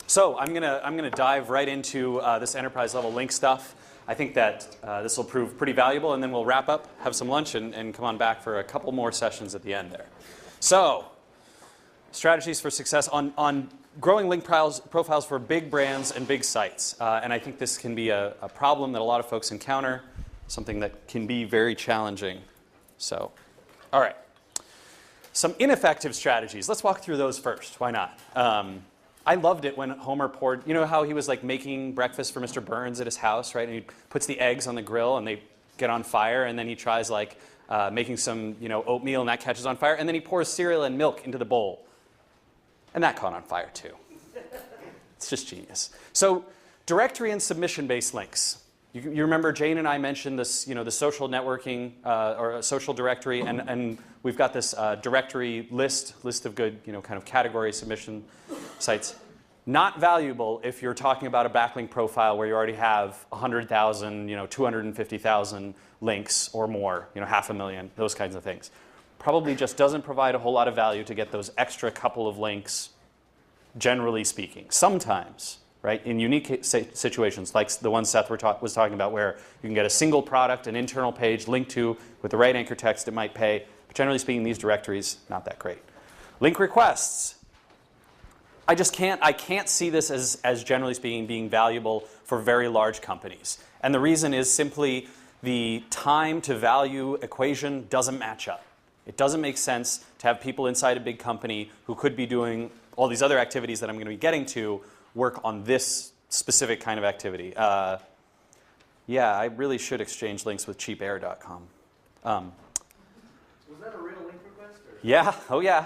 So I'm gonna dive right into this enterprise level link stuff. I think that this will prove pretty valuable, and then we'll wrap up, have some lunch, and come on back for a couple more sessions at the end there. So, strategies for success on growing link profiles for big brands and big sites. And I think this can be a problem that a lot of folks encounter, something that can be very challenging. So, all right. Some ineffective strategies. Let's walk through those first. Why not? I loved it when Homer poured, you know how he was like making breakfast for Mr. Burns at his house, right? And he puts the eggs on the grill and they get on fire, and then he tries like making some, oatmeal, and that catches on fire, and then he pours cereal and milk into the bowl. And that caught on fire too. It's just genius. So directory and submission-based links. You remember Jane and I mentioned this, the social networking or a social directory, and we've got this directory list of good, kind of category submission sites. Not valuable if you're talking about a backlink profile where you already have 100,000, 250,000 links or more, 500,000, those kinds of things. Probably just doesn't provide a whole lot of value to get those extra couple of links, generally speaking. Sometimes, right, in unique situations like the one Seth was talking about, where you can get a single product, an internal page linked to with the right anchor text, it might pay. But generally speaking, these directories, not that great. Link requests. I can't see this as generally speaking being valuable for very large companies. And the reason is simply the time to value equation doesn't match up. It doesn't make sense to have people inside a big company who could be doing all these other activities that I'm going to be getting to work on this specific kind of activity. Yeah, I really should exchange links with cheapair.com. Was that a real link request? Or? Yeah, oh yeah.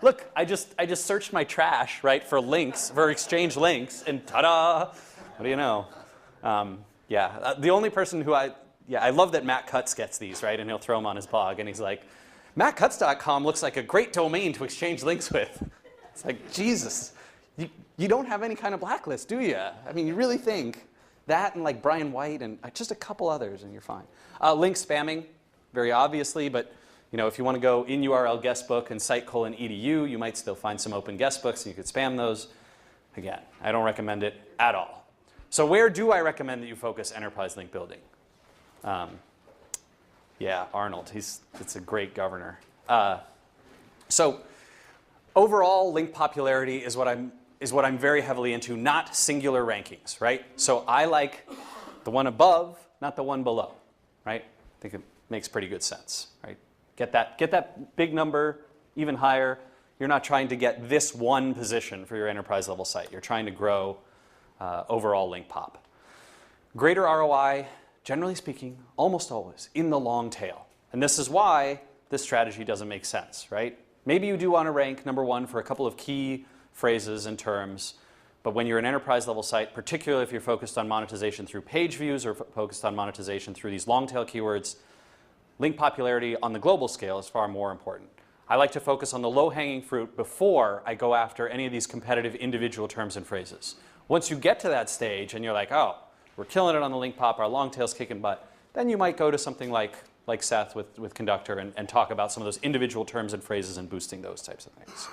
Look, I just searched my trash, right, for links, for exchange links, and ta-da! What do you know? The only person who I love that Matt Cutts gets these, right, and he'll throw them on his blog, and he's like, mattcutts.com looks like a great domain to exchange links with. It's like, Jesus, you don't have any kind of blacklist, do you? I mean, you really think that and like Brian White and just a couple others and you're fine. Link spamming, very obviously, but if you want to go in URL guestbook and site:/edu, you might still find some open guestbooks and you could spam those. Again, I don't recommend it at all. So where do I recommend that you focus enterprise link building? Arnold, it's a great governor. So overall link popularity is what I'm very heavily into, not singular rankings, right? So I like the one above, not the one below, right? I think it makes pretty good sense, right? Get that big number even higher. You're not trying to get this one position for your enterprise level site. You're trying to grow overall link pop. Greater ROI, generally speaking, almost always in the long tail. And this is why this strategy doesn't make sense, right? Maybe you do want to rank number one for a couple of key phrases and terms, but when you're an enterprise level site, particularly if you're focused on monetization through page views or focused on monetization through these long tail keywords, link popularity on the global scale is far more important. I like to focus on the low-hanging fruit before I go after any of these competitive individual terms and phrases. Once you get to that stage and you're like, oh, we're killing it on the link pop, our long tail's kicking butt, then you might go to something like Seth with Conductor and talk about some of those individual terms and phrases and boosting those types of things.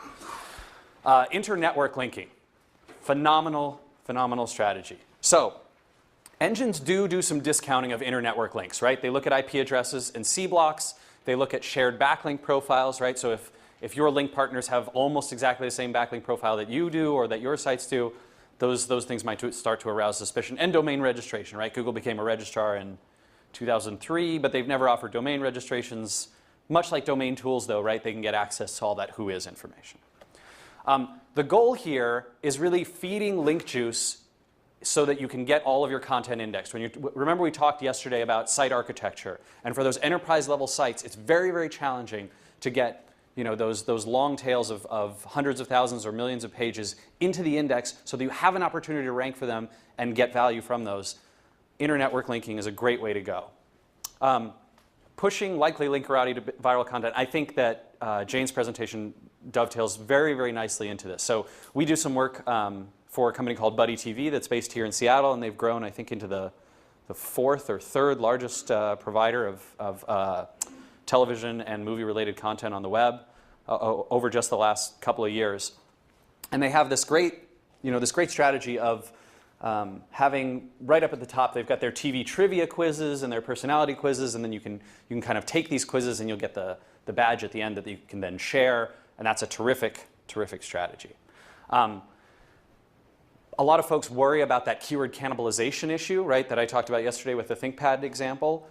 Inter-network linking. Phenomenal strategy. So engines do some discounting of inter-network links, right? They look at IP addresses and C blocks. They look at shared backlink profiles, right? So if your link partners have almost exactly the same backlink profile that you do or that your sites do, those things might start to arouse suspicion. And domain registration, right? Google became a registrar in 2003, but they've never offered domain registrations. Much like domain tools, though, right? They can get access to all that who-is information. The goal here is really feeding link juice so that you can get all of your content indexed. Remember we talked yesterday about site architecture, and for those enterprise level sites, it's very, very challenging to get those long tails of hundreds of thousands or millions of pages into the index so that you have an opportunity to rank for them and get value from those. Inter-network linking is a great way to go. pushing likely linkerati to viral content, I think that Jane's presentation dovetails very, very nicely into this. So we do some work for a company called Buddy TV that's based here in Seattle, and they've grown, I think, into the fourth or third largest provider of television and movie-related content on the web over just the last couple of years. And they have this great, this great strategy of having right up at the top, they've got their TV trivia quizzes and their personality quizzes, and then you can kind of take these quizzes and you'll get the badge at the end that you can then share, and that's a terrific, terrific strategy. A lot of folks worry about that keyword cannibalization issue, right, that I talked about yesterday with the ThinkPad example.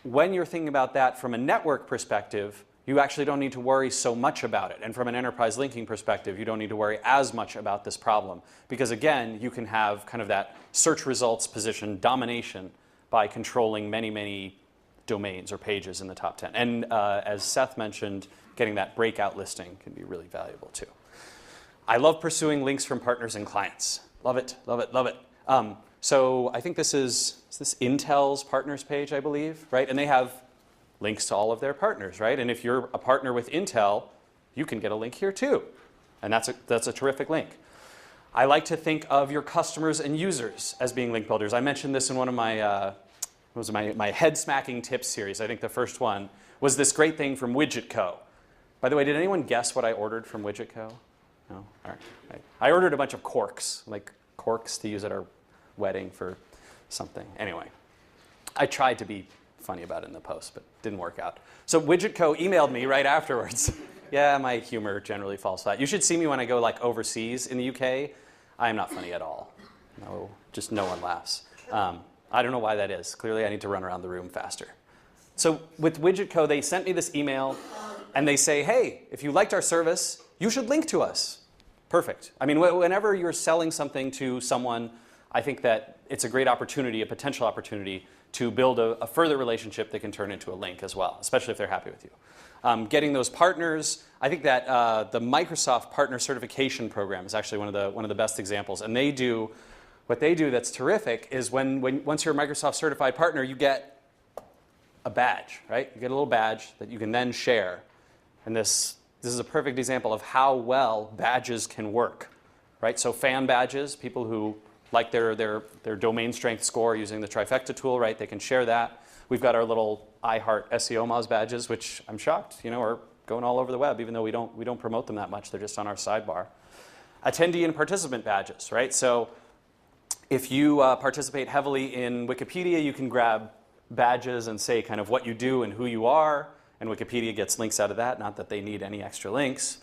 When you're thinking about that from a network perspective, you actually don't need to worry so much about it. And from an enterprise linking perspective, you don't need to worry as much about this problem. Because again, you can have kind of that search results position domination by controlling many, many domains or pages in the top 10. And as Seth mentioned, getting that breakout listing can be really valuable too. I love pursuing links from partners and clients. Love it, love it, love it. So I think this is this Intel's partners page, I believe, right? And they have links to all of their partners, right? And if you're a partner with Intel, you can get a link here too. And that's a terrific link. I like to think of your customers and users as being link builders. I mentioned this in one of my my head-smacking tips series. I think the first one was this great thing from Widget Co. By the way, did anyone guess what I ordered from Widget Co? No? All right. I ordered a bunch of corks, like corks to use at our wedding for something. Anyway, I tried to be funny about it in the post, but didn't work out. So Widget Co. emailed me right afterwards. Yeah, my humor generally falls flat. You should see me when I go like overseas in the UK. I am not funny at all. No, just no one laughs. I don't know why that is. Clearly I need to run around the room faster. So with Widget Co., they sent me this email, and they say, hey, if you liked our service, you should link to us. Perfect. I mean, whenever you're selling something to someone, I think that it's a great opportunity, a potential opportunity, to build a further relationship that can turn into a link as well, especially if they're happy with you. Getting those partners, I think that the Microsoft Partner Certification Program is actually one of the best examples. And they do, what they do that's terrific is once you're a Microsoft certified partner, you get a badge, right? You get a little badge that you can then share. And this is a perfect example of how well badges can work, right? So fan badges, people who like their domain strength score using the trifecta tool, right? They can share that. We've got our little I Heart SEO Moz badges, which I'm shocked, are going all over the web, even though we don't promote them that much. They're just on our sidebar. Attendee and participant badges, right? So if you participate heavily in Wikipedia, you can grab badges and say kind of what you do and who you are, and Wikipedia gets links out of that. Not that they need any extra links.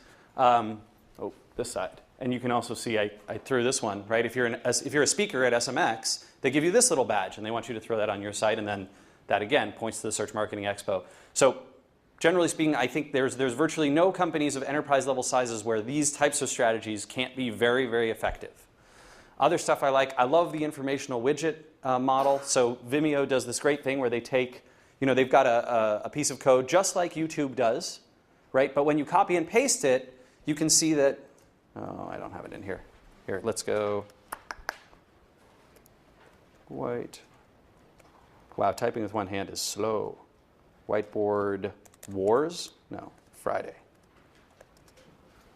This side. And you can also see I threw this one, right? If you're a speaker at SMX, they give you this little badge, and they want you to throw that on your site, and then that again points to the Search Marketing Expo. So generally speaking, I think there's virtually no companies of enterprise level sizes where these types of strategies can't be very, very effective. Other stuff I like, I love the informational widget model. So Vimeo does this great thing where they take, they've got a piece of code just like YouTube does, right? But when you copy and paste it, you can see that, oh, I don't have it in here. Here, let's go white. Wow, typing with one hand is slow. Whiteboard Wars? No, Friday.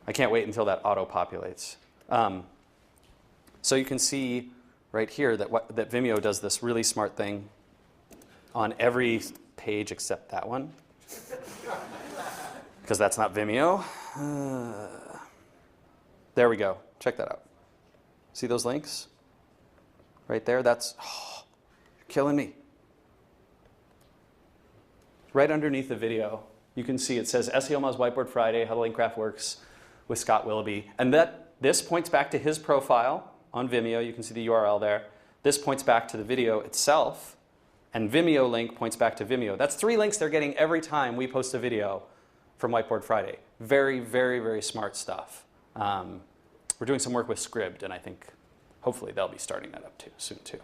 I can't wait until that auto-populates. So you can see right here that Vimeo does this really smart thing on every page except that one. Because that's not Vimeo. There we go. Check that out. See those links? Right there? That's you're killing me. Right underneath the video, you can see it says SEO Moz Whiteboard Friday, How the Link Graph Works with Scott Willoughby. And this points back to his profile on Vimeo. You can see the URL there. This points back to the video itself. And Vimeo link points back to Vimeo. That's 3 links they're getting every time we post a video from Whiteboard Friday. Very, very, very smart stuff. We're doing some work with Scribd, and I think hopefully they'll be starting that up soon too.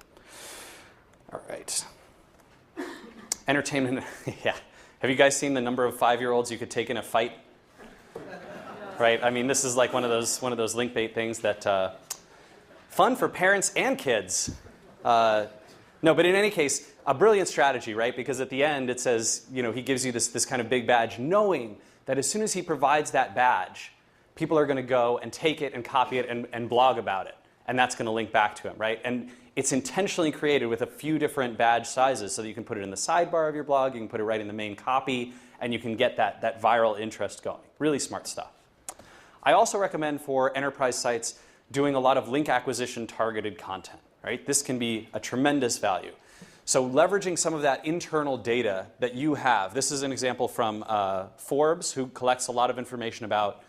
All right. Entertainment, yeah. Have you guys seen the number of 5-year-olds you could take in a fight? Right. I mean, this is like one of those link bait things that fun for parents and kids. No, but in any case, a brilliant strategy, right? Because at the end it says, he gives you this kind of big badge, knowing that as soon as he provides that badge, people are going to go and take it and copy it and blog about it. And that's going to link back to him, right? And it's intentionally created with a few different badge sizes so that you can put it in the sidebar of your blog, you can put it right in the main copy, and you can get that viral interest going. Really smart stuff. I also recommend for enterprise sites doing a lot of link acquisition targeted content, right? This can be a tremendous value. So leveraging some of that internal data that you have. This is an example from Forbes, who collects a lot of information about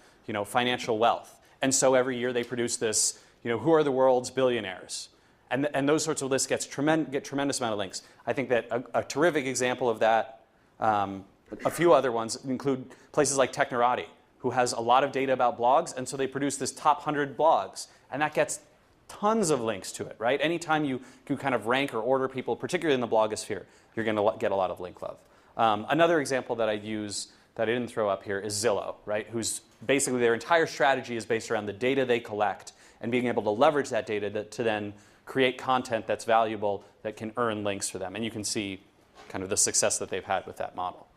financial wealth. And so every year they produce this, who are the world's billionaires? And those sorts of lists get tremendous amount of links. I think that a terrific example of that, a few other ones include places like Technorati, who has a lot of data about blogs, and so they produce this top 100 blogs, and that gets tons of links to it, right? Anytime you kind of rank or order people, particularly in the blogosphere, you're going to get a lot of link love. Another example that I use that I didn't throw up here is Zillow, right? Who's basically their entire strategy is based around the data they collect and being able to leverage that data to then create content that's valuable that can earn links for them. And you can see kind of the success that they've had with that model.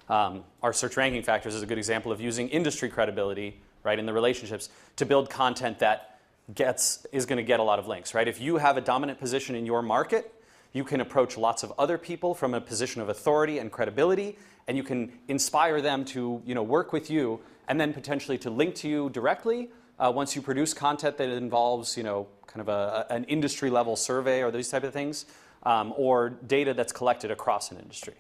Our search ranking factors is a good example of using industry credibility, right, in the relationships to build content that is going to get a lot of links, right? If you have a dominant position in your market, you can approach lots of other people from a position of authority and credibility, and you can inspire them to work with you and then potentially to link to you directly once you produce content that involves kind of an industry level survey or these type of things, or data that's collected across an industry.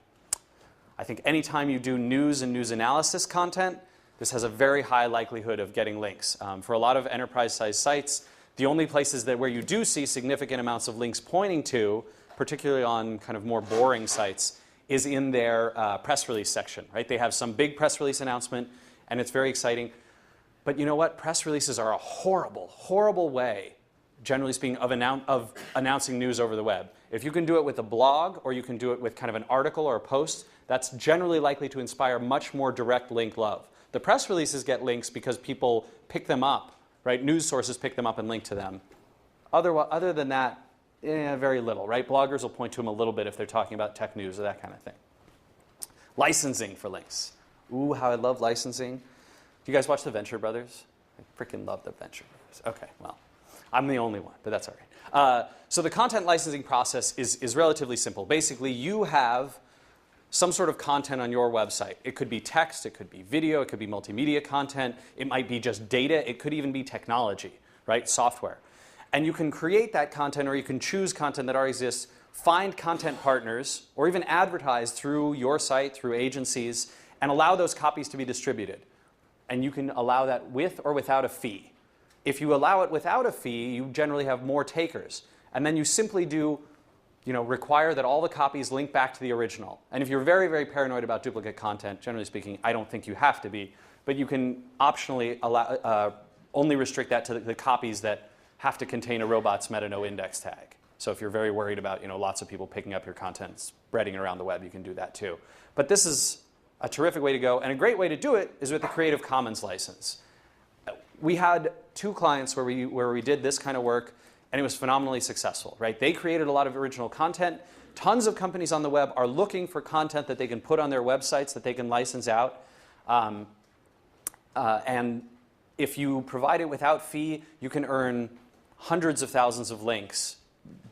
I think anytime you do news and news analysis content, this has a very high likelihood of getting links. For a lot of enterprise-sized sites, the only places where you do see significant amounts of links pointing to, particularly on kind of more boring sites, is in their press release section, right? They have some big press release announcement, and it's very exciting. But you know what? Press releases are a horrible, horrible way, generally speaking, of announcing news over the web. If you can do it with a blog, or you can do it with kind of an article or a post, that's generally likely to inspire much more direct link love. The press releases get links because people pick them up, right? News sources pick them up and link to them. Other than that, very little, right? Bloggers will point to them a little bit if they're talking about tech news or that kind of thing. Licensing for links. Ooh, how I love licensing. Do you guys watch The Venture Brothers? I freaking love The Venture Brothers. Okay, well, I'm the only one, but that's all right. So the content licensing process is relatively simple. Basically, you have some sort of content on your website. It could be text, it could be video, it could be multimedia content, it might be just data, it could even be technology, right? Software. And you can create that content, or you can choose content that already exists, find content partners, or even advertise through your site, through agencies, and allow those copies to be distributed. And you can allow that with or without a fee. If you allow it without a fee, you generally have more takers. And then you simply do require that all the copies link back to the original. And if you're very, very paranoid about duplicate content, generally speaking, I don't think you have to be, but you can optionally only restrict that to the copies that have to contain a robots meta no index tag. So if you're very worried about lots of people picking up your content, spreading it around the web, you can do that too. But this is a terrific way to go, and a great way to do it is with the Creative Commons license. We had 2 clients where we did this kind of work, and it was phenomenally successful, right? They created a lot of original content. Tons of companies on the web are looking for content that they can put on their websites that they can license out. And if you provide it without fee, you can earn hundreds of thousands of links,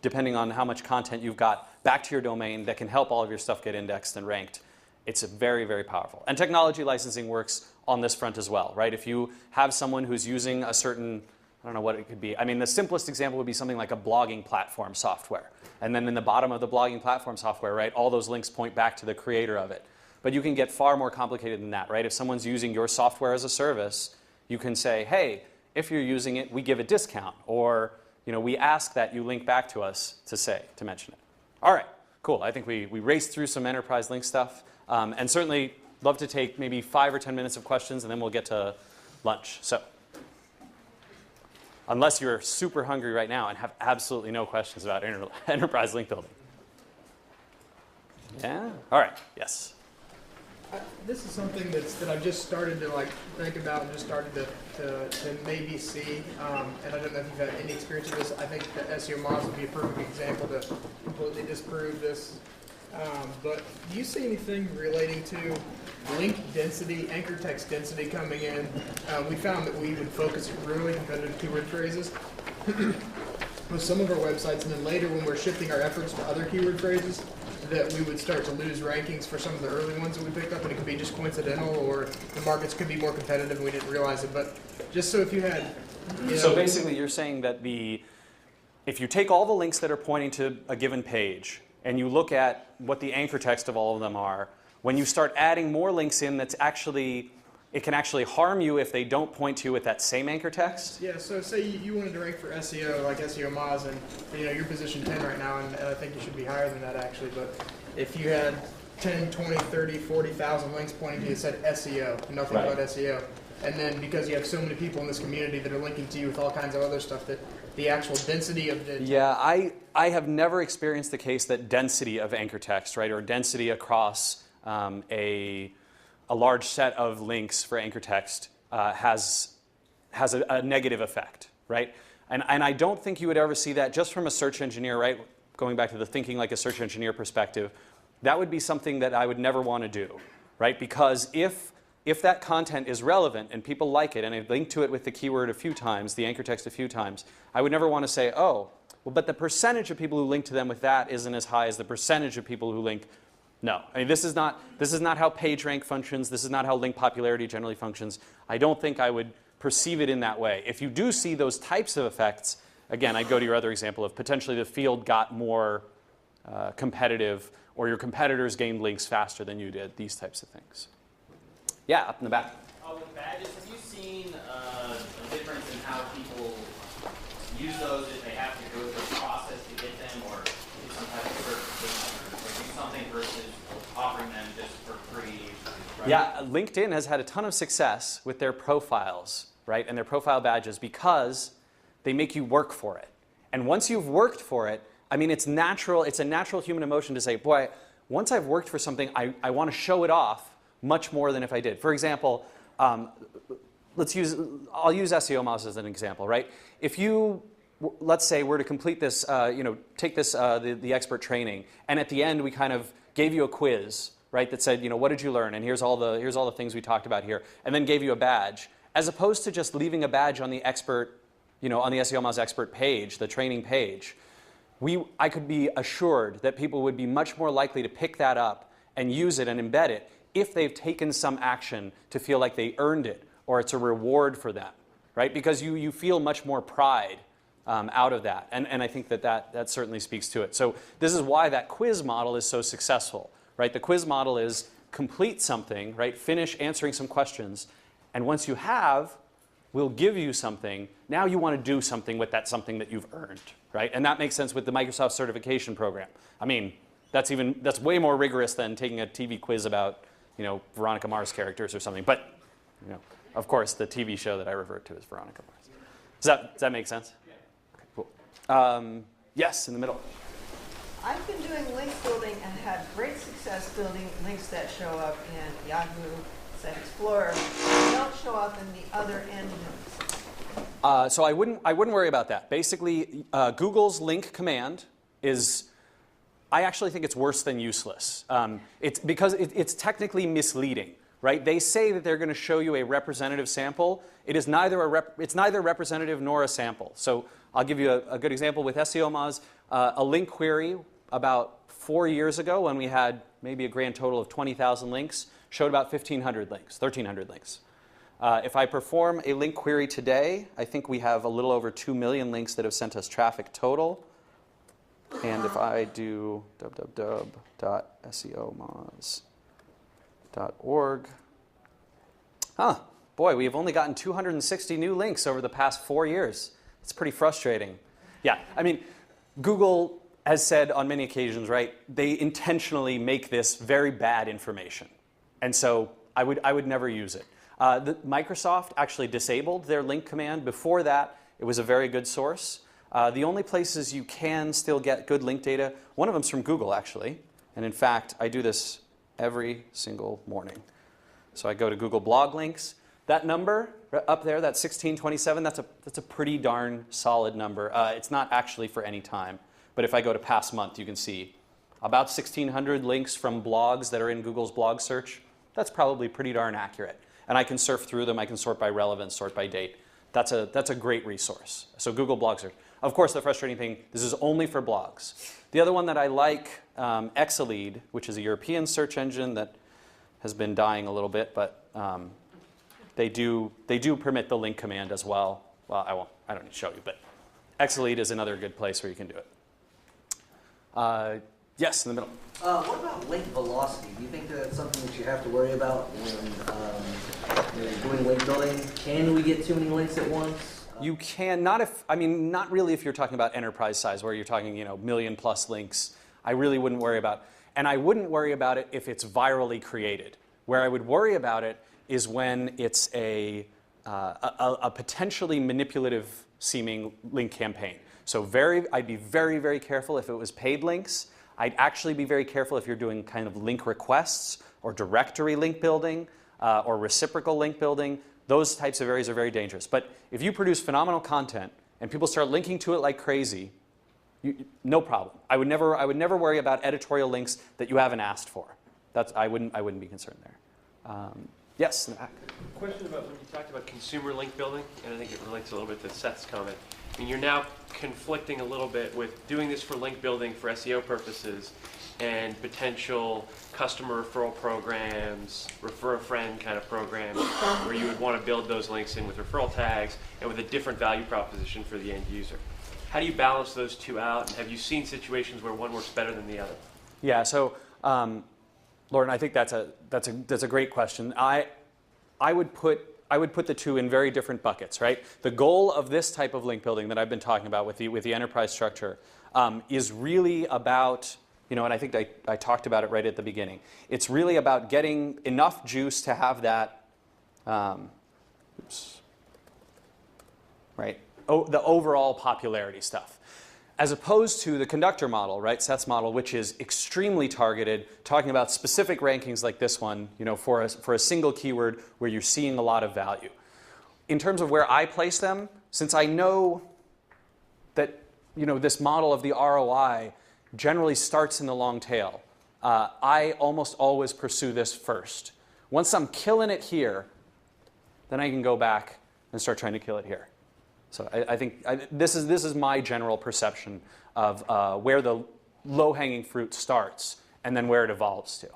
depending on how much content you've got, back to your domain that can help all of your stuff get indexed and ranked. It's very, very powerful. And technology licensing works on this front as well, right? If you have someone who's using a certain, I don't know what it could be. I mean, the simplest example would be something like a blogging platform software. And then in the bottom of the blogging platform software, right, all those links point back to the creator of it. But you can get far more complicated than that, right? If someone's using your software as a service, you can say, hey, if you're using it, we give a discount. Or we ask that you link back to us to mention it. All right, cool. I think we raced through some enterprise link stuff. And certainly love to take maybe 5 or 10 minutes of questions, and then we'll get to lunch. So, unless you're super hungry right now and have absolutely no questions about enterprise link building. Yeah? All right. Yes. This is something that I've just started to like think about and just started to maybe see. And I don't know if you've had any experience with this. I think that SEO Moz would be a perfect example to completely disprove this. But do you see anything relating to link density, anchor text density coming in? We found that we would focus really competitive keyword phrases with some of our websites, and then later when we're shifting our efforts to other keyword phrases, that we would start to lose rankings for some of the early ones that we picked up, and it could be just coincidental, or the markets could be more competitive and we didn't realize it. But just so if you had... So basically you're saying that if you take all the links that are pointing to a given page, and you look at what the anchor text of all of them are, when you start adding more links in, it can actually harm you if they don't point to you with that same anchor text? Yeah, so say you wanted to rank for SEO, like SEO Moz, and you're position 10 right now, and I think you should be higher than that actually, but if you had 10, 20, 30, 40,000 links pointing to you that said SEO, nothing but SEO, and then because you have so many people in this community that are linking to you with all kinds of other stuff, that the actual density of the... Yeah, I have never experienced the case that density of anchor text, right, or density across a large set of links for anchor text has a negative effect, right? And I don't think you would ever see that just from a search engineer, right? Going back to the thinking like a search engineer perspective, that would be something that I would never want to do, right? Because if that content is relevant and people like it and I've linked to it with the keyword a few times, the anchor text a few times, I would never want to say, oh, well, but the percentage of people who link to them with that isn't as high as the percentage of people who link. No, I mean, this is not how PageRank functions. This is not how link popularity generally functions. I don't think I would perceive it in that way. If you do see those types of effects, again, I'd go to your other example of potentially the field got more competitive, or your competitors gained links faster than you did, these types of things. Yeah, up in the back. With badges, have you seen a difference in how people use those, if they have to go through a process to get them, or do some type of certification, or do something versus offering them just for free? Right? Yeah, LinkedIn has had a ton of success with their profiles, right, and their profile badges because they make you work for it. And once you've worked for it, I mean, it's natural. It's a natural human emotion to say, boy, once I've worked for something, I want to show it off much more than if I did. For example, I'll use SEO Moz as an example, right? If you, let's say, were to complete this, take this, the expert training, and at the end we kind of gave you a quiz, right, that said, what did you learn? And here's all the things we talked about here, and then gave you a badge, as opposed to just leaving a badge on the expert, on the SEO Moz expert page, the training page. I could be assured that people would be much more likely to pick that up and use it and embed it if they've taken some action to feel like they earned it or it's a reward for them, right? Because you feel much more pride out of that. And I think that certainly speaks to it. So this is why that quiz model is so successful, right? The quiz model is complete something, right? Finish answering some questions. And once you have, we'll give you something. Now you want to do something with that something that you've earned, right? And that makes sense with the Microsoft certification program. I mean, that's way more rigorous than taking a TV quiz about, Veronica Mars characters or something. But, of course, the TV show that I revert to is Veronica Mars. Does that make sense? Yeah. Okay, cool. Yes, in the middle. I've been doing link building and had great success building links that show up in Yahoo, Site Explorer, and don't show up in the other engines. So I wouldn't worry about that. Basically, Google's link command is, I actually think it's worse than useless. It's because it's technically misleading, right? They say that they're going to show you a representative sample. It is it's neither representative nor a sample. So I'll give you a good example with SEO Moz. A link query about 4 years ago, when we had maybe a grand total of 20,000 links, showed about 1,500 links, 1,300 links. If I perform a link query today, I think we have a little over 2 million links that have sent us traffic total. And if I do www.seomoz.org, boy, we have only gotten 260 new links over the past 4 years. It's pretty frustrating. Yeah, I mean, Google has said on many occasions, right, they intentionally make this very bad information. And so I would never use it. Microsoft actually disabled their link command. Before that, it was a very good source. The only places you can still get good link data, one of them's from Google, actually. And in fact, I do this every single morning. So I go to Google Blog Links. That number up there, that 1627, that's a pretty darn solid number. It's not actually for any time, but if I go to past month, you can see about 1,600 links from blogs that are in Google's blog search. That's probably pretty darn accurate. And I can surf through them. I can sort by relevance, sort by date. That's a great resource. So Google Blog Search. Of course, the frustrating thing, this is only for blogs. The other one that I like, Exalead, which is a European search engine that has been dying a little bit, but they do permit the link command as well. Well, I don't need to show you, but Exalead is another good place where you can do it. Yes, in the middle. What about link velocity? Do you think that's something that you have to worry about when you're doing link building? Can we get too many links at once? You can, not really if you're talking about enterprise size, where you're talking, million plus links. I really wouldn't worry about. And I wouldn't worry about it if it's virally created. Where I would worry about it is when it's a potentially manipulative seeming link campaign. So I'd be very, very careful if it was paid links. I'd actually be very careful if you're doing kind of link requests or directory link building or reciprocal link building. Those types of areas are very dangerous. But if you produce phenomenal content and people start linking to it like crazy, no problem. I would never worry about editorial links that you haven't asked for. I wouldn't be concerned there. Yes, in the back. Question about when you talked about consumer link building, and I think it relates a little bit to Seth's comment. I mean, you're now conflicting a little bit with doing this for link building for SEO purposes and potential customer referral programs, refer a friend kind of programs, where you would want to build those links in with referral tags and with a different value proposition for the end user. How do you balance those two out, and have you seen situations where one works better than the other? Yeah, so Lauren, I think that's a great question. I would put the two in very different buckets, right? The goal of this type of link building that I've been talking about with the enterprise structure is really about, and I think I talked about it right at the beginning. It's really about getting enough juice to have that, right? The overall popularity stuff. As opposed to the conductor model, right, Seth's model, which is extremely targeted, talking about specific rankings like this one, for a single keyword where you're seeing a lot of value. In terms of where I place them, since I know that this model of the ROI generally starts in the long tail, I almost always pursue this first. Once I'm killing it here, then I can go back and start trying to kill it here. So I think this is my general perception of where the low-hanging fruit starts and then where it evolves to.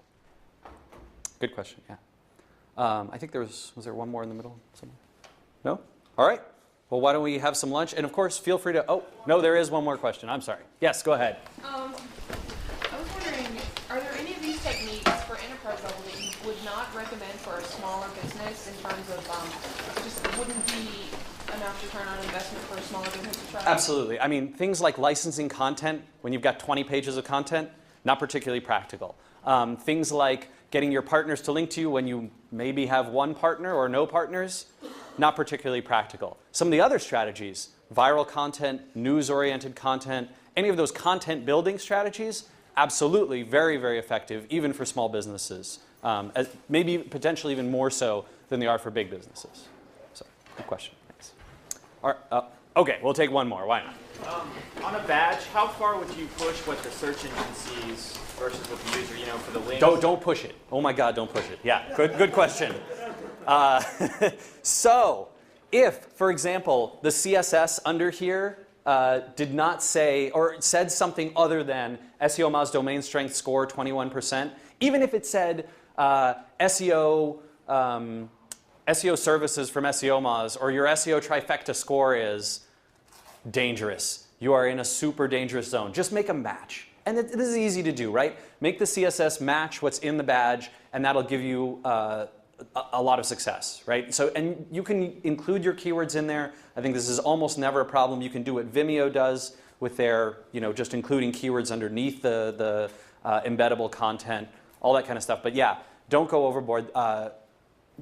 Good question, yeah. I think was there one more in the middle somewhere? No? All right. Well, why don't we have some lunch? And of course, feel free to, no, there is one more question. I'm sorry. Yes, go ahead. I was wondering, are there any of these techniques for enterprise level that you would not recommend for a smaller business in terms of just wouldn't be enough return on investment for a smaller business to try? Absolutely. I mean, things like licensing content when you've got 20 pages of content, not particularly practical. Things like getting your partners to link to you when you maybe have one partner or no partners, not particularly practical. Some of the other strategies, viral content, news-oriented content, any of those content building strategies, absolutely very, very effective, even for small businesses. Maybe potentially even more so than they are for big businesses. So, good question. Thanks. All right, okay, we'll take one more. Why not? On a badge, how far would you push what the search engine sees versus what the user, for the links? Don't push it. Oh my God, don't push it. Yeah, good question. So, if, for example, the CSS under here did not say or said something other than SEO Moz domain strength score 21%, even if it said SEO services from SEO Moz or your SEO trifecta score is dangerous, you are in a super dangerous zone. Just make a match. And this is easy to do, right? Make the CSS match what's in the badge, and that'll give you a lot of success, right? So, and you can include your keywords in there. I think this is almost never a problem. You can do what Vimeo does with their, just including keywords underneath the embeddable content, all that kind of stuff. But yeah, don't go overboard.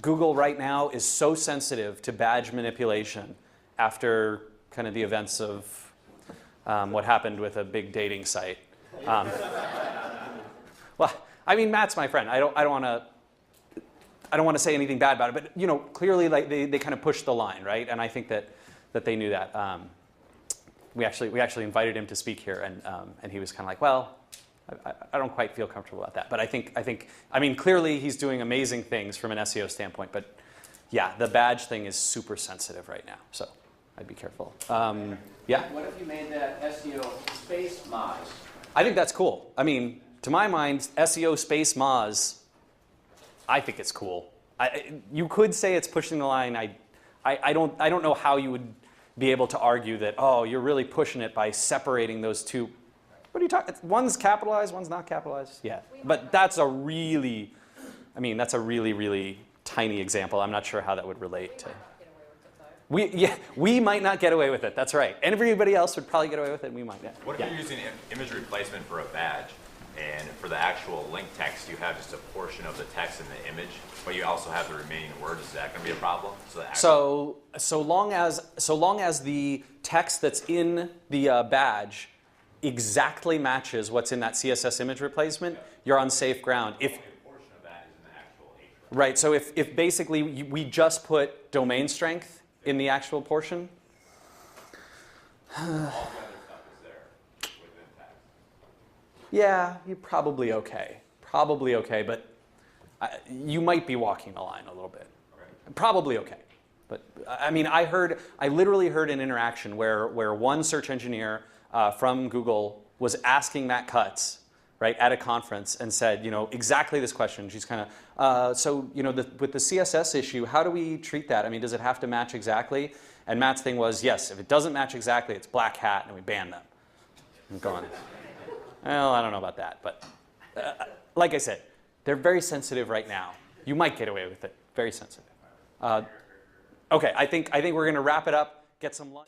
Google right now is so sensitive to badge manipulation after kind of the events of what happened with a big dating site. Well, I mean, Matt's my friend. I don't want to say anything bad about it, but you know, clearly like they kind of pushed the line, right? And I think that they knew that. We actually invited him to speak here, and he was kind of like, well, I don't quite feel comfortable about that. But I mean, clearly he's doing amazing things from an SEO standpoint. But yeah, the badge thing is super sensitive right now, so I'd be careful. Yeah. What if you made that SEO space Moz? I think that's cool. I mean, to my mind, SEO space Moz, I think it's cool. You could say it's pushing the line. I don't know how you would be able to argue that, oh, you're really pushing it by separating those two. What are you talking? One's capitalized, one's not capitalized. Yeah, but that's a really tiny example. I'm not sure how that would relate to. We might not get away with it. That's right. And everybody else would probably get away with it, and we might. Yeah. What if you're using image replacement for a badge, and for the actual link text, you have just a portion of the text in the image, but you also have the remaining words? Is that going to be a problem? So long as the text that's in the badge exactly matches what's in that CSS image replacement, you're on safe ground. Right. So if basically we just put domain strength in the actual portion. Yeah, you're probably okay. Probably okay, but you might be walking the line a little bit. Probably okay. But I mean, I literally heard an interaction where one search engineer from Google was asking Matt Cutts, right, at a conference and said, you know, exactly this question. She's kind of, so, you know, with the CSS issue, how do we treat that? I mean, does it have to match exactly? And Matt's thing was, yes, if it doesn't match exactly, it's black hat and we ban them. I'm going, well, I don't know about that. But like I said, they're very sensitive right now. You might get away with it. Very sensitive. Okay, I think we're going to wrap it up, get some lunch.